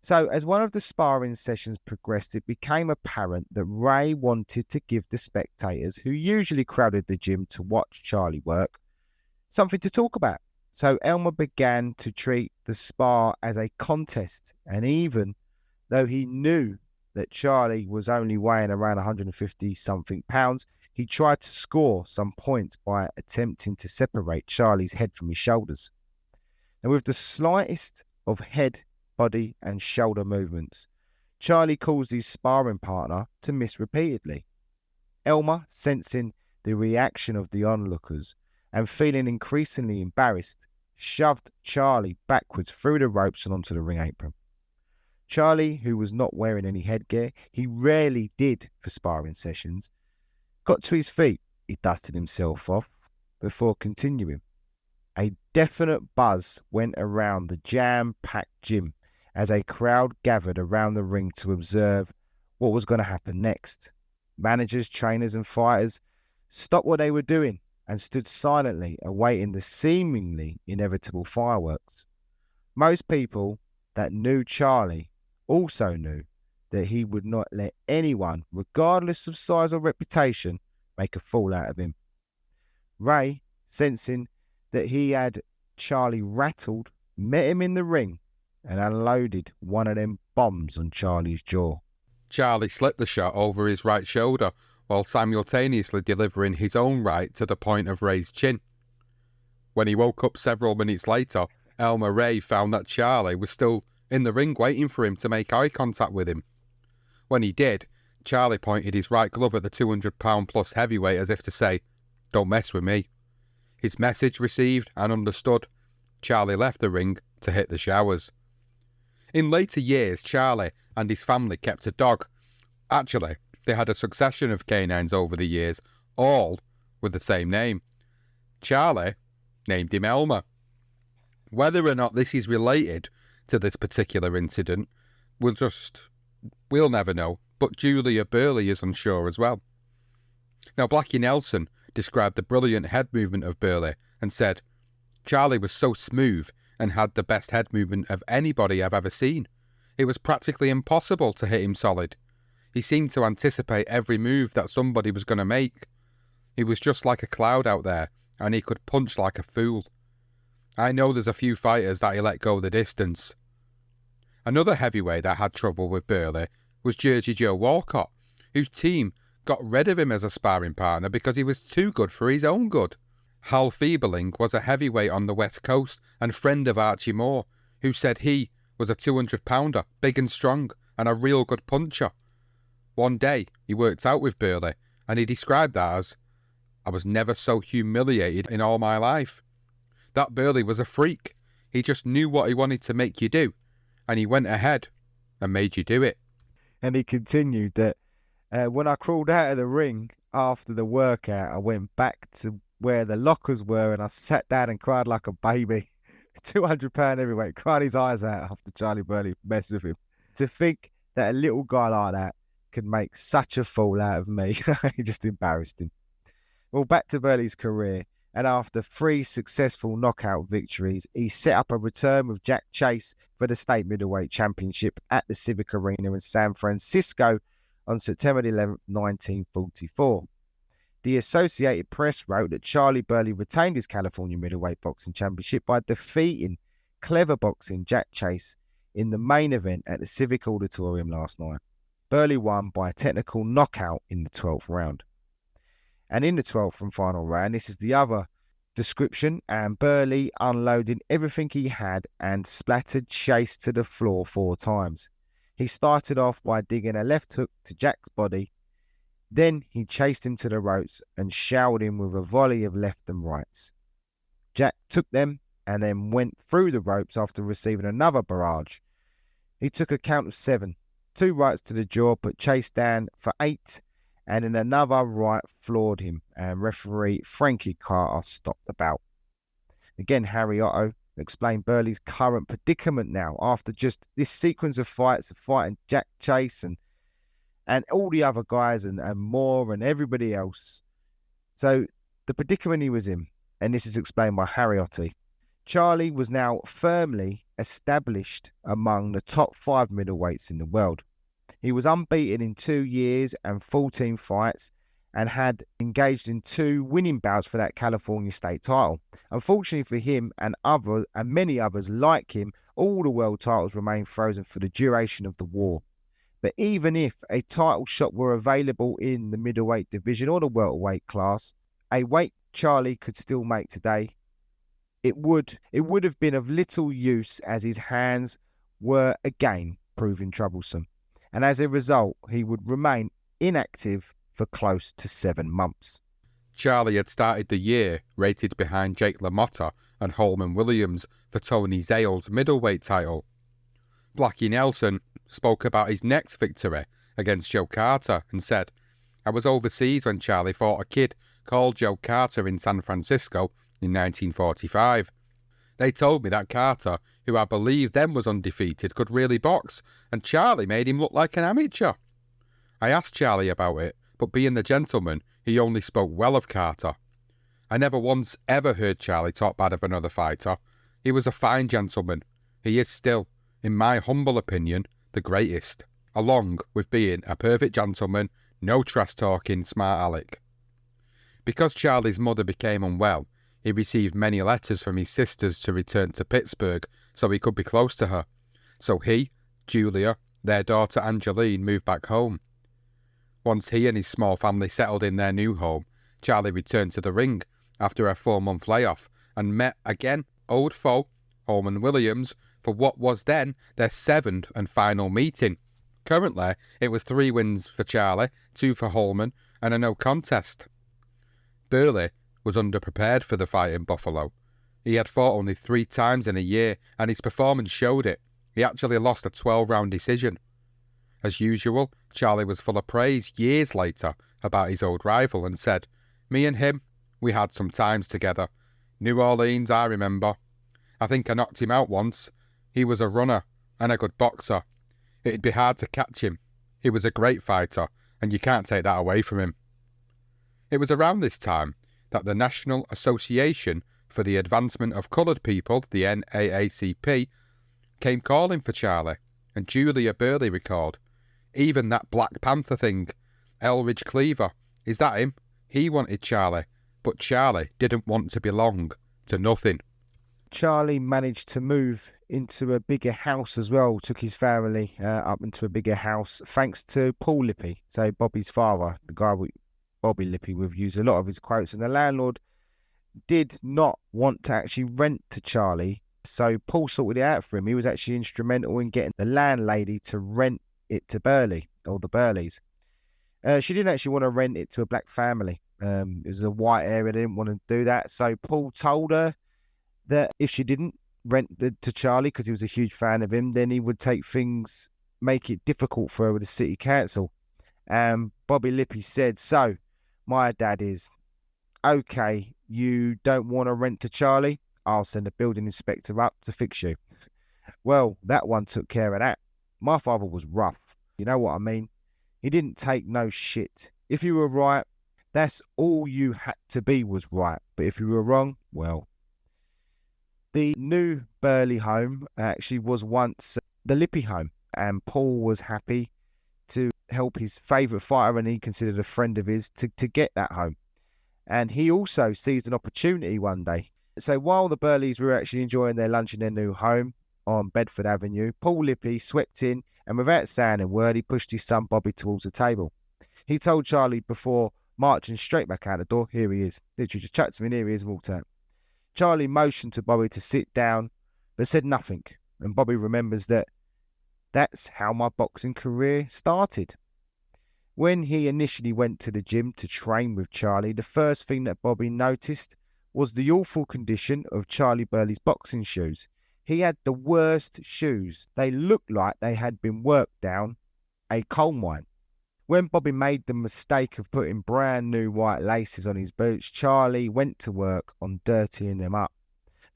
So as one of the sparring sessions progressed, it became apparent that Ray wanted to give the spectators, who usually crowded the gym to watch Charley work, something to talk about. So Elmer began to treat the spar as a contest, and even though he knew that Charley was only weighing around 150-something pounds, he tried to score some points by attempting to separate Charley's head from his shoulders. And with the slightest of head, body and shoulder movements, Charley caused his sparring partner to miss repeatedly. Elmer, sensing the reaction of the onlookers, and feeling increasingly embarrassed, shoved Charley backwards through the ropes and onto the ring apron. Charley, who was not wearing any headgear, he rarely did for sparring sessions, got to his feet. He dusted himself off before continuing. A definite buzz went around the jam-packed gym as a crowd gathered around the ring to observe what was going to happen next. Managers, trainers and fighters stopped what they were doing and stood silently awaiting the seemingly inevitable fireworks. Most people that knew Charley also knew that he would not let anyone, regardless of size or reputation, make a fool out of him. Ray, sensing that he had Charley rattled, met him in the ring and unloaded one of them bombs on Charley's jaw. Charley slipped the shot over his right shoulder while simultaneously delivering his own right to the point of Ray's chin. When he woke up several minutes later, Elmer Ray found that Charley was still in the ring waiting for him to make eye contact with him. When he did, Charley pointed his right glove at the 200-pound plus heavyweight as if to say, "Don't mess with me." His message received and understood, Charley left the ring to hit the showers. In later years, Charley and his family kept a dog. Actually, they had a succession of canines over the years, all with the same name. Charley named him Elmer. Whether or not this is related to this particular incident, we'll never know, but Julia Burley is unsure as well. Now, Blackie Nelson described the brilliant head movement of Burley and said, "Charley was so smooth and had the best head movement of anybody I've ever seen. It was practically impossible to hit him solid. He seemed to anticipate every move that somebody was going to make. He was just like a cloud out there, and he could punch like a fool. I know there's a few fighters that he let go the distance." Another heavyweight that had trouble with Burley was Jersey Joe Walcott, whose team got rid of him as a sparring partner because he was too good for his own good. Hal Feeberling was a heavyweight on the West Coast and friend of Archie Moore, who said he was a 200-pounder, big and strong, and a real good puncher. One day, he worked out with Burley, and he described that as, "I was never so humiliated in all my life." That Burley was a freak. He just knew what he wanted to make you do, and he went ahead and made you do it. And he continued that when I crawled out of the ring after the workout, I went back to where the lockers were and I sat down and cried like a baby. 200-pound heavyweight, cried his eyes out after Charley Burley messed with him. To think that a little guy like that could make such a fool out of me, he just embarrassed him. Well, back to Burley's career, and after 3 successful knockout victories, he set up a return with Jack Chase for the state middleweight championship at the Civic Arena in San Francisco on September 11th, 1944. The Associated Press wrote that Charley Burley retained his California middleweight boxing championship by defeating clever boxing Jack Chase in the main event at the Civic Auditorium last night. Burley won by a technical knockout in the 12th round. And in the 12th and final round, this is the other description, and Burley unloaded everything he had and splattered Chase to the floor 4 times. He started off by digging a left hook to Jack's body. Then he chased him to the ropes and showered him with a volley of left and rights. Jack took them and then went through the ropes after receiving another barrage. He took a count of 7, 2 rights to the jaw, put Chase down for 8, and then another right floored him, and referee Frankie Carter stopped the bout. Again, Harry Otto explained Burley's current predicament now after just this sequence of fights of fighting Jack Chase and all the other guys and Moore and everybody else. So the predicament he was in, and this is explained by Harry Otto. Charley was now firmly established among the top 5 middleweights in the world. He was unbeaten in 2 years and 14 fights and had engaged in 2 winning bouts for that California state title. Unfortunately for him and many others like him, all the world titles remained frozen for the duration of the war. But even if a title shot were available in the middleweight division or the welterweight class, a weight Charley could still make today, it would have been of little use as his hands were again proving troublesome. And as a result, he would remain inactive for close to 7 months. Charley had started the year rated behind Jake LaMotta and Holman Williams for Tony Zale's middleweight title. Blackie Nelson spoke about his next victory against Joe Carter and said, "I was overseas when Charley fought a kid called Joe Carter in San Francisco in 1945. They told me that Carter, who I believe then was undefeated, could really box, and Charley made him look like an amateur. I asked Charley about it, but being the gentleman, he only spoke well of Carter. I never once ever heard Charley talk bad of another fighter. He was a fine gentleman. He is still, in my humble opinion, the greatest, along with being a perfect gentleman, no trash-talking smart aleck." Because Charley's mother became unwell, he received many letters from his sisters to return to Pittsburgh so he could be close to her. So he, Julia, their daughter Angeline moved back home. Once he and his small family settled in their new home, Charley returned to the ring after a 4-month layoff and met again old foe Holman Williams for what was then their 7th and final meeting. Currently, it was 3 wins for Charley, 2 for Holman, and a no contest. Burley was underprepared for the fight in Buffalo. He had fought only 3 times in a year, and his performance showed it. He actually lost a 12-round decision. As usual, Charley was full of praise years later about his old rival and said, "Me and him, we had some times together. New Orleans, I remember. I think I knocked him out once. He was a runner and a good boxer. It'd be hard to catch him. He was a great fighter, and you can't take that away from him." It was around this time that the National Association for the Advancement of Coloured People, the NAACP, came calling for Charley, and Julia Burley recalled, "Even that Black Panther thing, Elridge Cleaver, is that him? He wanted Charley, but Charley didn't want to belong to nothing." Charley managed to move into a bigger house as well, took his family up into a bigger house, thanks to Paul Lippy, so Bobby's father, the guy Bobby Lippy, we've used a lot of his quotes, and the landlord did not want to actually rent to Charley, so Paul sorted it out for him. He was actually instrumental in getting the landlady to rent it to Burley, or the Burleys. She didn't actually want to rent it to a black family. It was a white area, they didn't want to do that, so Paul told her that if she didn't rent to Charley, because he was a huge fan of him, then he would make it difficult for her with the city council. Bobby Lippy said, "So, my dad is, okay, you don't want to rent to Charley? I'll send a building inspector up to fix you." Well, that one took care of that. My father was rough, you know what I mean? He didn't take no shit. If you were right, that's all you had to be, was right. But if you were wrong, well. The new Burley home actually was once the Lippy home, and Paul was happy to help his favourite fighter, and he considered a friend of his, to get that home. And he also seized an opportunity one day. So while the Burleys were actually enjoying their lunch in their new home on Bedford Avenue, Paul Lippy swept in, and without saying a word, he pushed his son Bobby towards the table. He told Charley before marching straight back out the door, "Here he is." Literally just chucked him in, "Here he is," and walked out. Charley motioned to Bobby to sit down, but said nothing, and Bobby remembers that that's how my boxing career started. When he initially went to the gym to train with Charley, the first thing that Bobby noticed was the awful condition of Charley Burley's boxing shoes. He had the worst shoes. They looked like they had been worked down a coal mine. When Bobby made the mistake of putting brand new white laces on his boots, Charley went to work on dirtying them up.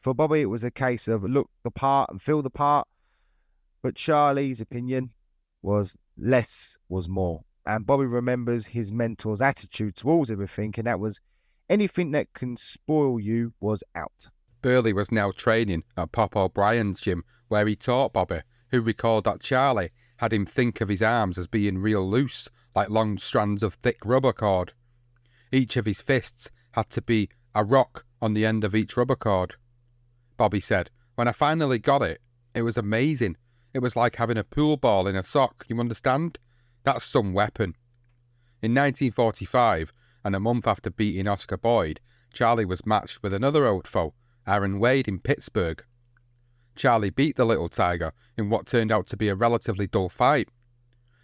For Bobby, it was a case of look the part and feel the part, but Charley's opinion was less was more. And Bobby remembers his mentor's attitude towards everything, and that was anything that can spoil you was out. Burley was now training at Pop O'Brien's gym, where he taught Bobby, who recalled that Charley had him think of his arms as being real loose, like long strands of thick rubber cord. Each of his fists had to be a rock on the end of each rubber cord. Bobby said, "When I finally got it, it was amazing. It was like having a pool ball in a sock, you understand? That's some weapon." In 1945, and a month after beating Oscar Boyd, Charley was matched with another old foe, Aaron Wade, in Pittsburgh. Charley beat the little tiger in what turned out to be a relatively dull fight.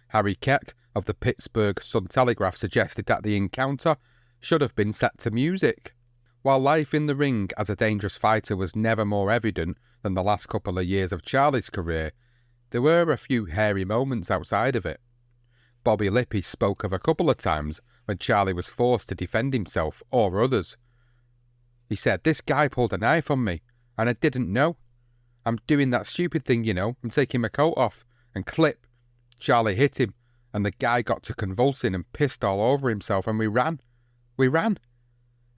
Harry Keck of the Pittsburgh Sun-Telegraph suggested that the encounter should have been set to music. While life in the ring as a dangerous fighter was never more evident than the last couple of years of Charley's career, there were a few hairy moments outside of it. Bobby Lippy spoke of a couple of times when Charley was forced to defend himself or others. He said, "This guy pulled a knife on me, and I didn't know. I'm doing that stupid thing, I'm taking my coat off, and clip. Charley hit him, and the guy got to convulsing and pissed all over himself, and we ran. We ran."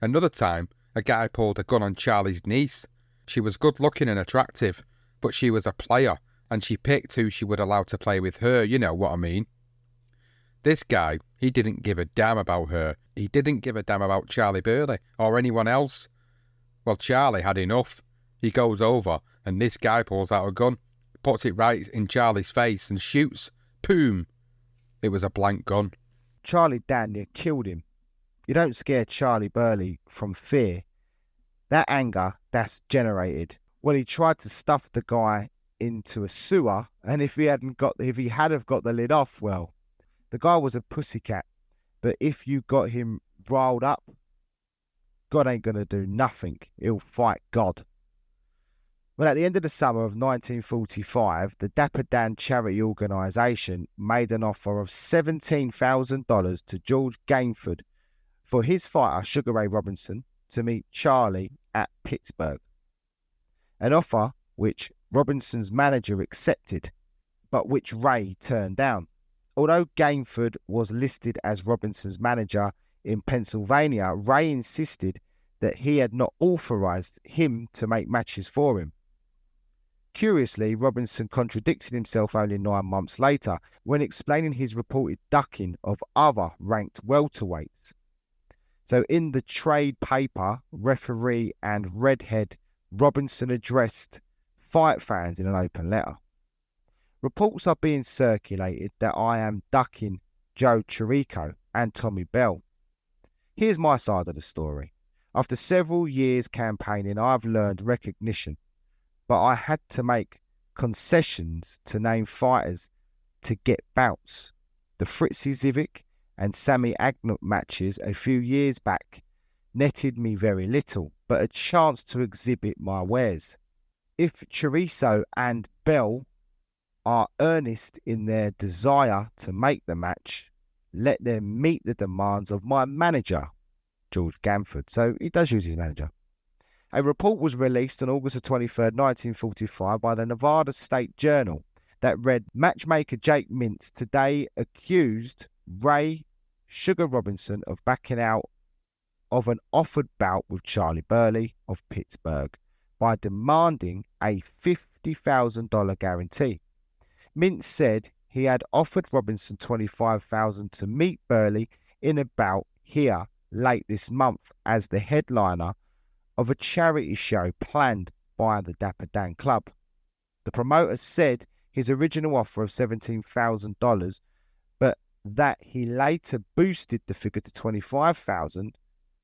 Another time, a guy pulled a gun on Charley's niece. She was good looking and attractive, but she was a player, and she picked who she would allow to play with her, you know what I mean. This guy, he didn't give a damn about her. He didn't give a damn about Charley Burley or anyone else. Well, Charley had enough. He goes over, and this guy pulls out a gun, puts it right in Charley's face and shoots. Boom! It was a blank gun. Charlie Dan near killed him. You don't scare Charley Burley from fear. That anger, that's generated. Well, he tried to stuff the guy into a sewer, and if he had got the lid off, well, the guy was a pussycat. But if you got him riled up, God ain't gonna do nothing. He'll fight God. Well, at the end of the summer of 1945, the Dapper Dan charity organisation made an offer of $17,000 to George Gainford for his fighter Sugar Ray Robinson to meet Charley at Pittsburgh. An offer which Robinson's manager accepted, but which Ray turned down. Although Gainford was listed as Robinson's manager in Pennsylvania, Ray insisted that he had not authorised him to make matches for him. Curiously, Robinson contradicted himself only 9 months later when explaining his reported ducking of other ranked welterweights. So in the trade paper, Referee and Redhead, Robinson addressed fight fans in an open letter. Reports are being circulated that I am ducking Joe Chirico and Tommy Bell. Here's my side of the story. After several years campaigning, I've learned recognition, but I had to make concessions to name fighters to get bouts. The Fritzy Zivic and Sammy Agnut matches a few years back netted me very little, but a chance to exhibit my wares. If Chorizo and Bell are earnest in their desire to make the match, let them meet the demands of my manager, George Gainford. So he does use his manager. A report was released on August 23rd, 1945 by the Nevada State Journal that read, matchmaker Jake Mintz today accused Ray Sugar Robinson of backing out of an offered bout with Charley Burley of Pittsburgh by demanding a $50,000 guarantee. Mintz said he had offered Robinson $25,000 to meet Burley in a bout here late this month as the headliner of a charity show planned by the Dapper Dan Club. The promoter said his original offer of $17,000, but that he later boosted the figure to $25,000.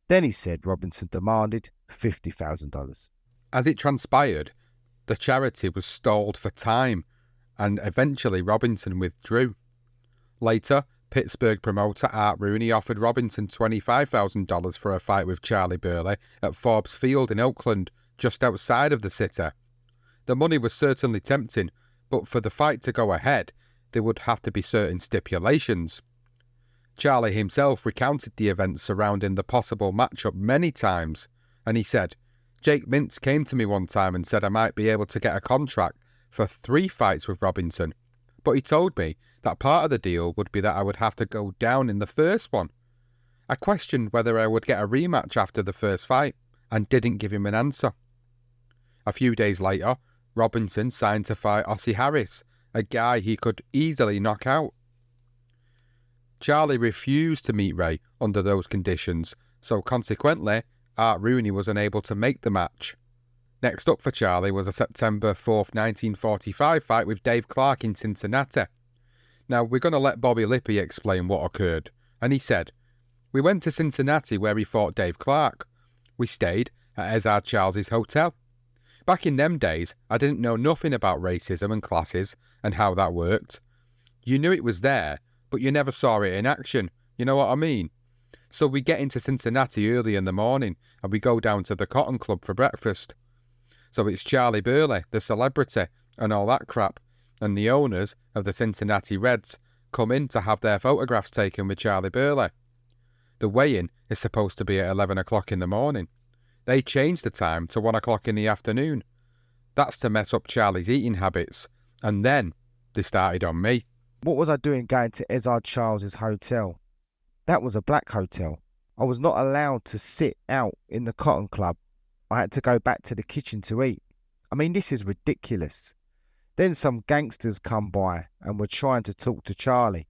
Then he said Robinson demanded $50,000. As it transpired, the charity was stalled for time, and eventually Robinson withdrew. Later, Pittsburgh promoter Art Rooney offered Robinson $25,000 for a fight with Charley Burley at Forbes Field in Oakland, just outside of the city. The money was certainly tempting, but for the fight to go ahead, there would have to be certain stipulations. Charley himself recounted the events surrounding the possible matchup many times, and he said, Jake Mintz came to me one time and said I might be able to get a contract for 3 fights with Robinson, but he told me that part of the deal would be that I would have to go down in the first one. I questioned whether I would get a rematch after the first fight, and didn't give him an answer. A few days later, Robinson signed to fight Ossie Harris, a guy he could easily knock out. Charley refused to meet Ray under those conditions, so consequently, Art Rooney was unable to make the match. Next up for Charley was a September 4th, 1945 fight with Dave Clark in Cincinnati. Now, we're going to let Bobby Lippy explain what occurred, and he said, we went to Cincinnati where he fought Dave Clark. We stayed at Ezard Charles's hotel. Back in them days, I didn't know nothing about racism and classes and how that worked. You knew it was there, but you never saw it in action, you know what I mean? So we get into Cincinnati early in the morning and we go down to the Cotton Club for breakfast. So it's Charley Burley, the celebrity, and all that crap, and the owners of the Cincinnati Reds come in to have their photographs taken with Charley Burley. The weigh-in is supposed to be at 11 o'clock in the morning. They changed the time to 1 o'clock in the afternoon. That's to mess up Charlie's eating habits. And then they started on me. What was I doing going to Ezard Charles's hotel? That was a black hotel. I was not allowed to sit out in the Cotton Club. I had to go back to the kitchen to eat. I mean, this is ridiculous. Then some gangsters come by and were trying to talk to Charley.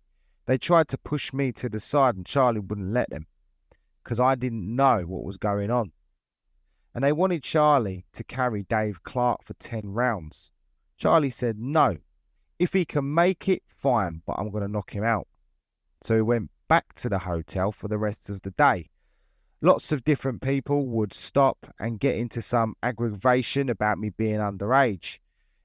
They tried to push me to the side and Charley wouldn't let them because I didn't know what was going on. And they wanted Charley to carry Dave Clark for 10 rounds. Charley said no. If he can make it, fine, but I'm going to knock him out. So he went back to the hotel for the rest of the day. Lots of different people would stop and get into some aggravation about me being underage.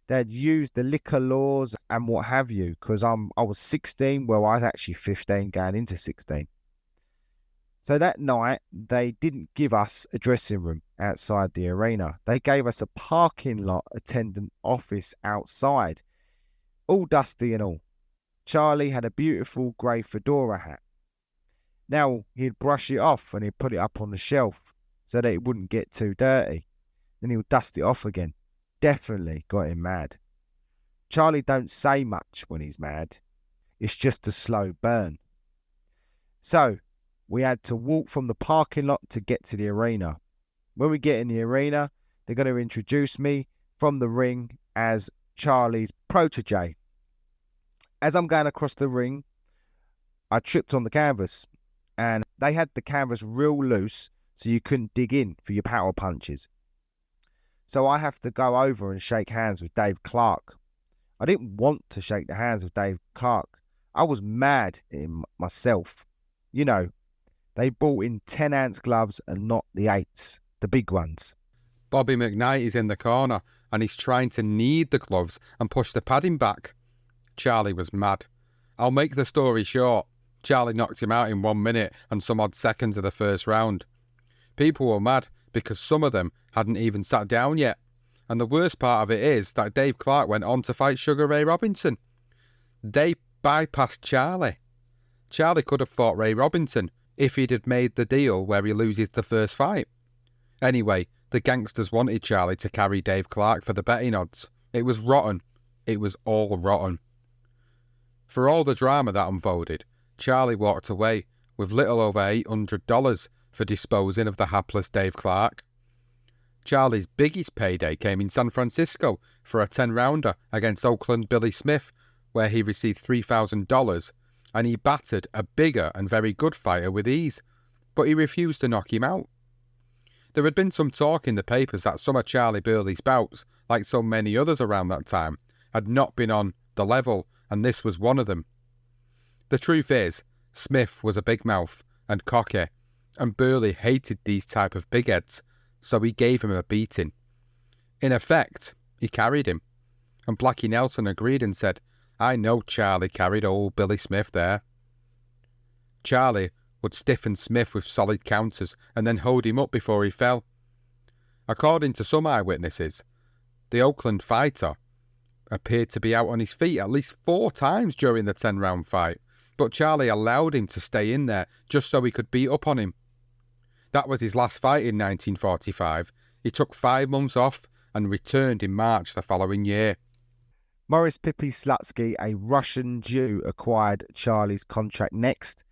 They'd used the liquor laws and what have you, because I was 16, well, I was actually 15 going into 16. So that night, they didn't give us a dressing room outside the arena. They gave us a parking lot attendant office outside, all dusty and all. Charley had a beautiful grey fedora hat. Now, he'd brush it off and he'd put it up on the shelf so that it wouldn't get too dirty. Then he would dust it off again. Definitely got him mad. Charley don't say much when he's mad. It's just a slow burn. So, we had to walk from the parking lot to get to the arena. When we get in the arena, they're going to introduce me from the ring as Charley's protege. As I'm going across the ring, I tripped on the canvas. And they had the canvas real loose so you couldn't dig in for your power punches. So I have to go over and shake hands with Dave Clark. I didn't want to shake the hands with Dave Clark. I was mad in myself. You know, they brought in 10-ounce gloves and not the 8s, the big ones. Bobby McKnight is in the corner and he's trying to knead the gloves and push the padding back. Charley was mad. I'll make the story short. Charley knocked him out in 1 minute and some odd seconds of the first round. People were mad because some of them hadn't even sat down yet. And the worst part of it is that Dave Clark went on to fight Sugar Ray Robinson. They bypassed Charley. Charley could have fought Ray Robinson if he'd have made the deal where he loses the first fight. Anyway, the gangsters wanted Charley to carry Dave Clark for the betting odds. It was rotten. It was all rotten. For all the drama that unfolded, Charley walked away with little over $800 for disposing of the hapless Dave Clark. Charley's biggest payday came in San Francisco for a 10-rounder against Oakland Billy Smith, where he received $3,000, and he battered a bigger and very good fighter with ease, but he refused to knock him out. There had been some talk in the papers that some of Charley Burley's bouts, like so many others around that time, had not been on the level, and this was one of them. The truth is, Smith was a big mouth and cocky, and Burley hated these type of big heads, so he gave him a beating. In effect, he carried him, and Blackie Nelson agreed and said, "I know Charley carried old Billy Smith there." Charley would stiffen Smith with solid counters and then hold him up before he fell. According to some eyewitnesses, the Oakland fighter appeared to be out on his feet at least 4 times during the 10-round fight, but Charley allowed him to stay in there just so he could beat up on him. That was his last fight in 1945. He took 5 months off and returned in March the following year. Morris Pippi Slutsky, a Russian Jew, acquired Charley's contract next,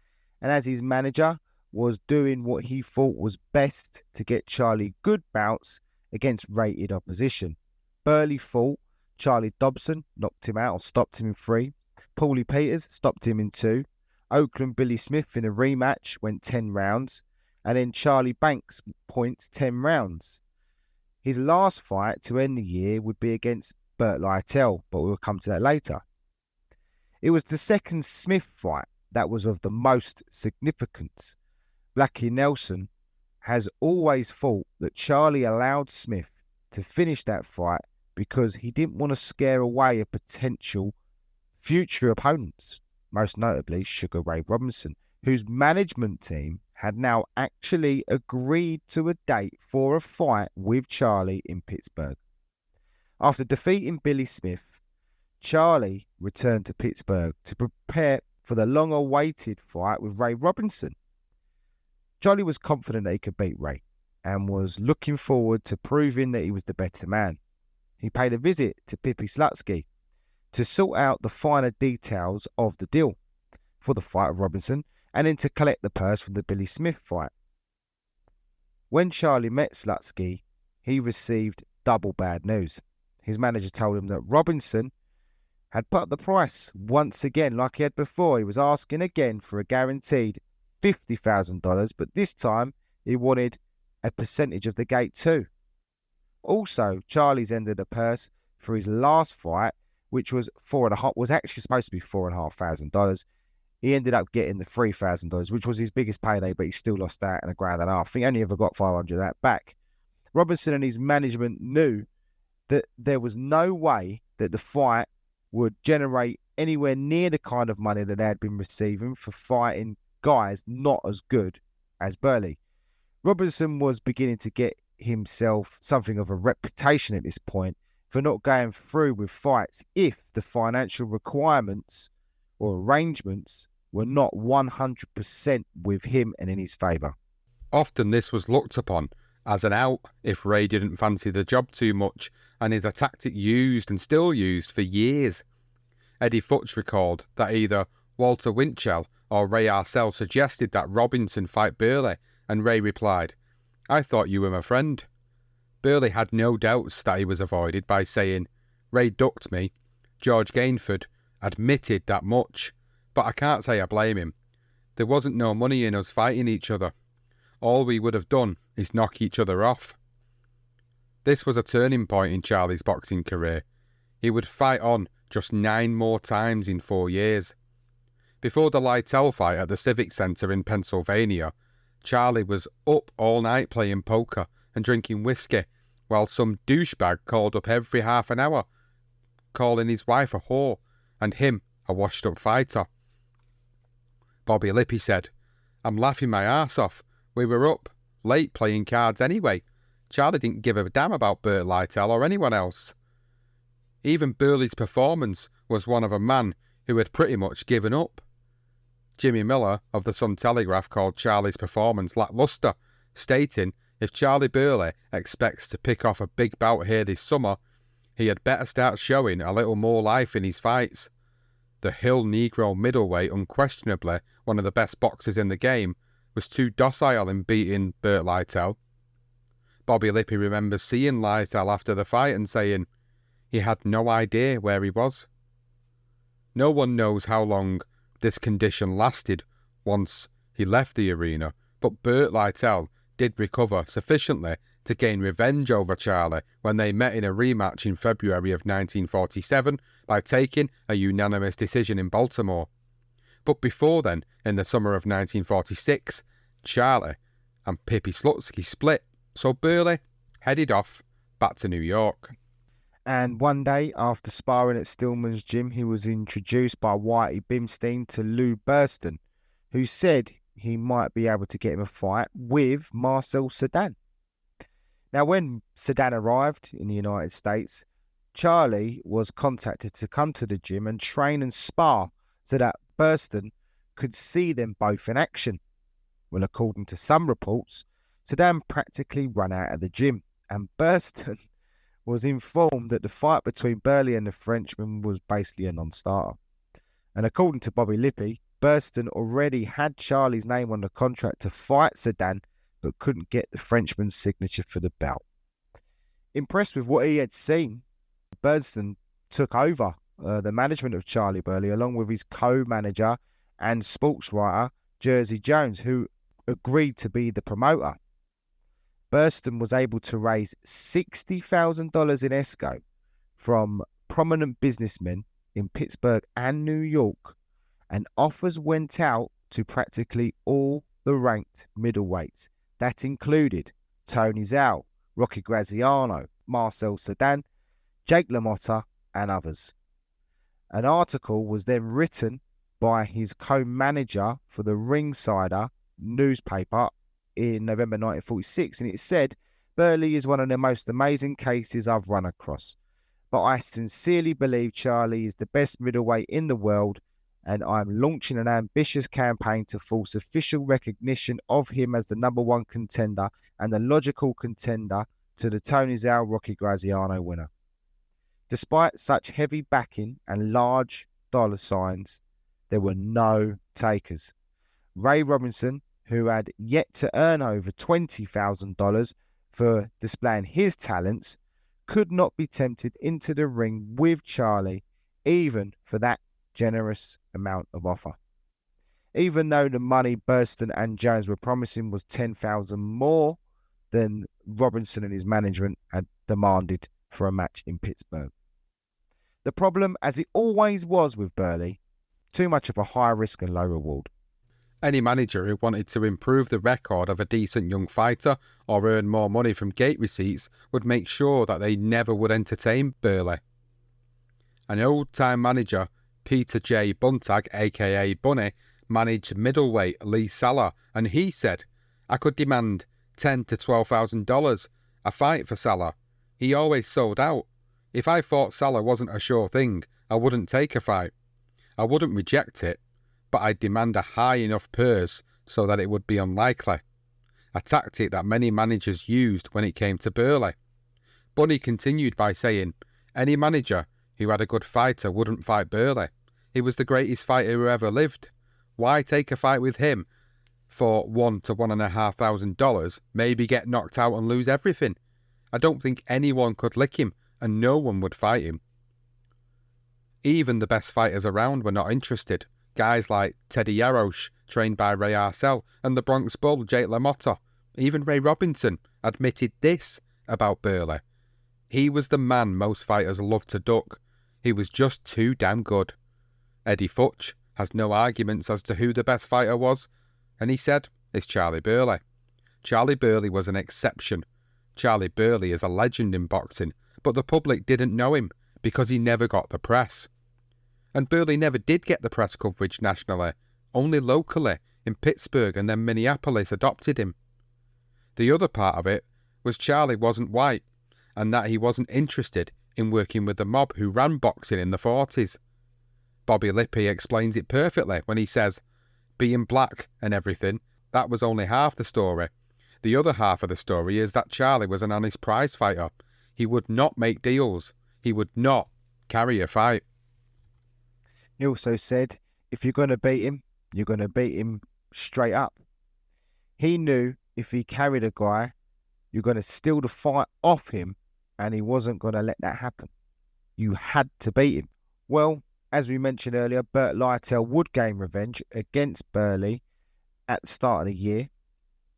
and as his manager, was doing what he thought was best to get Charley good bouts against rated opposition. Burley fought Charlie Dobson, knocked him out or stopped him in 3. Paulie Peters stopped him in 2. Oakland Billy Smith in a rematch went 10 rounds. And then Charlie Banks points 10 rounds. His last fight to end the year would be against Burt Lytell, but we'll come to that later. It was the second Smith fight that was of the most significance. Blackie Nelson has always thought that Charley allowed Smith to finish that fight because he didn't want to scare away a potential future opponents, most notably Sugar Ray Robinson, whose management team had now actually agreed to a date for a fight with Charley in Pittsburgh. After defeating Billy Smith, Charley returned to Pittsburgh to prepare for the long-awaited fight with Ray Robinson. Charley was confident that he could beat Ray and was looking forward to proving that he was the better man. He paid a visit to Pippi Slutsky to sort out the finer details of the deal for the fight with Robinson and then to collect the purse from the Billy Smith fight. When Charley met Slutsky, he received double bad news. His manager told him that Robinson had put up the price once again like he had before. He was asking again for a guaranteed $50,000, but this time he wanted a percentage of the gate too. Also, Charley's ended the purse for his last fight, which was actually supposed to be $4,500. He ended up getting the $3,000, which was his biggest payday, but he still lost out and $1,500. I think he only ever got $500 of that back. Robinson and his management knew that there was no way that the fight would generate anywhere near the kind of money that they had been receiving for fighting guys not as good as Burley. Robinson was beginning to get himself something of a reputation at this point for not going through with fights if the financial requirements or arrangements were not 100% with him and in his favour. Often this was looked upon as an out if Ray didn't fancy the job too much, and is a tactic used and still used for years. Eddie Futch recalled that either Walter Winchell or Ray Arcel suggested that Robinson fight Burley, and Ray replied, "I thought you were my friend." Burley had no doubts that he was avoided by saying, "Ray ducked me. George Gainford admitted that much, but I can't say I blame him. There wasn't no money in us fighting each other. All we would have done is knock each other off." This was a turning point in Charley's boxing career. He would fight on just 9 more times in 4 years. Before the Lytle fight at the Civic Center in Pennsylvania, Charley was up all night playing poker and drinking whiskey, while some douchebag called up every half an hour, calling his wife a whore and him a washed-up fighter. Bobby Lippy said, "I'm laughing my arse off. We were up late playing cards anyway. Charley didn't give a damn about Burt Lytle or anyone else." Even Burley's performance was one of a man who had pretty much given up. Jimmy Miller of the Sun-Telegraph called Charley's performance lackluster, stating if Charley Burley expects to pick off a big bout here this summer, he had better start showing a little more life in his fights. The Hill Negro middleweight, unquestionably one of the best boxers in the game, was too docile in beating Burt Lytle. Bobby Lippy remembers seeing Lytle after the fight and saying he had no idea where he was. No one knows how long this condition lasted once he left the arena, but Burt Lytle did recover sufficiently to gain revenge over Charley when they met in a rematch in February of 1947 by taking a unanimous decision in Baltimore. But before then, in the summer of 1946, Charley and Pippi Slutsky split, so Burley headed off back to New York. And one day, after sparring at Stillman's gym, he was introduced by Whitey Bimstein to Lou Burston, who said he might be able to get him a fight with Marcel Sedan. Now, when Sedan arrived in the United States, Charley was contacted to come to the gym and train and spar so that Burston could see them both in action. Well, according to some reports, Sedan practically ran out of the gym, and Burston was informed that the fight between Burley and the Frenchman was basically a non-starter. And according to Bobby Lippy, Burston already had Charley's name on the contract to fight Sedan, but couldn't get the Frenchman's signature for the bout. Impressed with what he had seen, Burston took over the management of Charley Burley along with his co-manager and sports writer Jersey Jones, who agreed to be the promoter. Burston was able to raise $60,000 in escrow from prominent businessmen in Pittsburgh and New York, and offers went out to practically all the ranked middleweights. That included Tony Zhao, Rocky Graziano, Marcel Sedan, Jake LaMotta, and others. An article was then written by his co-manager for the Ringsider newspaper in November 1946, and it said, "Burley is one of the most amazing cases I've run across, but I sincerely believe Charley is the best middleweight in the world, and I'm launching an ambitious campaign to force official recognition of him as the #1 contender and the logical contender to the Tony Zhao Rocky Graziano winner." Despite such heavy backing and large dollar signs, there were no takers. Ray Robinson, who had yet to earn over $20,000 for displaying his talents, could not be tempted into the ring with Charley, even for that generous amount of offer. Even though the money Burston and Jones were promising was $10,000 more than Robinson and his management had demanded for a match in Pittsburgh. The problem, as it always was with Burley, too much of a high risk and low reward. Any manager who wanted to improve the record of a decent young fighter or earn more money from gate receipts would make sure that they never would entertain Burley. An old-time manager, Peter J. Buntag, aka Bunny, managed middleweight Lee Saller, and he said, "I could demand $10,000 to $12,000 a fight for Saller. He always sold out. If I thought Saller wasn't a sure thing, I wouldn't take a fight. I wouldn't reject it, but I'd demand a high enough purse so that it would be unlikely." A tactic that many managers used when it came to Burley. Bunny continued by saying, "Any manager who had a good fighter wouldn't fight Burley. He was the greatest fighter who ever lived. Why take a fight with him for $1,000 to $1,500, maybe get knocked out and lose everything? I don't think anyone could lick him, and no one would fight him." Even the best fighters around were not interested. Guys like Teddy Yarosh, trained by Ray Arcel, and the Bronx Bull, Jake LaMotta. Even Ray Robinson admitted this about Burley. He was the man most fighters loved to duck. He was just too damn good. Eddie Futch has no arguments as to who the best fighter was, and he said, "It's Charley Burley." Charley Burley was an exception. Charley Burley is a legend in boxing, but the public didn't know him because he never got the press. And Burley never did get the press coverage nationally, only locally in Pittsburgh, and then Minneapolis adopted him. The other part of it was Charley wasn't white, and that he wasn't interested in working with the mob who ran boxing in the 40s. Bobby Lippy explains it perfectly when he says, "Being black and everything, that was only half the story. The other half of the story is that Charley was an honest prize fighter. He would not make deals. He would not carry a fight." He also said, if you're going to beat him, you're going to beat him straight up. He knew if he carried a guy, you're going to steal the fight off him, and he wasn't going to let that happen. You had to beat him. Well, as we mentioned earlier, Burt Lytell would gain revenge against Burley at the start of the year,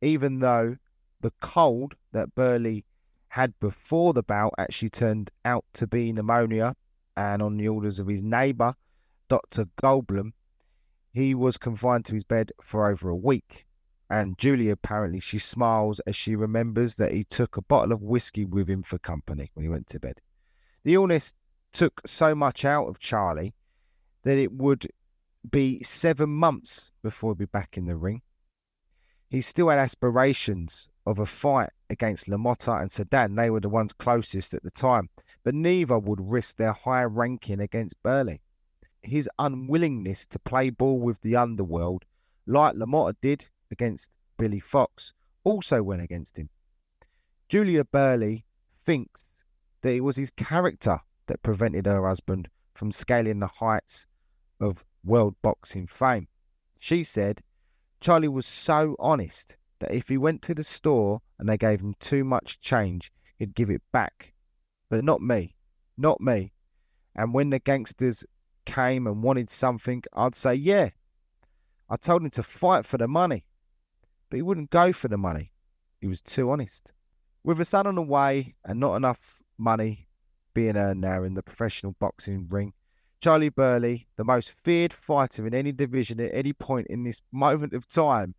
even though the cold that Burley had before the bout actually turned out to be pneumonia, and on the orders of his neighbour, Dr. Goldblum, he was confined to his bed for over a week. And Julie, apparently, she smiles as she remembers that he took a bottle of whiskey with him for company when he went to bed. The illness took so much out of Charley that it would be 7 months before he'd be back in the ring. He still had aspirations of a fight against LaMotta and Sedan. They were the ones closest at the time, but neither would risk their high ranking against Burley. His unwillingness to play ball with the underworld, like LaMotta did against Billy Fox, also went against him. Julia Burley thinks that it was his character that prevented her husband from scaling the heights of world boxing fame. She said Charley was so honest that if he went to the store and they gave him too much change, he'd give it back. But not me. Not me. And when the gangsters came and wanted something, I'd say, yeah. I told him to fight for the money, but he wouldn't go for the money. He was too honest. With a son on the way and not enough money being earned now in the professional boxing ring, Charley Burley, the most feared fighter in any division at any point in this moment of time,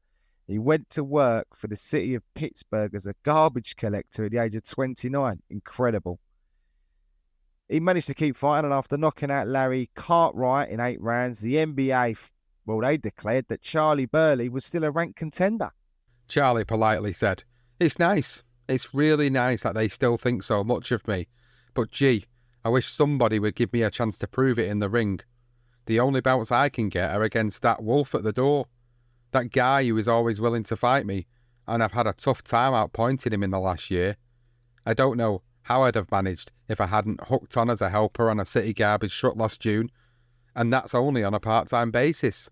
he went to work for the city of Pittsburgh as a garbage collector at the age of 29. Incredible. He managed to keep fighting, and after knocking out Larry Cartwright in 8 rounds, the NBA, well, they declared that Charley Burley was still a ranked contender. Charley politely said, "It's nice. It's really nice that they still think so much of me. But gee, I wish somebody would give me a chance to prove it in the ring. The only bouts I can get are against that wolf at the door. That guy who is always willing to fight me, and I've had a tough time outpointing him in the last year. I don't know how I'd have managed if I hadn't hooked on as a helper on a city garbage truck last June, and that's only on a part-time basis."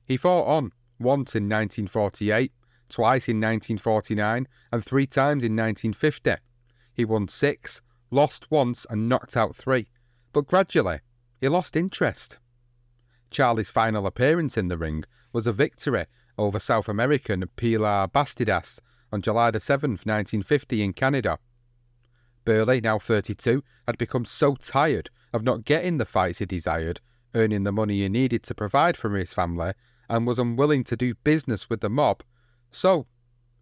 He fought on once in 1948, twice in 1949, and 3 times in 1950. He won 6, lost once and knocked out 3, but gradually he lost interest. Charley's final appearance in the ring was a victory over South American Pilar Bastidas on July 7th, 1950 in Canada. Burley, now 32, had become so tired of not getting the fights he desired, earning the money he needed to provide for his family, and was unwilling to do business with the mob, so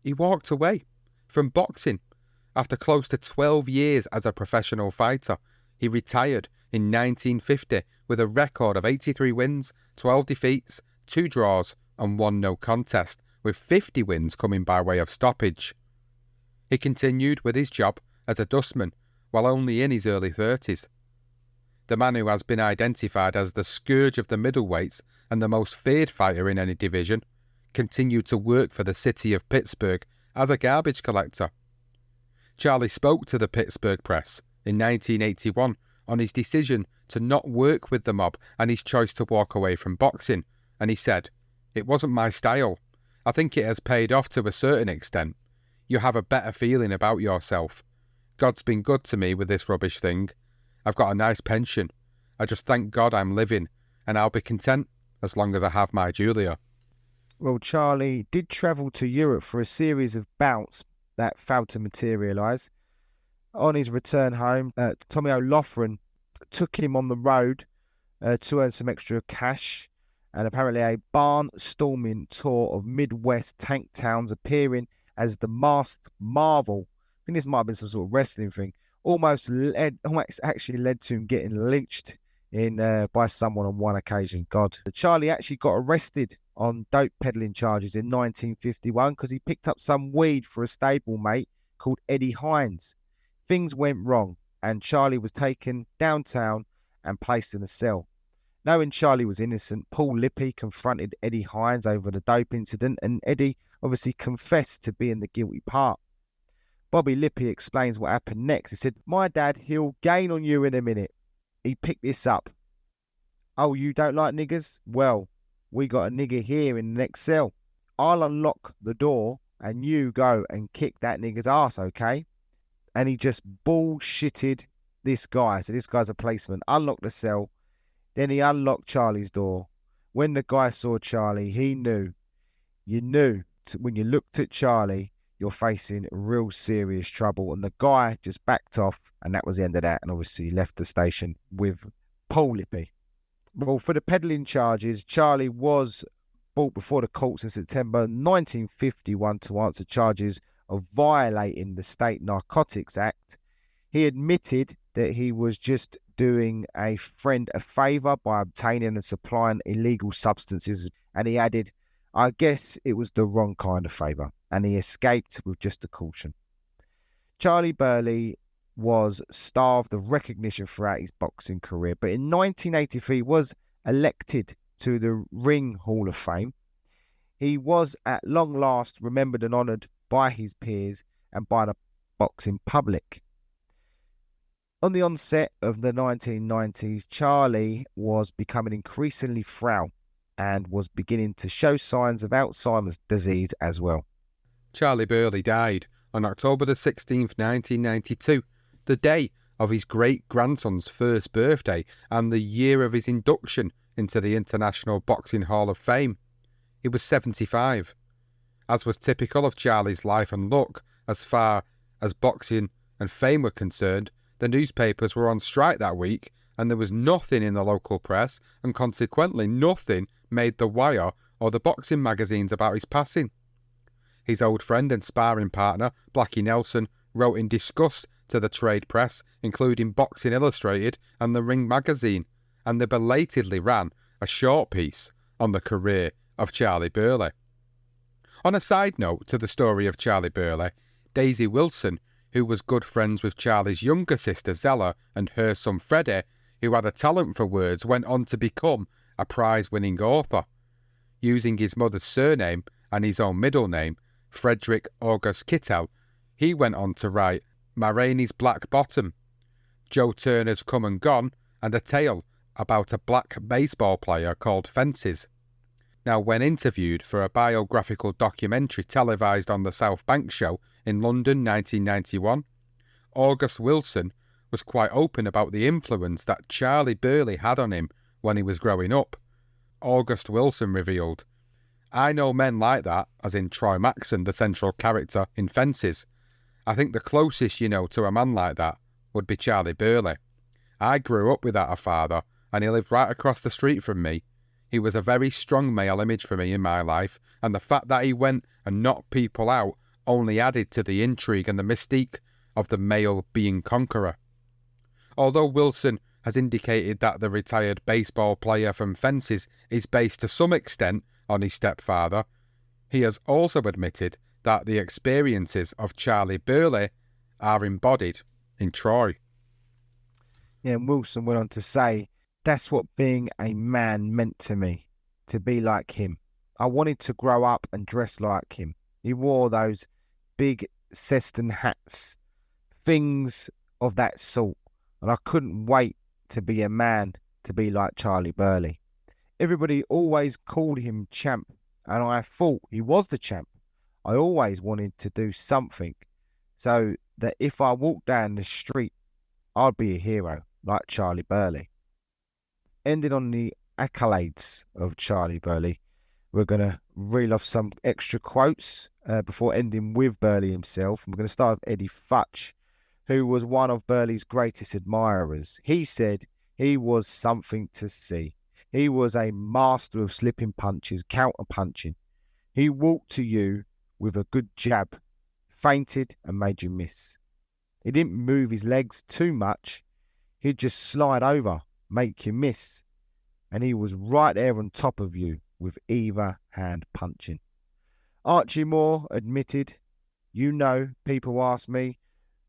he walked away from boxing. After close to 12 years as a professional fighter, he retired in 1950 with a record of 83 wins, 12 defeats, 2 draws and 1 no contest, with 50 wins coming by way of stoppage. He continued with his job as a dustman while only in his early 30s. The man who has been identified as the scourge of the middleweights and the most feared fighter in any division continued to work for the city of Pittsburgh as a garbage collector. Charley spoke to the Pittsburgh press in 1981 on his decision to not work with the mob and his choice to walk away from boxing, and he said, "It wasn't my style. I think it has paid off to a certain extent. You have a better feeling about yourself. God's been good to me with this rubbish thing. I've got a nice pension. I just thank God I'm living, and I'll be content as long as I have my Julia." Well, Charley did travel to Europe for a series of bouts that failed to materialise. On his return home, Tommy O'Loughlin took him on the road to earn some extra cash, and apparently a barnstorming tour of Midwest tank towns appearing as the Masked Marvel. I think this might have been some sort of wrestling thing. Almost actually led to him getting lynched by someone on one occasion. God. Charley actually got arrested on dope peddling charges in 1951 because he picked up some weed for a stablemate called Eddie Hines. Things went wrong, and Charley was taken downtown and placed in a cell. Knowing Charley was innocent, Paul Lippy confronted Eddie Hines over the dope incident, and Eddie obviously confessed to being the guilty part. Bobby Lippy explains what happened next. He said, "My dad, he'll gain on you in a minute. He picked this up. Oh, you don't like niggers? Well, we got a nigger here in the next cell. I'll unlock the door and you go and kick that nigger's ass, okay?" And he just bullshitted this guy. So this guy's a policeman. Unlocked the cell. Then he unlocked Charley's door. When the guy saw Charley, he knew. You knew when you looked at Charley, you're facing real serious trouble. And the guy just backed off, and that was the end of that. And obviously left the station with Paul Lippy. Well, for the peddling charges, Charley was brought before the courts in September 1951 to answer charges of violating the State Narcotics Act. He admitted that he was just doing a friend a favour by obtaining and supplying illegal substances, and he added, "I guess it was the wrong kind of favour," and he escaped with just a caution. Charley Burley was starved of recognition throughout his boxing career, but in 1983 was elected to the Ring Hall of Fame. He was at long last remembered and honoured by his peers and by the boxing public. On the onset of the 1990s, Charley was becoming increasingly frail and was beginning to show signs of Alzheimer's disease as well. Charley Burley died on October 16th, 1992, the day of his great-grandson's first birthday and the year of his induction into the International Boxing Hall of Fame. He was 75. As was typical of Charley's life and look, as far as boxing and fame were concerned, the newspapers were on strike that week, and there was nothing in the local press, and consequently nothing made the wire or the boxing magazines about his passing. His old friend and sparring partner, Blackie Nelson, wrote in disgust to the trade press, including Boxing Illustrated and The Ring magazine, and they belatedly ran a short piece on the career of Charley Burley. On a side note to the story of Charley Burley, Daisy Wilson, who was good friends with Charley's younger sister Zella and her son Freddie, who had a talent for words, went on to become a prize-winning author. Using his mother's surname and his own middle name, Frederick August Kittel, he went on to write Ma Rainey's Black Bottom, Joe Turner's Come and Gone, and a tale about a black baseball player called Fences. Now, when interviewed for a biographical documentary televised on the South Bank Show in London 1991, August Wilson was quite open about the influence that Charley Burley had on him when he was growing up. August Wilson revealed, "I know men like that," as in Troy Maxson, the central character in Fences. "I think the closest you know to a man like that would be Charley Burley. I grew up without a father, and he lived right across the street from me. He was a very strong male image for me in my life, and the fact that he went and knocked people out only added to the intrigue and the mystique of the male being conqueror." Although Wilson has indicated that the retired baseball player from Fences is based to some extent on his stepfather, he has also admitted that the experiences of Charley Burley are embodied in Troy. Yeah, and Wilson went on to say, "That's what being a man meant to me, to be like him. I wanted to grow up and dress like him. He wore those big Seston hats, things of that sort, and I couldn't wait to be a man, to be like Charley Burley. Everybody always called him champ, and I thought he was the champ. I always wanted to do something so that if I walked down the street, I'd be a hero like Charley Burley." Ending on the accolades of Charley Burley, we're going to reel off some extra quotes before ending with Burley himself. We're going to start with Eddie Futch, who was one of Burley's greatest admirers. He said he was something to see. He was a master of slipping punches, counter-punching. He walked to you with a good jab, feinted and made you miss. He didn't move his legs too much. He'd just slide over, make you miss. And he was right there on top of you with either hand punching. Archie Moore admitted, "You know, people ask me,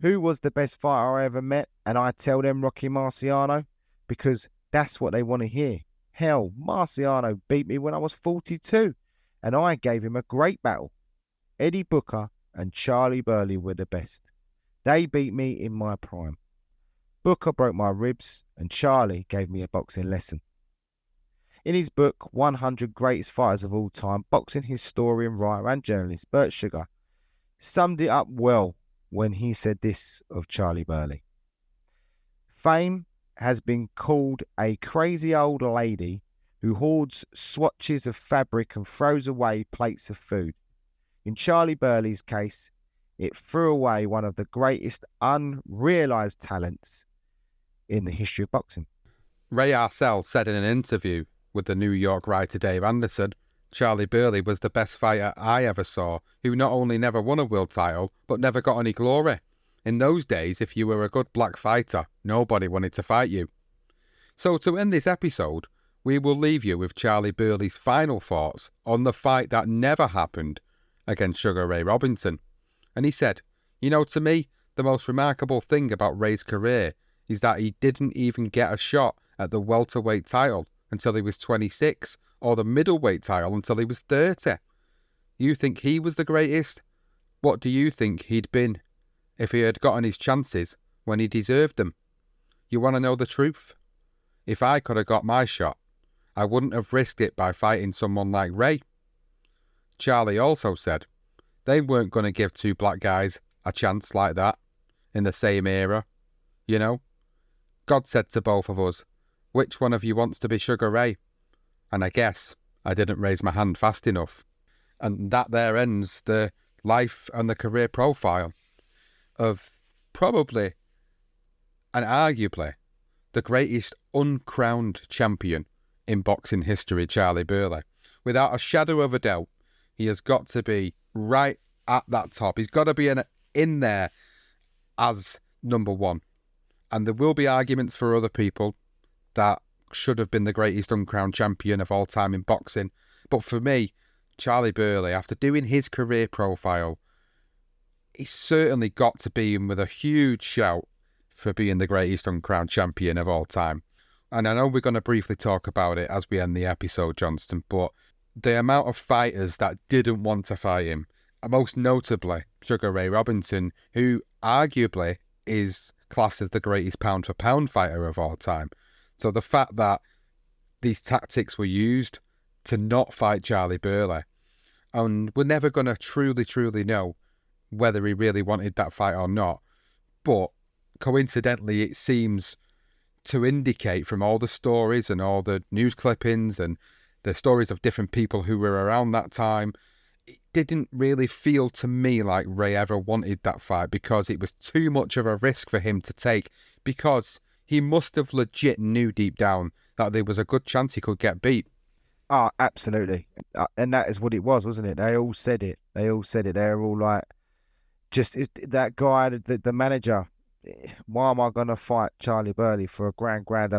who was the best fighter I ever met? And I tell them Rocky Marciano, because that's what they want to hear. Hell, Marciano beat me when I was 42, and I gave him a great battle. Eddie Booker and Charley Burley were the best. They beat me in my prime. Booker broke my ribs, and Charley gave me a boxing lesson." In his book, 100 Greatest Fighters of All Time, boxing historian, writer and journalist Bert Sugar summed it up well when he said this of Charley Burley: "Fame has been called a crazy old lady who hoards swatches of fabric and throws away plates of food. In Charley Burley's case, it threw away one of the greatest unrealised talents in the history of boxing." Ray Arcel said in an interview with the New York writer Dave Anderson, "Charley Burley was the best fighter I ever saw, who not only never won a world title, but never got any glory. In those days, if you were a good black fighter, nobody wanted to fight you." So to end this episode, we will leave you with Charley Burley's final thoughts on the fight that never happened against Sugar Ray Robinson. And he said, "You know, to me, the most remarkable thing about Ray's career is that he didn't even get a shot at the welterweight title until he was 26, or the middleweight title until he was 30. You think he was the greatest? What do you think he'd been if he had gotten his chances when he deserved them? You want to know the truth? If I could have got my shot, I wouldn't have risked it by fighting someone like Ray." Charley also said they weren't going to give two black guys a chance like that in the same era. You know, God said to both of us, "Which one of you wants to be Sugar Ray?" And I guess I didn't raise my hand fast enough. And that there ends the life and the career profile of probably and arguably the greatest uncrowned champion in boxing history, Charley Burley. Without a shadow of a doubt, he has got to be right at that top. He's got to be in there as number one. And there will be arguments for other people that should have been the greatest uncrowned champion of all time in boxing. But for me, Charley Burley, after doing his career profile, he's certainly got to be in with a huge shout for being the greatest uncrowned champion of all time. And I know we're going to briefly talk about it as we end the episode, Johnston, but the amount of fighters that didn't want to fight him, most notably Sugar Ray Robinson, who arguably is classed as the greatest pound-for-pound fighter of all time. So the fact that these tactics were used to not fight Charley Burley, and we're never going to truly know whether he really wanted that fight or not, but coincidentally it seems to indicate from all the stories and all the news clippings and the stories of different people who were around that time, it didn't really feel to me like Ray ever wanted that fight, because it was too much of a risk for him to take, because he must have legit knew deep down that there was a good chance he could get beat. Oh, absolutely. And that is what it was, wasn't it? They all said it. They were all like, that guy, the manager, why am I going to fight Charley Burley for $1.5 grand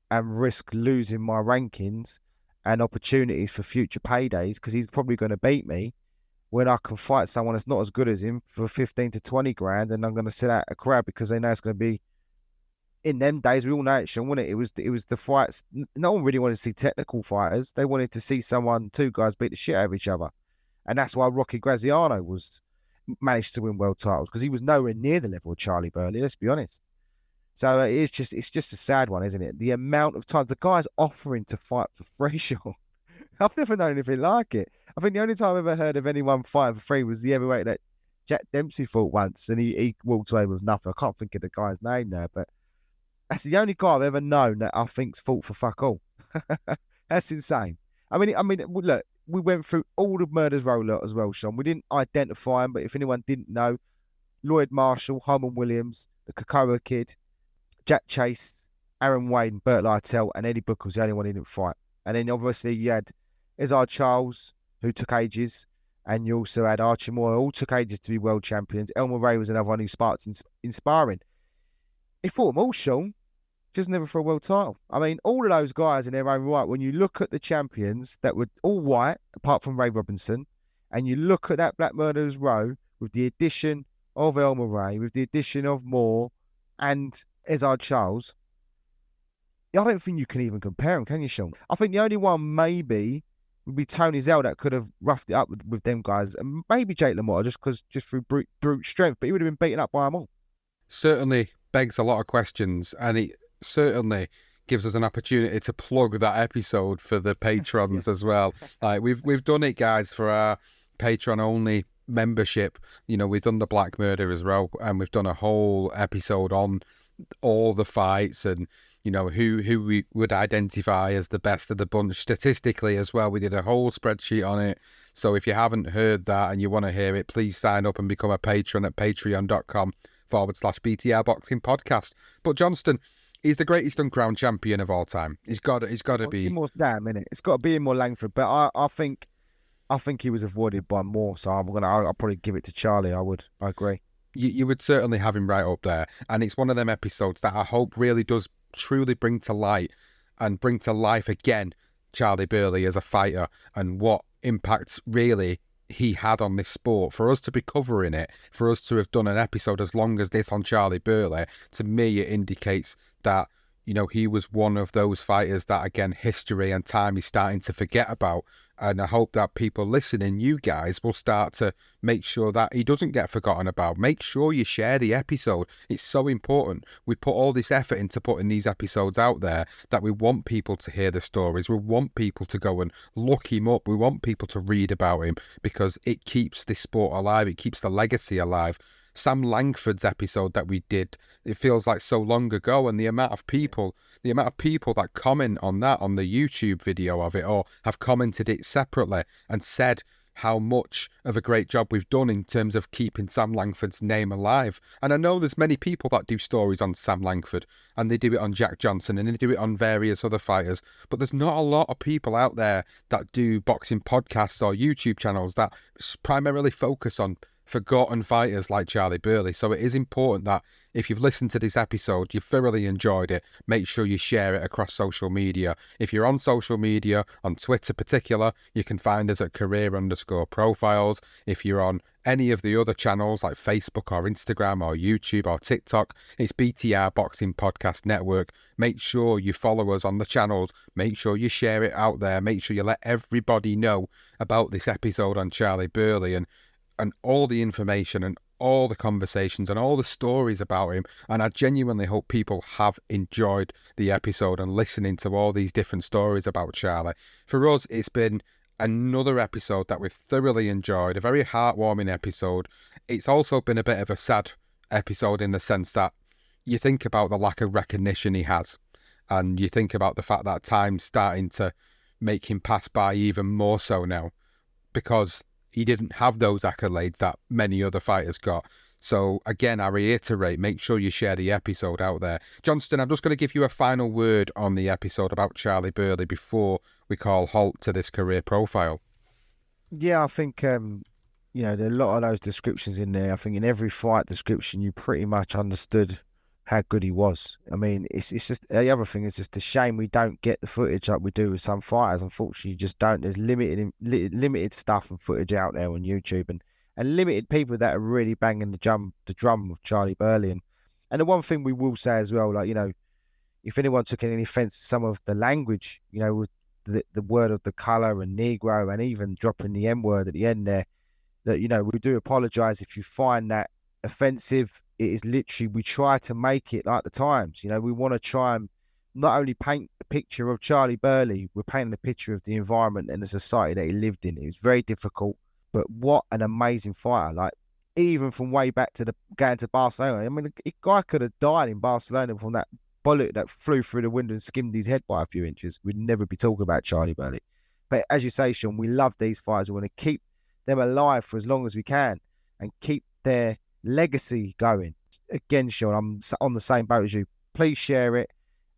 and risk losing my rankings and opportunities for future paydays, because he's probably going to beat me, when I can fight someone that's not as good as him for 15 to 20 grand, and I'm going to sit out a crowd because they know it's going to be, in them days, we all know it, Sean, wasn't it? It was the fights. No one really wanted to see technical fighters. They wanted to see two guys beat the shit out of each other. And that's why Rocky Graziano managed to win world titles, because he was nowhere near the level of Charley Burley, let's be honest. So it's just a sad one, isn't it? The amount of times the guy's offering to fight for free, Sean. I've never known anything like it. I think the only time I've ever heard of anyone fighting for free was the heavyweight that Jack Dempsey fought once, and he walked away with nothing. I can't think of the guy's name now, but that's the only guy I've ever known that I think's fought for fuck all. That's insane. I mean, look, we went through all the murders roll out as well, Sean. We didn't identify him, but if anyone didn't know, Lloyd Marshall, Holman Williams, the Cocoa Kid, Jack Chase, Aaron Wayne, Burt Lytell, and Eddie Booker was the only one who didn't fight. And then obviously you had Ezard Charles, who took ages, and you also had Archie Moore, who all took ages to be world champions. Elmer Ray was another one who sparked in sparring. He fought them all, Sean, just never for a world title. I mean, all of those guys in their own right, when you look at the champions that were all white, apart from Ray Robinson, and you look at that Black Murderers row with the addition of Elmer Ray, with the addition of Moore and Ezard Charles, I don't think you can even compare them, can you, Sean? I think the only one maybe would be Tony Zell that could have roughed it up with them guys, and maybe Jake LaMotta just through brute strength, but he would have been beaten up by them all. Certainly begs a lot of questions, and it certainly gives us an opportunity to plug that episode for the patrons as well. Like we've done it, guys, for our Patreon only membership. You know, we've done the Black Murderers Row, and we've done a whole episode on all the fights and, you know, who we would identify as the best of the bunch statistically as well. We did a whole spreadsheet on it. So if you haven't heard that and you want to hear it, please sign up and become a patron at patreon.com/BTR Boxing Podcast. But Johnston, he's the greatest uncrowned champion of all time. He's got to be more damn in it. It's got to be in more Langford, but I think he was avoided by Moore, so I'll probably give it to Charlie. I agree. You would certainly have him right up there, and it's one of them episodes that I hope really does truly bring to light and bring to life again Charley Burley as a fighter and what impact really he had on this sport. For us to be covering it, for us to have done an episode as long as this on Charley Burley, to me it indicates that, you know, he was one of those fighters that, again, history and time is starting to forget about. And I hope that people listening, you guys, will start to make sure that he doesn't get forgotten about. Make sure you share the episode. It's so important. We put all this effort into putting these episodes out there that we want people to hear the stories. We want people to go and look him up. We want people to read about him, because it keeps this sport alive. It keeps the legacy alive. Sam Langford's episode that we did, it feels like so long ago, and the amount of people that comment on that on the YouTube video of it, or have commented it separately and said how much of a great job we've done in terms of keeping Sam Langford's name alive. And I know there's many people that do stories on Sam Langford, and they do it on Jack Johnson, and they do it on various other fighters, but there's not a lot of people out there that do boxing podcasts or YouTube channels that primarily focus on forgotten fighters like Charley Burley. So it is important that if you've listened to this episode, you've thoroughly enjoyed it, make sure you share it across social media. If you're on social media, on Twitter particular, you can find us at career_profiles. If you're on any of the other channels like Facebook or Instagram or YouTube or TikTok, it's BTR Boxing Podcast Network. Make sure you follow us on the channels. Make sure you share it out there. Make sure you let everybody know about this episode on Charley Burley and all the information and all the conversations and all the stories about him. And I genuinely hope people have enjoyed the episode and listening to all these different stories about Charley. For us, it's been another episode that we've thoroughly enjoyed, a very heartwarming episode. It's also been a bit of a sad episode in the sense that you think about the lack of recognition he has, and you think about the fact that time's starting to make him pass by even more so now, because he didn't have those accolades that many other fighters got. So again, I reiterate, make sure you share the episode out there. Johnston, I'm just going to give you a final word on the episode about Charley Burley before we call halt to this career profile. Yeah, I think, there are a lot of those descriptions in there. I think in every fight description, you pretty much understood how good he was. I mean, it's just, the other thing is just a shame we don't get the footage like we do with some fighters. Unfortunately, you just don't. There's limited stuff and footage out there on YouTube, and limited people that are really banging the drum of Charley Burley. And the one thing we will say as well, like, if anyone took any offense to some of the language, with the word of the color and Negro and even dropping the M word at the end there, that, we do apologize if you find that offensive. It is literally, we try to make it like the times. We want to try and not only paint a picture of Charley Burley, we're painting a picture of the environment and the society that he lived in. It was very difficult, but what an amazing fighter. Like, even from way back to going to Barcelona, I mean, the guy could have died in Barcelona from that bullet that flew through the window and skimmed his head by a few inches. We'd never be talking about Charley Burley. But as you say, Sean, we love these fighters. We want to keep them alive for as long as we can and keep their legacy going. Again, Sean, I'm on the same boat as you. Please share it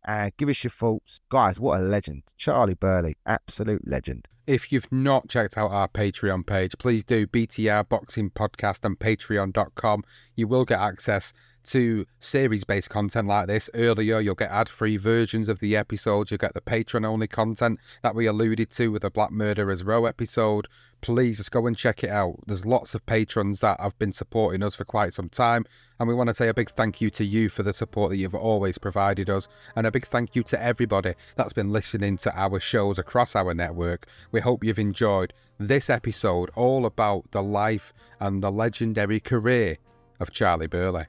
and give us your thoughts. Guys, what a legend. Charley Burley, absolute legend. If you've not checked out our Patreon page, please do. BTR Boxing Podcast and patreon.com. You will get access to series-based content like this. Earlier, you'll get ad-free versions of the episodes. You'll get the Patreon-only content that we alluded to with the Black Murderers Row episode. Please just go and check it out. There's lots of patrons that have been supporting us for quite some time, and we want to say a big thank you to you for the support that you've always provided us, and a big thank you to everybody that's been listening to our shows across our network. We hope you've enjoyed this episode all about the life and the legendary career of Charley Burley.